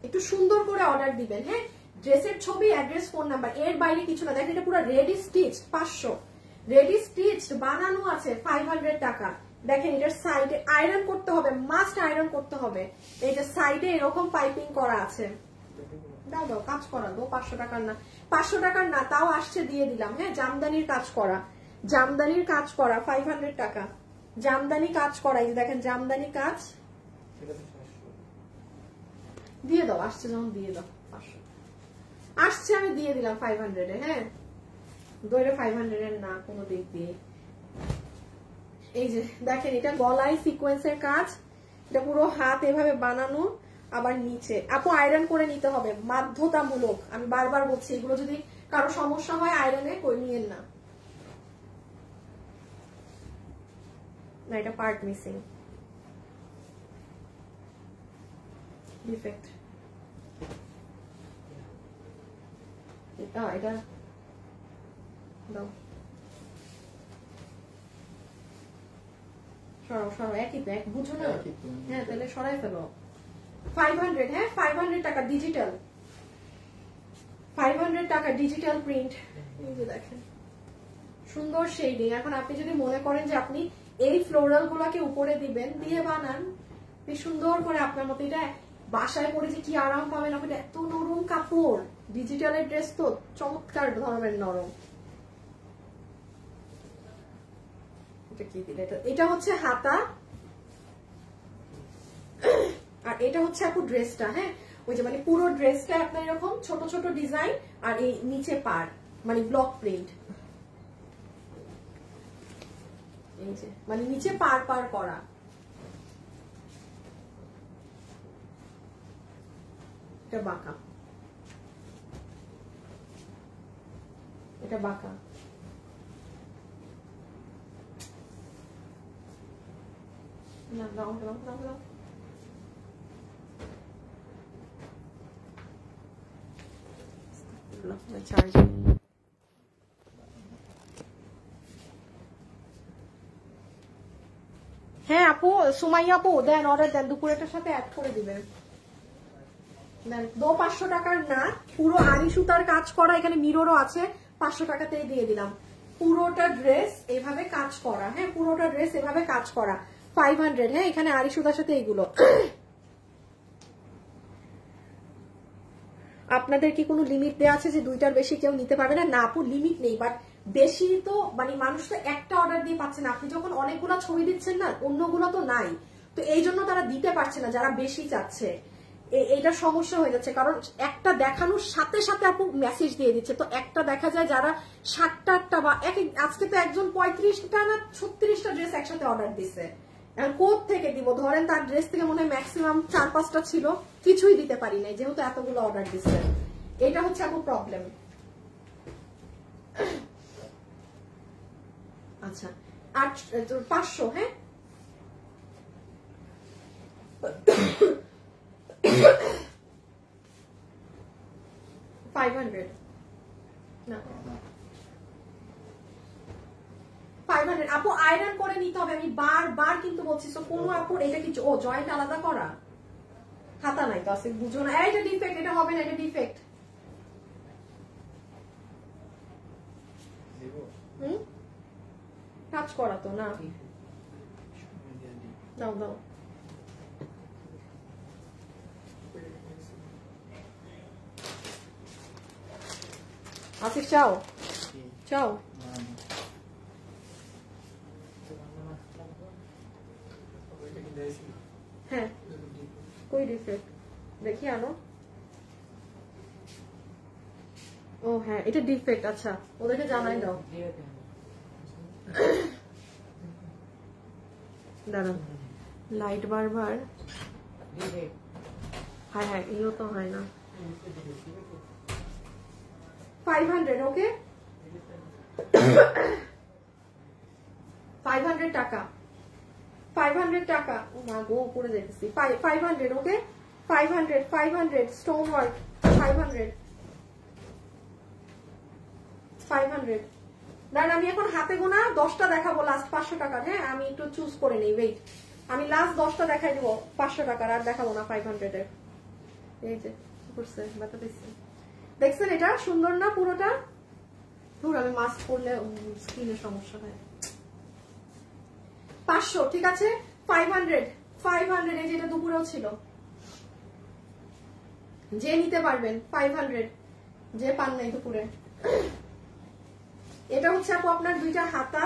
একটু সুন্দর করে অর্ডার দিবেন, হ্যাঁ। ড্রেসের ছবি, অ্যাড্রেস, ফোন নাম্বার, এর বাইরে কিছু না। দেখেন এটা পুরো রেডি স্টিচ, 500, রেডি স্টিচ বানানো আছে, 500 টাকা। দেখেন এটার সাইডে আয়রন করতে হবে, মাস্ট আয়রন করতে হবে। এই যে সাইডে এরকম পাইপিং করা আছে, দাও দাও কাজ করা দাও। 500 টাকার না, 500 টাকার না, তাও আসছে দিয়ে দিলাম। হ্যাঁ জামদানির কাজ করা, জামদানির কাজ করা, 500 টাকা। জামদানি কাজ করা, এই যে দেখেন জামদানি কাজ, দিয়ে দাও। আসছে যখন দিয়ে দাও, 500 আসছে, আমি দিয়ে দিলাম 500 এ। হ্যাঁ দইরে 500 এর না কোনো দিক দিয়ে। এই যে দেখেন এটা গলায় সিকোয়েন্সের কাজ, এটা পুরো হাত এভাবে বানানো, আবার নিচে। আপু আয়রন করে নিতে হবে, বাধ্যতামূলক। আমি বারবার বলছি, এগুলো যদি কারো সমস্যা হয় আয়রনে করে নিয়েন না। না এটা পার্ট মিসিং, ডিফেক্ট। এটা দাও, সরাও সরাও, একই তো, এক বুঝো না। হ্যাঁ তাহলে সরাই ফেলো। 500, হ্যাঁ 500 টাকা ডিজিটাল, 500 টাকা ডিজিটাল প্রিন্ট। এই যে দেখেন সুন্দর শেডিং। এখন আপনি যদি মনে করেন যে আপনি এই ফ্লোরাল গুলাকে উপরে দিবেন, দিয়ে বানান সুন্দর করে আপনার মতো। এটা বাসায় পরে যে কি আরাম পাবেন আপনি, এত নরম কাপড়। ডিজিটালের ড্রেস তো চমৎকার ধরনের নরম। এটা কি দিলে, এটা হচ্ছে হাতা, আর এটা হচ্ছে আপু ড্রেসটা। হ্যাঁ ওই যে মানে পুরো ড্রেসটা আপনার এরকম ছোট ছোট ডিজাইন, আর এই নিচে পার মানে ব্লক প্রিন্ট। এই যে মানে নিচে পার পার করা। এটা বাঁকা, এটা বাঁকা। না দাও দাও দাও দাও। চার্জিং। হ্যাঁ আপু, সুমাইয়া আপু দেন, অর্ডার দেন, দুপুরেটার সাথে অ্যাড করে দিবেন। দেন 500 টাকার না, পুরো আড়ি সুতার কাজ করা, এখানে মিররও আছে, 500 টাকাতেই দিয়ে দিলাম। পুরোটা ড্রেস এভাবে কাজ করা, হ্যাঁ পুরোটা ড্রেস এভাবে কাজ করা, 500। হ্যাঁ এখানে আড়ি সুতার সাথে এইগুলো। আপনাদের কি কোনো লিমিট দেওয়া আছে যে 2টার বেশি কেউ নিতে পারবে না? না আপু লিমিট নেই, বাট বেশি তো মানে মানুষ তো একটা অর্ডার দিয়ে পাচ্ছে না। আপনি যখন অনেকগুলো ছবি দিচ্ছেন না, অন্যগুলো তো নাই, তো এই জন্য তারা দিতে পারছে না যারা বেশি চাচ্ছে। এইটা সমস্যা হয়ে যাচ্ছে, কারণ একটা দেখানোর সাথে সাথে আপু মেসেজ দিয়ে দিচ্ছে। তো একটা দেখা যায় যারা 7টা 8টা বা আজকে তো একজন 35টা না 36টা ড্রেস একসাথে অর্ডার দিচ্ছে। এখন কোথ থেকে দিব? ধরেন তার ড্রেস থেকে মনে হয় ম্যাক্সিমাম 4-5টা ছিল, কিছুই দিতে পারি নাই যেহেতু এতগুলো অর্ডার দিচ্ছে। এটা হচ্ছে আপু প্রবলেম। আচ্ছা 500, হ্যাঁ 500 না 500 আপু আয়রন করে নিতে হবে। আমি বারবার কিন্তু বলছি, তো কোন আপুর এটা কিছু ও জয়েন্ট আলাদা করা, হাতা নাই তো আছে, বুঝো না। এটা ডিফেক্ট, এটা হবে না, এটা ডিফেক্ট। কাজ করা তো না, দাও দাও। আসিফ চাও চাও, হ্যাঁ কই ডিফেক্ট দেখি আনো। ও হ্যাঁ, এটা ডিফেক্ট। আচ্ছা, ওদেরকে জানাই দাও। দাঁড়ান, লাইট বারবার। হ্যাঁ হ্যাঁ, এও তো হয় না। 500, ওকে? 500 টাকা, 500 টাকা। ও মা গো, পড়ে যাইতেছি। 500, ওকে? 500 স্টোন ওয়ার্ক, 500। দাঁড়ান, আমি এখন হাতে গোনা 10টা দেখাবো লাস্ট 500 টাকার। হ্যাঁ, আমি একটু চুজ করে নেই, ওয়েট। আমি লাস্ট 10টা দেখাই দিব 500 টাকার, আর দেখাবো না 500 এর। এই যে করছে, ব্যথা দিচ্ছে। দেখছেন এটা সুন্দর না পুরোটা? ধুর, আমি মাস্ক পরলে স্কিনের সমস্যা হয়। 500, ঠিক আছে? 500, এই যেটা দুপুরেও ছিল। যে নিতে পারবেন 500, যে পান নাই দুপুরে। এটা হচ্ছে আপু আপনার 2টা হাতা,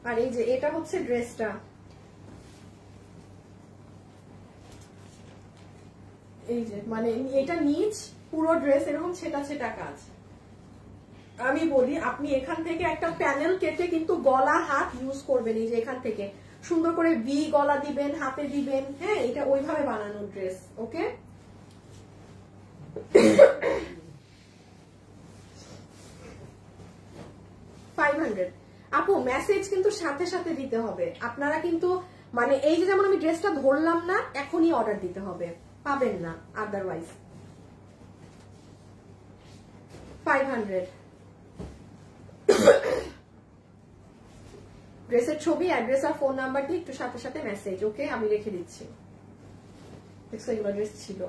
আর এই যে এটা হচ্ছে ড্রেসটা। এই যে মানে এটা নিচ পুরো ড্রেস এরকম ছেটা ছেটা কাজ। আমি বলি, আপনি এখান থেকে একটা প্যানেল কেটে কিন্তু গলা হাত ইউজ করবেন। এই যে এখান থেকে সুন্দর করে ভি গলা দিবেন, হাতে দিবেন। হ্যাঁ, এটা ওইভাবে বানানো ড্রেস, ওকে? আপু মেসেজ কিন্তু সাথে সাথে দিতে হবে। আপনারা কিন্তু মানে এই যে যেমন আমি ড্রেসটা ধরলাম না, এখনই অর্ডার দিতে হবে, পাবেন না আদারওয়াইজ। 500 ড্রেসের ছবি, অ্যাড্রেস আর ফোন নাম্বার দিয়ে একটু সাথে সাথে মেসেজ, ওকে? আমি রেখে দিচ্ছি। দেখছো, এগুলো ড্রেস ছিল।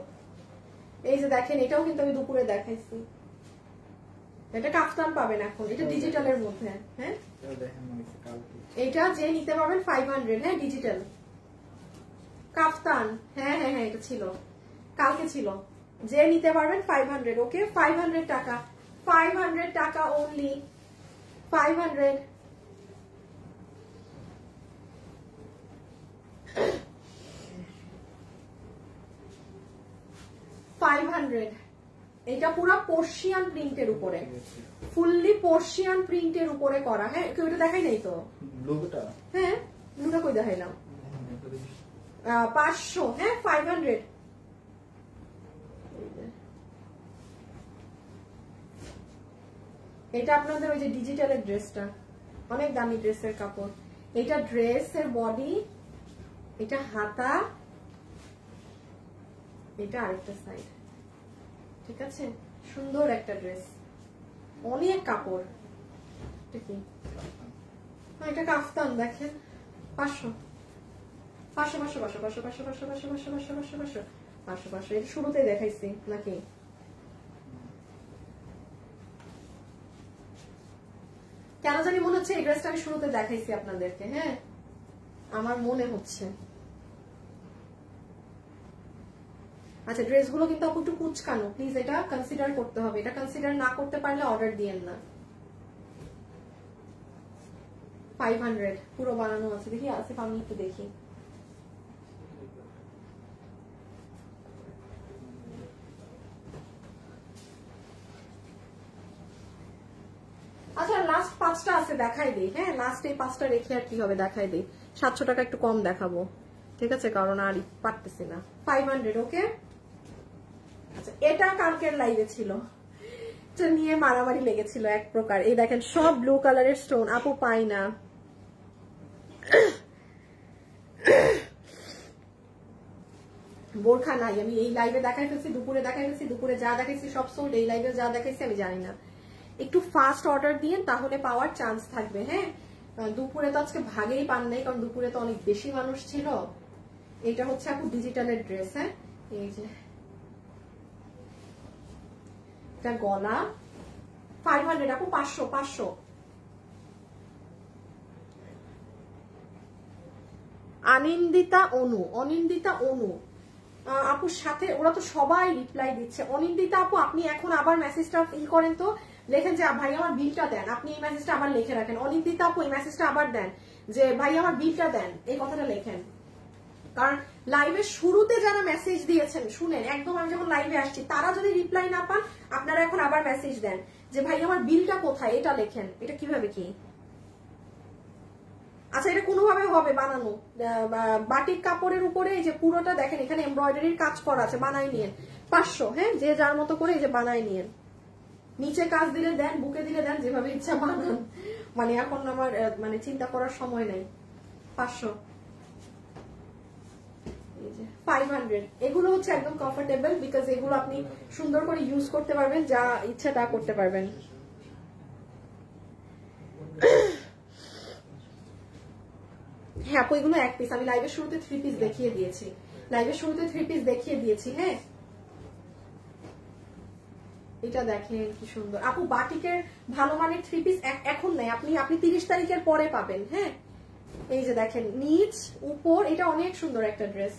এই যে দেখেন, এটাও কিন্তু আমি দুপুরে দেখাইছি। এটা কাফতান পাবেন এখন, এটা ডিজিটালের মধ্যে। হ্যাঁ, এটা যে নিতে পারবেন 500। হ্যাঁ, ডিজিটাল কাফতান। হ্যাঁ হ্যাঁ হ্যাঁ, এটা ছিল, কালকে ছিল। যে নিতে পারবেন 500, ওকে? 500 টাকা, 500 টাকা অনলি। 500। এটা পুরো পর্শিয়ান প্রিন্টের উপরে, ফুললি পর্শিয়ান প্রিন্টের উপরে করা। হ্যাঁ, কেউ এটা দেখাই নাই তো? ব্লুটা? হ্যাঁ, ব্লুটা কই দেখাইলাম? 500। হ্যাঁ, 500। এটা আপনাদের ওই যে ডিজিটালের ড্রেসটা, অনেক দামি ড্রেসের কাপড়। এটা ড্রেসের বডি, এটা হাতা, এটা আরেকটা সাইড। ঠিক আছে, সুন্দর একটা ড্রেস, অনেক কাপড়। কি এটা কাফতান, দেখেন। 500 500 500 500 500 500 500 500 500 500 500 500 500। এটা শুরুতে দেখাইছি নাকি? কেন জানি মনে হচ্ছে এই ড্রেসটা আমি শুরুতে দেখাইছি আপনাদেরকে। হ্যাঁ, আমার মনে হচ্ছে। আচ্ছা, ড্রেসগুলো কিন্তু একটু কুচকানো, প্লিজ এটা কনসিডার করতে হবে। এটা কনসিডার না করতে পারলে অর্ডার দিয়েন না। 500 পুরো বানানো আছে। দেখি আসিফ, আমি একটু দেখি। আচ্ছা, লাস্ট 5টা আছে, দেখাই দিই। হ্যাঁ, লাস্ট এই 5টা রেখে আর কি হবে, দেখাই দিই। 700 টাকা একটু কম দেখাবো, ঠিক আছে? কারণ আর পারতেছি না। 500, ওকে? আচ্ছা, এটা কালকের লাইভে ছিল, এটা নিয়ে মারামারি লেগেছিল এক প্রকার। এই দেখেন, সব ব্লু কালারের স্টোন। আপু পাই না। বোরখা নাই। আমি এই লাইভে দেখাই ফেলছি, দুপুরে দেখাই ফেলছি। দুপুরে যা দেখাইছি সব সোল্ড। এই লাইভে যা দেখাইছি আমি জানি না। একটু ফাস্ট অর্ডার দিন, তাহলে পাওয়ার চান্স থাকবে। হ্যাঁ, দুপুরে তো আজকে ভাগেই পান নাই, কারণ দুপুরে তো অনেক বেশি মানুষ ছিল। এটা হচ্ছে আপু ডিজিটালের ড্রেস। হ্যাঁ, এই যে এটা গলা। 500 আপু। 500 অনিন্দিতা অনু আপুর সাথে ওরা তো সবাই রিপ্লাই দিচ্ছে। অনিন্দিতা আপু, আপনি এখন আবার মেসেজটা ই করেন তো, লেখেন যে ভাই আমার বিলটা দেন। আপনি এই মেসেজটা আবার লিখে রাখেন। অনিন্দিতা আপু, এই মেসেজটা আবার দেন যে ভাই আমার বিলটা দেন, এই কথাটা লেখেন। কারণ লাইভের শুরুতে যারা মেসেজ দিয়েছেন, শুনেন একদম, আমি যখন লাইভে আসছি, তারা যদি রিপ্লাই না পান, আপনারা এখন আবার মেসেজ দেন যে ভাই আমার বিলটা কোথায়, এটা লেখেন। এটা কিভাবে কি? আচ্ছা এটা কোনোভাবে হবে বানানো, বাটিক কাপড়ের উপরে এই যে পুরোটা দেখেন এখানে এমব্রয়ডারির কাজ করা আছে, বানাই নিয়েন 500। হ্যাঁ, যে যার মতো করে এই যে বানাই নিয়েন, নিচে কাজ দিলে দেন, বুকে দিলে দেন, যেভাবে ইচ্ছা বানান। মানে এখন আমার মানে চিন্তা করার সময় নাই। 500, 500। এগুলো হচ্ছে একদম কমফোর্টেবল, বিকজ এগুলো আপনি সুন্দর করে ইউজ করতে পারবেন, যা ইচ্ছা তা করতে পারবেন। হ্যাঁ আপু এগুলো এক পিস, আমি লাইভের শুরুতে 3 পিস দেখিয়ে দিয়েছি, লাইভের শুরুতে 3 পিস দেখিয়ে দিয়েছি। হ্যাঁ এটা দেখেন কি সুন্দর আপু, বাটিকের ভালো মানের 3 পিস এখন নাই, আপনি 30 তারিখের পরে পাবেন। হ্যাঁ এই যে দেখেন নিচ উপর, এটা অনেক সুন্দর একটা ড্রেস।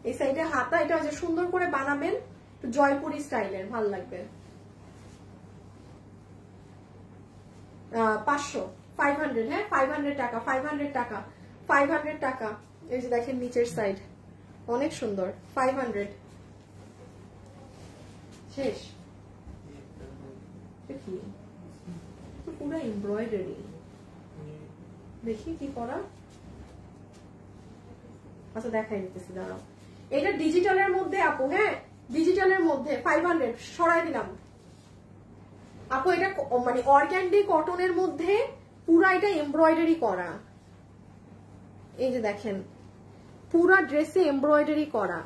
এই সাইডে হাতা, এটা যে সুন্দর করে বানাবেন জয়পুরি স্টাইলের, ভালো লাগবে। 500, 500। হ্যাঁ 500 টাকা, 500 টাকা, 500 টাকা। এই যে দেখেন নিচের সাইড অনেক সুন্দর, 500 শেষ। পুরো এমব্রয়ডারি, দেখি কি করা। আচ্ছা দেখাই দিতেছি, দাঁড়াও। এটা ডিজিটালের মধ্যে আপু, হ্যাঁ ডিজিটালের মধ্যে 500 সরাই দিলাম আপু। এটা মানে অর্গানডি কটনের মধ্যে পুরা এটা এমব্রয়ডারি করা, এই যে দেখেন পুরা ড্রেসে এমব্রয়ডারি করা।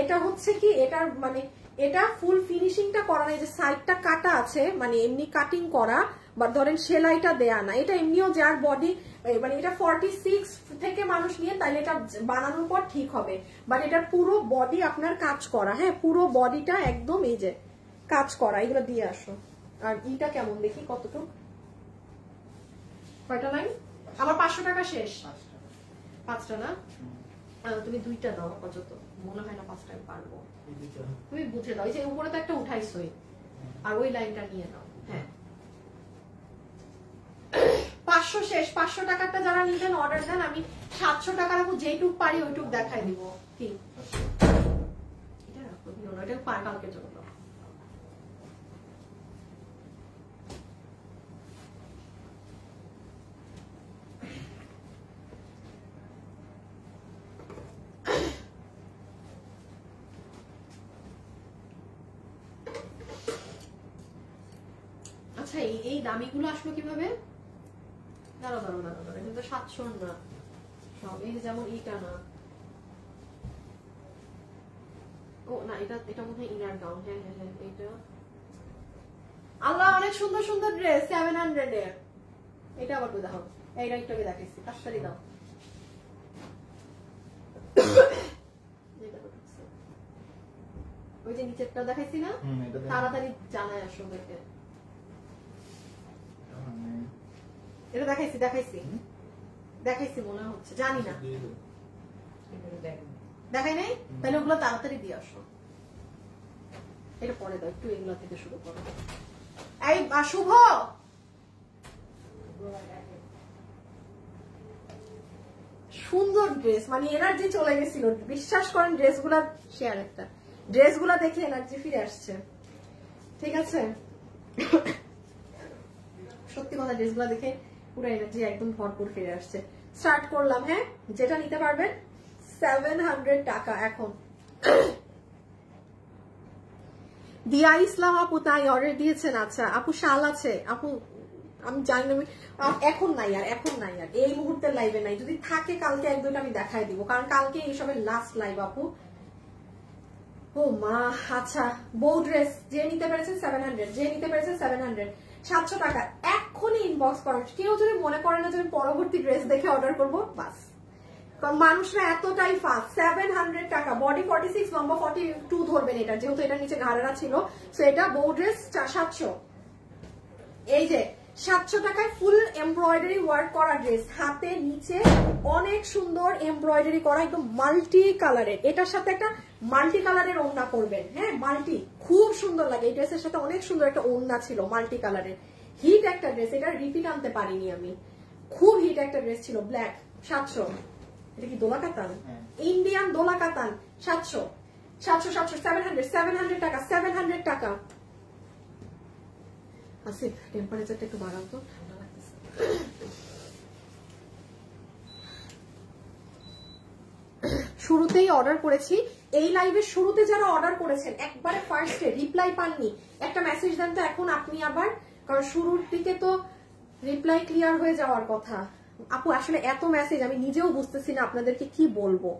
এটা হচ্ছে কি এটার মানে এটা ফুল ফিনিশিংটা করা না, এই যে সাইডটা কাটা আছে, মানে এমনি কাটিং করা, বা ধরেন সেলাইটা দেয়া না। এটা এমনিও যার বডি মানে এটা 46 থেকে মানুষ নিয়ে, তাইলে এটা বানানোর পর ঠিক হবে। বাট এটার পুরো বডি আপনার কাজ করা। হ্যাঁ পুরো বডিটা একদম এই যে কাজ করা। এগুলো দিয়ে আসো। আর ইটা কেমন দেখি, কতটুকু, কয়টা লাইন? আমার 500 টাকা শেষ। 5টা না, তুমি 2টা দাও আপাতত, মনে হয় না 5টায় পারবো। তুমি বুঝে দাও, এই যে উপরে তো একটা উঠাইছই, আর ওই লাইনটা নিয়ে নাও। হ্যাঁ 500 শেষ। 500 টাকাটা যারা নিবেন অর্ডার দেন, আমি 700 টাকা রাখবো, যেইটুক পারি ওইটুক দেখাই দিব। কি এটা রাখো, দিও না, এটা কালকে জন্য। আচ্ছা এই দামিগুলো আসলো কিভাবে? দাঁড়াও দাঁড়াও দাঁড়াও দাঁড়াও, কিন্তু 700 না সব। এই যেমন এইটা না, ও না এটা এটা মনে হয় ইনার গাউন। হ্যাঁ হ্যাঁ হ্যাঁ এটা, আল্লাহ অনেক সুন্দর সুন্দর ড্রেস 700 এর। এটা আবার দেখো, এইটা একটু আগে দেখাইছি, তাড়াতাড়ি দাও। ওই যে নিচেরটা দেখাইছি না, তাড়াতাড়ি জানাই আসো দেখে। এটা দেখাইছি দেখাইছি দেখাইছি মনে হচ্ছে, জানি না দেখাই নাই, তাহলে ওগুলো তাড়াতাড়ি দিয়ে আসো। এটা পরে দাও, একটু এগুলো থেকে শুরু করো। এই শুভ, সুন্দর ড্রেস, মানে এনার্জি চলে গেছিল, বিশ্বাস করেন। ড্রেসগুলা শেয়ার একটা, ড্রেসগুলা দেখে এনার্জি ফিরে আসছে। ঠিক আছে সত্যি কথা, ড্রেসগুলা দেখে পুরো এনার্জি একদম ভরপুর ফিরে আসছে। স্টার্ট করলাম। হ্যাঁ যেটা নিতে পারবেন 700 টাকা এখন। দিয়া ইসলাম আপু তাই অর্ডার দিয়েছেন। আচ্ছা আপু শাল আছে আপু, আমি জানি না, এখন নাই আর, এখন নাই আর, এই মুহূর্তের লাইভে নাই। যদি থাকে কালকে 1-2টা আমি দেখাই দিব, কারণ কালকে এইসবের লাস্ট লাইভ আপু। ও মা, আচ্ছা বউ ড্রেস যে নিতে পেরেছেন 700, যে নিতে পেরেছেন 700, 700 টাকা। এক্ষুনি ইনবক্স করেন। কেউ যদি মনে করেন না যে আমি পরবর্তী ড্রেস দেখে অর্ডার করবো, বাস, কারণ মানুষরা এতটাই ফাস্ট। 700 টাকা, বডি 46, লম্বা 42 ধরবেন এটা, যেহেতু এটা নিচে ঘাড়েরা ছিল। সো এটা বউ ড্রেস 700। এই যে 700 টাকায় ফুল এমব্রয়ডারি ওয়ার্ক করা ড্রেস, হাতে নিচে অনেক সুন্দর এমব্রয়ডারি করা, একদম মাল্টি কালারের। এটার সাথে একটা মাল্টি কালারের ওড়না পরবেন। হ্যাঁ মাল্টি, খুব সুন্দর লাগে। এই ড্রেসের সাথে অনেক সুন্দর একটা ওড়না ছিল মাল্টি কালারের, হিট একটা ড্রেস। এটা রিপিট আনতে পারিনি আমি, খুব হিট একটা ড্রেস ছিল। ব্ল্যাক 700। এটা কি দোলা কাতান, ইন্ডিয়ান দোলা কাতান। 700 700 700 700 টাকা, 700 টাকা। আসিফ টেম্পারেচারটা একটু বাড়াও তো, ঠান্ডা লাগতেছে। শুরুতেই অর্ডার করেছি, এই লাইভের শুরুতে যারা অর্ডার করেছেন একবারে ফার্স্টে রিপ্লাই পাননি, একটা মেসেজ দেন তো এখন আপনি আবার, কারণ শুরুর দিকে তো রিপ্লাই ক্লিয়ার হয়ে যাওয়ার কথা। আপু আসলে এত মেসেজ আমি নিজেও বুঝতেছি না আপনাদেরকে কি বলবো,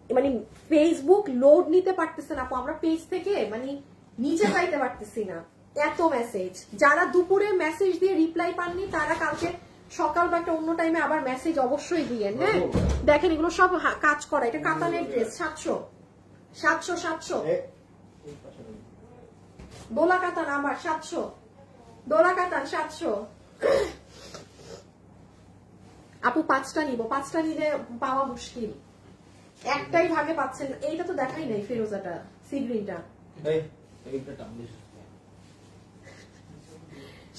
মানে ফেসবুক লোড নিতে পারতেছে না আপু, আমরা পেজ থেকে মানে নিচে পাইতে পারতেছি না, এত মেসেজ। যারা দুপুরে মেসেজ দিয়ে রিপ্লাই পাননি তারা কালকে সকাল বা একটা অন্য টাইমে আবার মেসেজ অবশ্যই দিয়েন। হ্যাঁ দেখেন এগুলো সব কাজ করা, এটা কাতানের ড্রেস 700 700 700 দোলা কাতান, আমার 700 দোলা কাতান 700। আপু 5টা নিব, 5টা নিলে পাওয়া মুশকিল, একটাই ভাগে পাচ্ছেন। এইটা তো দেখাই নাই, ফিরোজাটা সি গ্রিনটা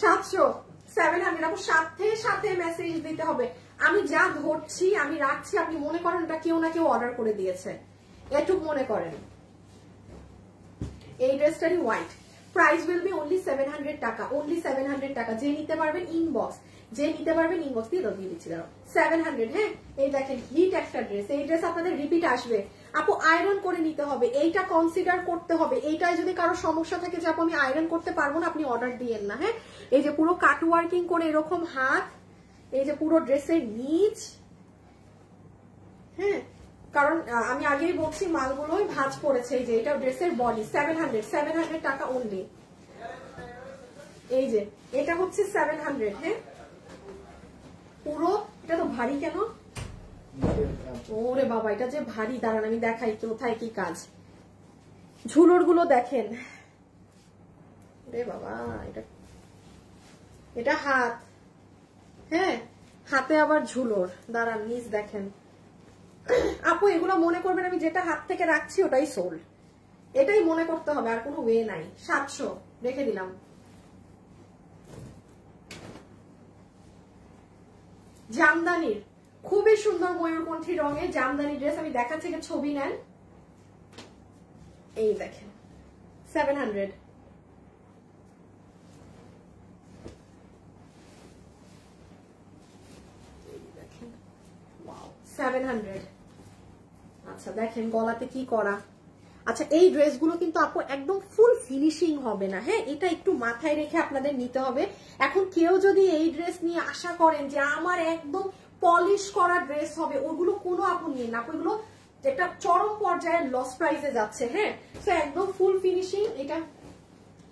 700 700 আপু, সাথে সাথে মেসেজ দিতে হবে। আমি যা ধরছি আমি রাখছি, আপনি মনে করেন এটা কেউ না কেউ অর্ডার করে দিয়েছে, এটুক মনে করেন। এই ড্রেসটারই white, price will be only 700 টাকা, অনলি 700 টাকা। যে নিতে পারবেন ইনবক্স, যে নিতে পারবেন ইনবক্স দিয়ে দিচ্ছি দাঁড়াও 700। হ্যাঁ এই দেখেন হিট একটা ড্রেস, এই ড্রেস আপনাদের রিপিট আসবে আপু, আয়রন করে নিতে হবে, এইটা কনসিডার করতে হবে। এইটায় যদি কারো সমস্যা থাকে যে আপু আমি আয়রন করতে পারবো না, আপনি অর্ডার দিয়েন না। হ্যাঁ এই যে পুরো কাট ওয়ার্কিং করে এরকম হাত, এই যে পুরো ড্রেসের নিচ, হ্যাঁ কারণ আমি আগেই বলছি মালগুলোই ভাঁজ পড়েছে। এই যে এটা ড্রেসের বডি 700 টাকা অনলি। এই যে এটা হচ্ছে 700। হ্যাঁ পুরো, এটা তো ভারী কেন, ওরে বাবা এটা যে ভারী, দাঁড়ান আমি দেখাই কোথায় কি কাজ। ঝুলোর গুলো দেখেন, রে বাবা এটা হাত, হ্যাঁ হাতে আবার ঝুলোর, দাঁড়ান নিচ দেখেন। আপু এগুলো মনে করবেন আমি যেটা হাত থেকে রাখছি ওটাই সোল, এটাই মনে করতে হবে, আর কোনো ওয়ে নাই। 700 রেখে দিলাম। জামদানির খুবই সুন্দর ময়ূরকণ্ঠী রঙে জামদানি ড্রেস আমি দেখাচ্ছি, ছবি নেন। এই দেখেন 700। 700। আচ্ছা দেখেন গলাতে কি করা। আচ্ছা এই ড্রেসগুলো কিন্তু আপু একদম ফুল ফিনিশিং হবে না, হ্যাঁ এটা একটু মাথায় রেখে আপনাদের নিতে হবে। এখন কেউ যদি এই ড্রেস নিয়ে আশা করেন যে আমার একদম পলিশ করা ড্রেস হবে, ওগুলো কোনো আপু নিয়ে না, ওগুলো যেটা চরম পর্যায়ে লস প্রাইসে যাচ্ছে। হ্যাঁ তো একদম ফুল ফিনিশিং, এটা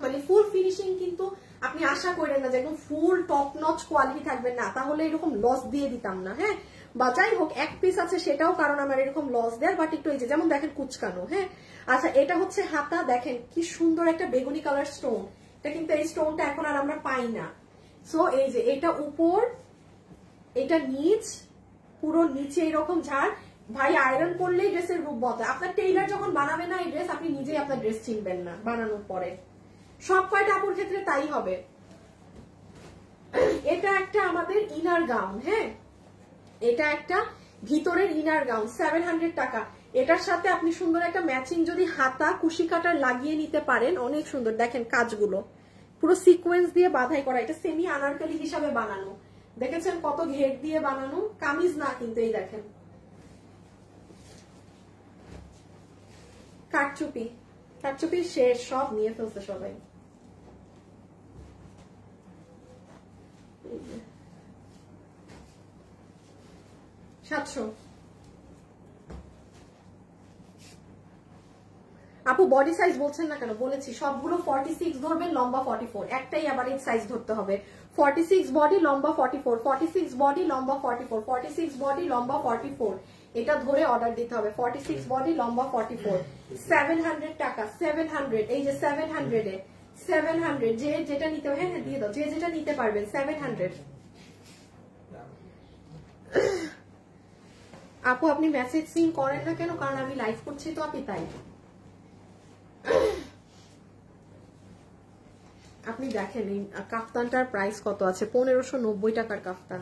মানে ফুল ফিনিশিং কিন্তু আপনি আশা করেন না যে একদম ফুল টপ নচ কোয়ালিটি থাকবে না, তাহলে এরকম লস দিয়ে দিতাম না। হ্যাঁ বা যাই হোক এক পিস আছে সেটাও কারণ আমার এরকম লস দেয়, বাট একটু এই যে যেমন দেখেন কুচকানো। হ্যাঁ আচ্ছা এটা হচ্ছে হাতা, দেখেন কি সুন্দর একটা বেগুনি কালার স্টোন, এটা কিন্তু এই স্টোনটা এখন আর আমরা পাই না। সো এই যে এটা উপর, এটা নিচ, পুরো নিচে এরকম ঝাড়। ভাই আয়রন করলেই ড্রেসের রূপ বদলায়, আপনার টেইলার যখন বানাবে না এই ড্রেস আপনি নিজেই আপনার ড্রেস চিনবেন না বানানোর পরে, সব কয়টা আপুর ক্ষেত্রে তাই হবে। এটা একটা আমাদের ইনার গাউন, হ্যাঁ এটা একটা ভিতরের ইনার গাউন 700 টাকা। এটার সাথে আপনি সুন্দর একটা ম্যাচিং যদি হাতা কুশি কাটার লাগিয়ে নিতে পারেন, অনেক সুন্দর। দেখেন কাজগুলো পুরো সিকোয়েন্স দিয়ে বাঁধাই করা, এটা সেমি আনারকলি হিসাবে বানানো, দেখেছেন কত ঘের দিয়ে বানানো, কামিজ না কিন্তু। এই দেখেন কাটচুপি, কাটচুপি শেষ, সব নিয়ে ফেলছে সবাই। আপু বডি সাইজ বলছেন না কেন? বলেছি সবগুলো 46 ধরবেন, লম্বা 44, একটাই আবার এই সাইজ ধরতে হবে। 46 বডি লম্বা 44, 46 বডি লম্বা 44, 46 বডি লম্বা 44, এটা ধরে অর্ডার দিতে হবে। 46 বডি লম্বা 44, 700 টাকা। 700, এই যে 700 এ 700, যে যেটা নিতে, হ্যাঁ হ্যাঁ দিয়ে দাও, যে যেটা নিতে পারবেন 700। আপু আপনি মেসেজ সিন করেন না কেন? কারণ আমি লাইভ করছি তো আপনি তাই। আপনি দেখেন এই কাফতানটার প্রাইস কত আছে, 1590 টাকার কাফতান,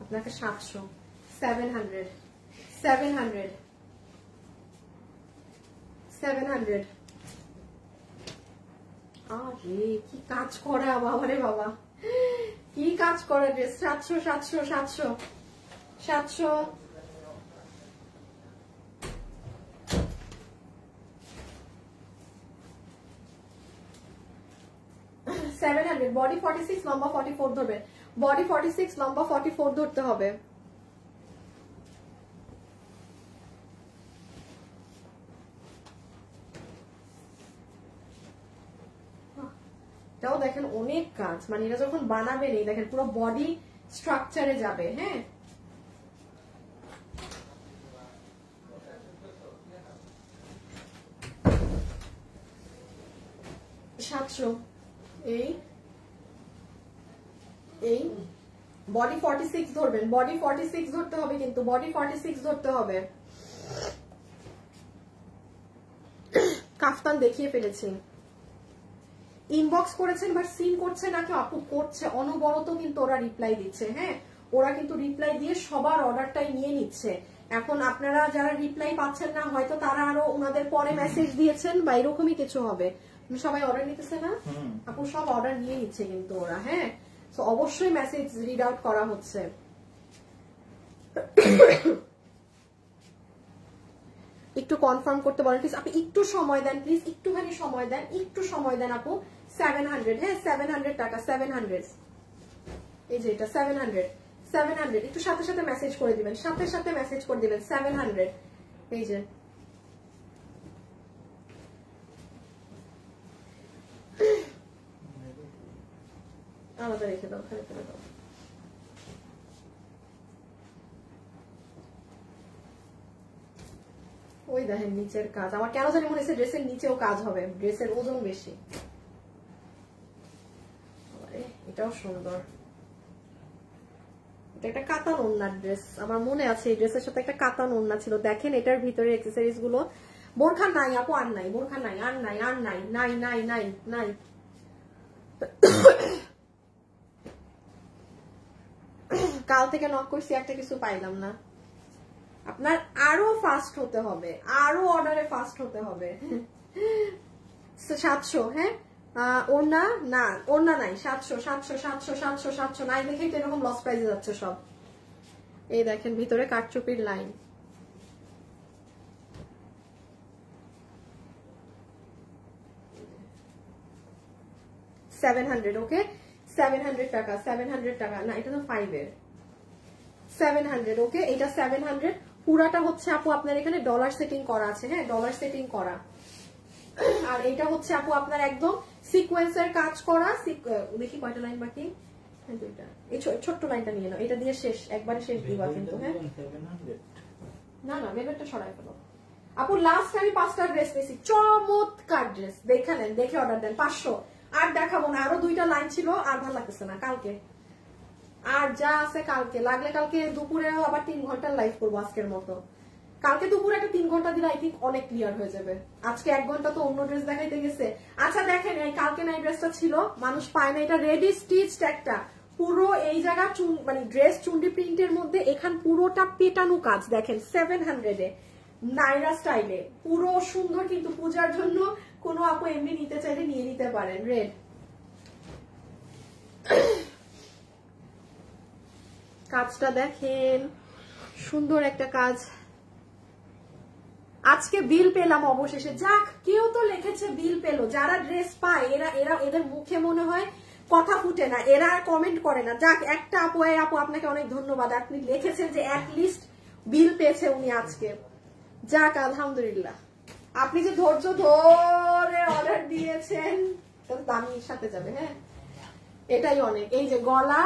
আপনাকে 700, 700, 700, 700। আরে কি কাজ করা বাবা রে বাবা, কি কাজ করে ড্রেস। 700 700 700 700 700 বডি 46 লম্বা 44 ধরবে, বডি 46 লম্বা 44 ধরতে হবে। এটাও দেখেন অনেক কাজ, মানে এটা যখন বানাবেন এই দেখেন পুরো বডি স্ট্রাকচারে যাবে। হ্যাঁ, সাতশো এই এই বডি 46 ধরবেন, বডি 46 ধরতে হবে, কিন্তু বডি 46 ধরতে হবে। কাফতান দেখিয়ে ফেলেছি। ইনবক্স করেছেন বাট সিন করছে না কেউ, আপু করছে অনবরত, কিন্তু ওরা রিপ্লাই দিচ্ছে। হ্যাঁ, ওরা কিন্তু রিপ্লাই দিয়ে সবার অর্ডারটাই নিয়ে নিচ্ছে। এখন আপনারা যারা রিপ্লাই পাচ্ছেন না, হয়তো তারা আরো ওনাদের পরে মেসেজ দিয়েছেন বা এরকমই কিছু হবে। সবাই অর্ডার নিতেছে না আপু, সব অর্ডার নিয়ে নিচ্ছে কিন্তু ওরা। হ্যাঁ, তো অবশ্যই মেসেজ রিড আউট করা হচ্ছে। একটু কনফার্ম করতে বলেন প্লিজ, আপনি একটু সময় দেন প্লিজ, একটুখানি সময় দেন, একটু সময় দেন আপু। 700, হ্যাঁ 700 টাকা, 700 এই যে এটা 700 700 একটু সাথে সাথে মেসেজ করে দিবেন, সাথে সাথে মেসেজ করে দিবেন 700। এই যে আলাদা রেখে দাও, ওখানে ফেলে দাও। ওই দেখেন নিচের কাজ, আমার কেন জানি মনে হচ্ছে ড্রেসের নিচেও কাজ হবে, ড্রেসের ওজন বেশি। এটাও সুন্দর, এটা একটা কাতান ওড়নার ড্রেস, আমার মনে আছে এই ড্রেসের সাথে একটা কাতান ওড়না ছিল। দেখেন এটার ভিতরে অ্যাকসেসরিজ গুলো, বোরখা নাই আপু, আর নাই বোরখা, নাই আর নাই আর নাই নাই নাই নাই নাই। কাল থেকে নক করছি, একটা কিছু পাইলাম না। আপনার আরো ফাস্ট হতে হবে, আরো অর্ডারে ফাস্ট হতে হবে। 700, হ্যাঁ ওড়না না, ওড়না নাই। 700 700 700 700 700 নাই দেখেই তো এরকম লস প্রাইজে যাচ্ছে সব। এই দেখেন ভিতরে কাটচুপির লাইন। $700, ওকে 700 টাকা, 700 টাকা না, এটা তো 5 এর। 700, ওকে এটা 700। পুরাটা হচ্ছে আপু আপনার এখানে ডলার সেটিং করা আছে। হ্যাঁ, ডলার সেটিং করা। আর এটা হচ্ছে আপু আপনার একদম সিকোয়েন্সের কাজ করা। দেখি কয়টা লাইন বাকি, হ্যাঁ দুইটা। এই ছোট্ট লাইনটা নিয়ে নাও, এটা দিয়ে শেষ, একবারে শেষ দিবা কিন্তু। হ্যাঁ না না, মেবেরটা সরাই ফেলো আপু। লাস্ট আমি 5টা ড্রেস পেয়েছি, চমৎকার ড্রেস, দেখে নেন, দেখে অর্ডার দেন। 500 আর দেখাবো না, আরো 2টা লাইন ছিল, আর ভালো লাগতেছে না। কালকে আর যা আছে কালকে, লাগলে কালকে দুপুরেও আবার 3 ঘন্টার লাইভ করবো আজকের মতো। কালকে দুপুরে একটা 3 ঘন্টা দিলে আই থিঙ্ক অনেক ক্লিয়ার হয়ে যাবে। আজকে 1 ঘন্টা তো অন্য ড্রেস দেখাইতে গেছে। আচ্ছা দেখেন, এই কালকে না ড্রেসটা ছিল, মানুষ পায় না, এটা রেডি স্টিচড একটা পুরো এই জায়গা মানে ড্রেস চুন্ডি প্রিন্টের মধ্যে এখান পুরোটা পেটানো কাজ। দেখেন 700 এ নাইরা স্টাইলে, পুরো সুন্দর। কিন্তু পূজার জন্য কোনো আপু এমনি নিতে চাইলে নিয়ে নিতে পারেন। রেড কাজটা দেখেন, সুন্দর একটা কাজ। আজকে বিল পেলাম অবশেষে, যাক কেউ তো লিখেছে বিল পেলো। যারা ড্রেস পায় এরা এরা এদের মুখে মনে হয় কথা ফুটে না, এরা আর কমেন্ট করে না। যাক একটা আপু, আপু আপনাকে অনেক ধন্যবাদ, আপনি লিখেছেন যে অ্যাটলিস্ট বিল পেয়েছে উনি আজকে। যাক আলহামদুলিল্লাহ, আপনি যে ধৈর্য ধরে অর্ডার দিয়েছেন, দামির সাথে যাবে। হ্যাঁ এটাই অনেক। এই যে গলা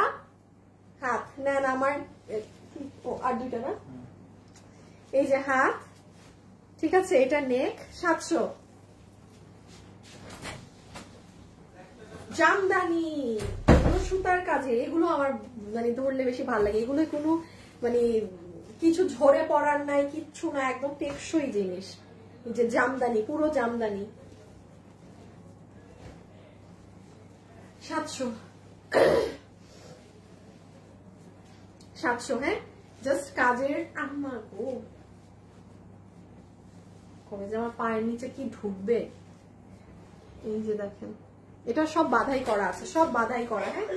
হাত নেন আমার, ও আর 2টা না, এই যে হাত, ঠিক আছে, এটা নেক। 700 জামদানি, সুতার কাজে এগুলো আমার মানে ধরলে বেশি ভালো লাগে। এগুলো কোনো মানে কিছু ঝরে পড়ার নাই, কিচ্ছু না, একদম টেকসই জিনিস। এই যে জামদানি, পুরো জামদানি। 700 700, হ্যাঁ জাস্ট কাজের। আমার গো কবে যে আমার পায়ের নিচে কি ঢুকবে। এই যে দেখেন এটা সব বাধাই করা আছে, সব বাধাই করা। হ্যাঁ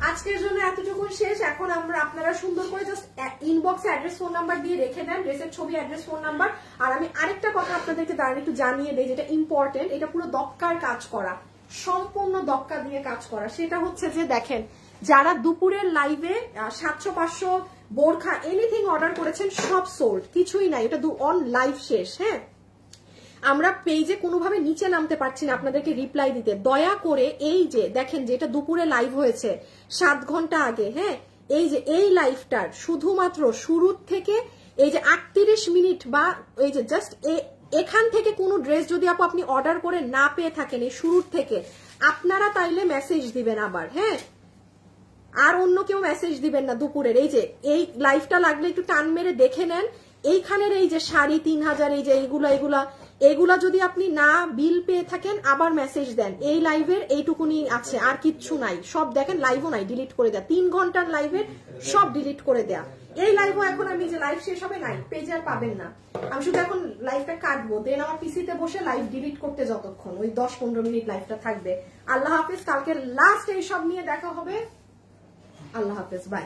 আজকের জন্য এতটুকু শেষ। এখন আমরা আপনারা সুন্দর করে জাস্ট ইনবক্সে অ্যাড্রেস ফোন নাম্বার দিয়ে রেখে দেন, ড্রেসের ছবি অ্যাড্রেস ফোন নাম্বার। আর আমি আরেকটা কথা আপনাদেরকে দাঁড়ান একটু জানিয়ে দেই, যেটা ইম্পর্টেন্ট, এটা পুরো দক্কার কাজ করা, সম্পূর্ণ দক্কা দিয়ে কাজ করা। সেটা হচ্ছে যে দেখেন, যারা দুপুরের লাইভে 700-500 বোরখা এনিথিং অর্ডার করেছেন সব সোল্ড, কিছুই নাই, এটা অন লাইভ শেষ। হ্যাঁ আমরা পেজে কোনোভাবে নিচে নামতে পারছি না আপনাদেরকে রিপ্লাই দিতে। দয়া করে এই যে দেখেন যে এটা দুপুরে লাইভ হয়েছে 7 ঘন্টা আগে, হ্যাঁ এই যে এই লাইভটার শুধুমাত্র শুরু থেকে এই যে 38 মিনিট বা এই যে জাস্ট এখান থেকে কোনো ড্রেস যদি আপনি অর্ডার করে না পেয়ে থাকেন এই শুরুর থেকে, আপনারা তাইলে মেসেজ দিবেন আবার। হ্যাঁ আর অন্য কেউ মেসেজ দিবেন না দুপুরের। এই যে এই লাইভটা লাগলে একটু টান মেরে দেখে নেন, এইখানের এই যে 3500 এই যে এগুলা যদি আপনি না বিল পেয়ে থাকেন আবার মেসেজ দেন। এই লাইভের এইটুকুনি আছে, আর কিচ্ছু নাই, সব দেখেন লাইভও নাই, ডিলিট করে দেয়া, 3 ঘন্টার লাইভের সব ডিলিট করে দেয়া। এই লাইভও এখন আমি যে লাইভ শেষ হবে নাই, পেজে আর পাবেন না। আমি শুধু এখন লাইভটা কাটবো, দেন আমার পিসিতে বসে লাইভ ডিলিট করতে যতক্ষণ ওই 10-15 মিনিট লাইভটা থাকবে। আল্লাহ হাফেজ, কালকে লাস্ট এই সব নিয়ে দেখা হবে। আল্লাহ হাফেজ, বাই।